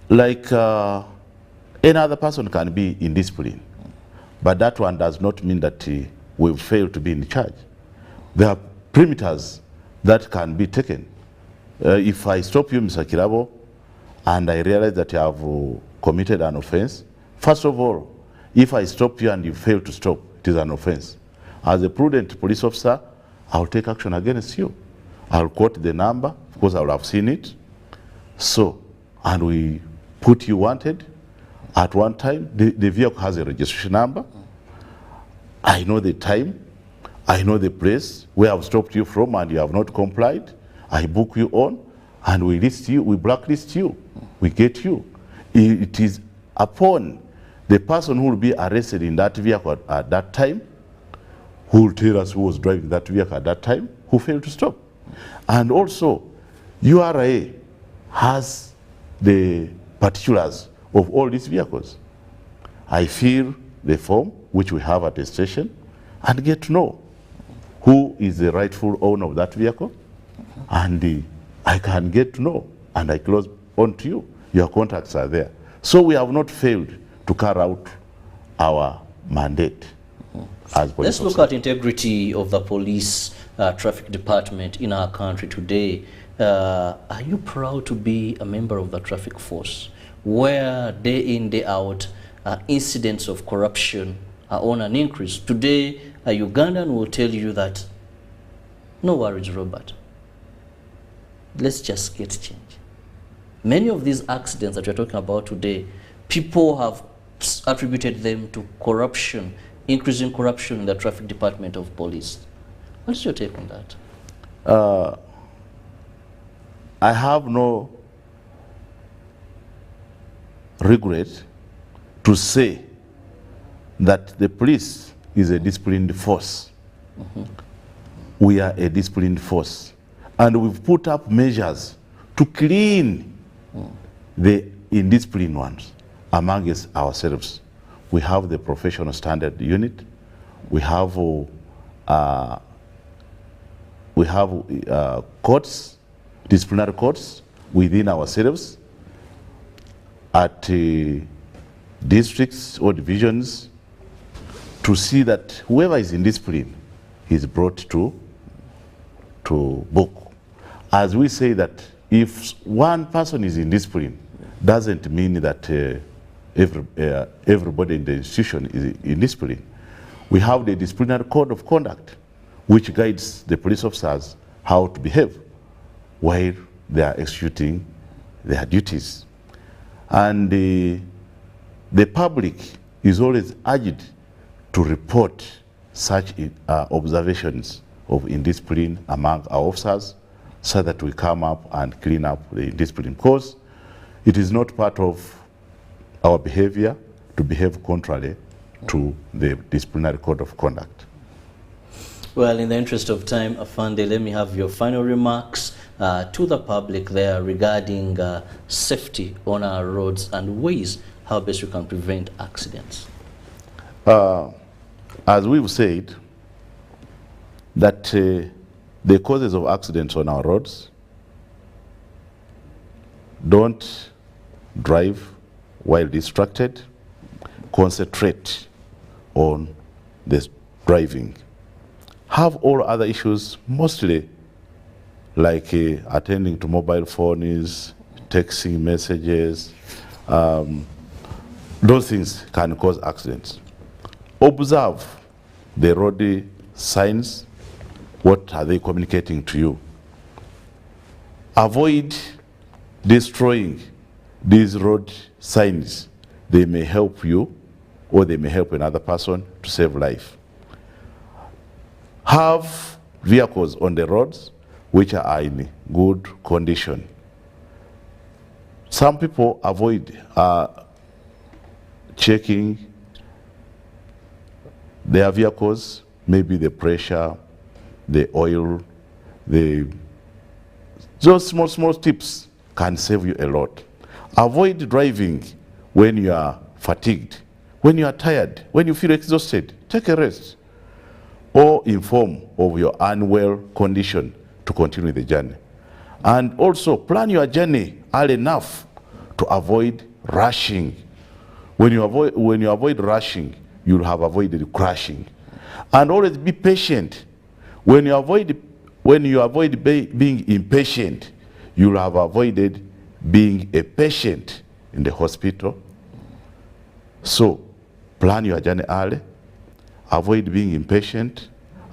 [SPEAKER 19] Like any other person can be indisciplined. But that one does not mean that we've failed to be in charge. There are perimeters that can be taken. If I stop you, Mr. Kirabo, and I realize that you have committed an offense, first of all, if I stop you and you fail to stop, it is an offense. As a prudent police officer, I'll take action against you. I'll quote the number, because I will have seen it. So, and we put you wanted. At one time, the vehicle has a registration number. I know the time. I know the place where I've stopped you from and you have not complied. I book you on, and we list you, we blacklist you, we get you. It is upon the person who will be arrested in that vehicle at that time, who will tell us who was driving that vehicle at that time, who failed to stop. And also, URA has the particulars of all these vehicles. I fill the form, which we have at the station, and get to know who is the rightful owner of that vehicle, and I can get to know, and I close on to you. Your contacts are there. So we have not failed to carry out our mandate as police.
[SPEAKER 2] Let's look at integrity of the police traffic department in our country today. Are you proud to be a member of the traffic force? where day in, day out, incidents of corruption are on an increase. Today, a Ugandan will tell you that, no worries, Robert. Let's just get change. Many of these accidents that we're talking about today, people have attributed them to corruption, increasing corruption in the traffic department of police. What's your take on that?
[SPEAKER 19] I have no regret to say that the police is a disciplined force. We are a disciplined force. And we've put up measures to clean the indisciplined ones amongst ourselves. We have the professional standard unit. We have courts, disciplinary courts within ourselves at districts or divisions to see that whoever is indisciplined is brought to book. As we say that if one person is indisciplined, doesn't mean that everybody in the institution is indisciplined. We have the disciplinary code of conduct, which guides the police officers how to behave while they are executing their duties. And the public is always urged to report such observations of indiscipline among our officers so that we come up and clean up the indiscipline, because it is not part of our behavior to behave contrary to the disciplinary code of conduct.
[SPEAKER 2] Well, in the interest of time, Afande, let me have your final remarks to the public there regarding safety on our roads and ways how best we can prevent accidents.
[SPEAKER 19] As we've said, that the causes of accidents on our roads: don't drive while distracted, concentrate on the driving. Have all other issues, mostly like attending to mobile phones, texting messages, those things can cause accidents. Observe the road signs. What are they communicating to you? Avoid destroying these road signs. They may help you or they may help another person to save life. Have vehicles on the roads which are in good condition. Some people avoid checking their vehicles, maybe the pressure, the oil, those small tips can save you a lot. Avoid driving when you are fatigued, when you are tired, when you feel exhausted. Take a rest, or inform of your unwell condition to continue the journey. And also plan your journey early enough to avoid rushing. When you avoid rushing, you'll have avoided crashing. And always be patient. When you avoid being impatient, you'll have avoided being a patient in the hospital. So plan your journey early. Avoid being impatient.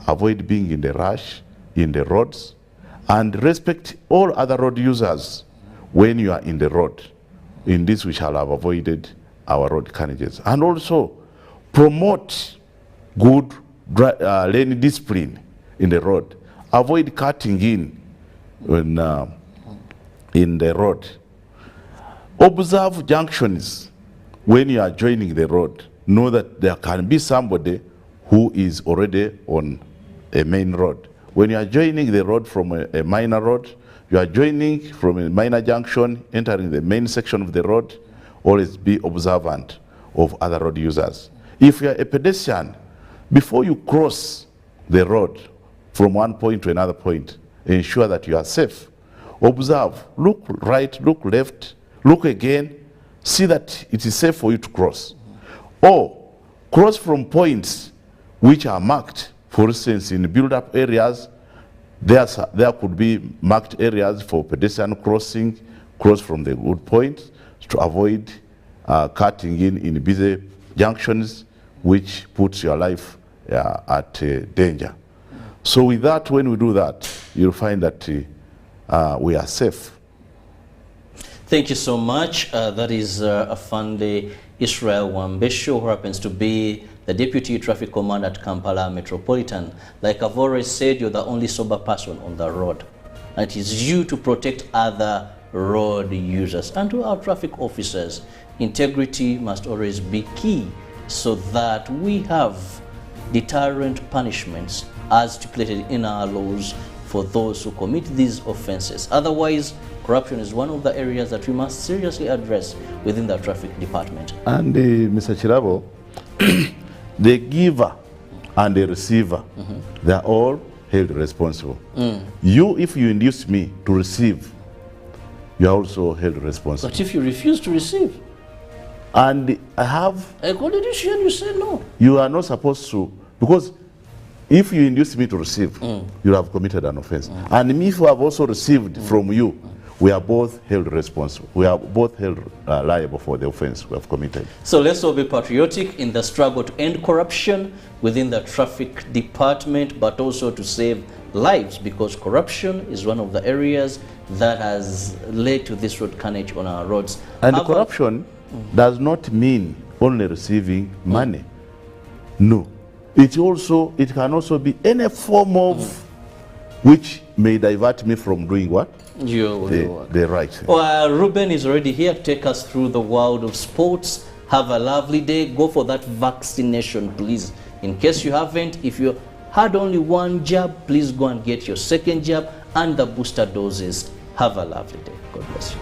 [SPEAKER 19] Avoid being in the rush in the roads. And respect all other road users when you are in the road. In this we shall have avoided our road carnages. And also promote good lane discipline in the road. Avoid cutting in the road. Observe junctions when you are joining the road. Know that there can be somebody who is already on a main road. When you are joining the road from a minor road, you are joining from a minor junction, entering the main section of the road, always be observant of other road users. If you are a pedestrian, before you cross the road from one point to another point, ensure that you are safe. Observe, look right, look left, look again, see that it is safe for you to cross. Or cross from points which are marked. For instance, in build-up areas, there could be marked areas for pedestrian crossing, cross from the good point. to avoid cutting in busy junctions, which puts your life at danger. So with that, when we do that, you'll find that we are safe.
[SPEAKER 2] Thank you so much. That is Afande Israel Wambesho, who happens to be the Deputy Traffic Commander at Kampala Metropolitan. Like I've always said, you're the only sober person on the road. And it is you to protect other road users. And to our traffic officers, integrity must always be key so that we have deterrent punishments as stipulated in our laws for those who commit these offenses. Otherwise, corruption is one of the areas that we must seriously address within the traffic department.
[SPEAKER 19] And Mr. Kirabo, the giver and the receiver, they are all held responsible. You, if you induce me to receive, you are also held responsible.
[SPEAKER 2] But if you refuse to receive?
[SPEAKER 19] And I have...
[SPEAKER 2] According to you, you say no.
[SPEAKER 19] You are not supposed to, because if you induce me to receive, you have committed an offense. And me, if I have also received from you, we are both held responsible. We are both held liable for the offense we have committed.
[SPEAKER 2] So let's all be patriotic in the struggle to end corruption within the traffic department, but also to save lives, because corruption is one of the areas that has led to this road carnage on our roads.
[SPEAKER 19] And corruption does not mean only receiving money. No. It can also be any form of which may divert me from doing what? The right.
[SPEAKER 2] Well, Ruben is already here to take us through the world of sports. Have a lovely day. Go for that vaccination, please. In case you haven't, if you had only one jab, please go and get your second jab and the booster doses. Have a lovely day. God bless you.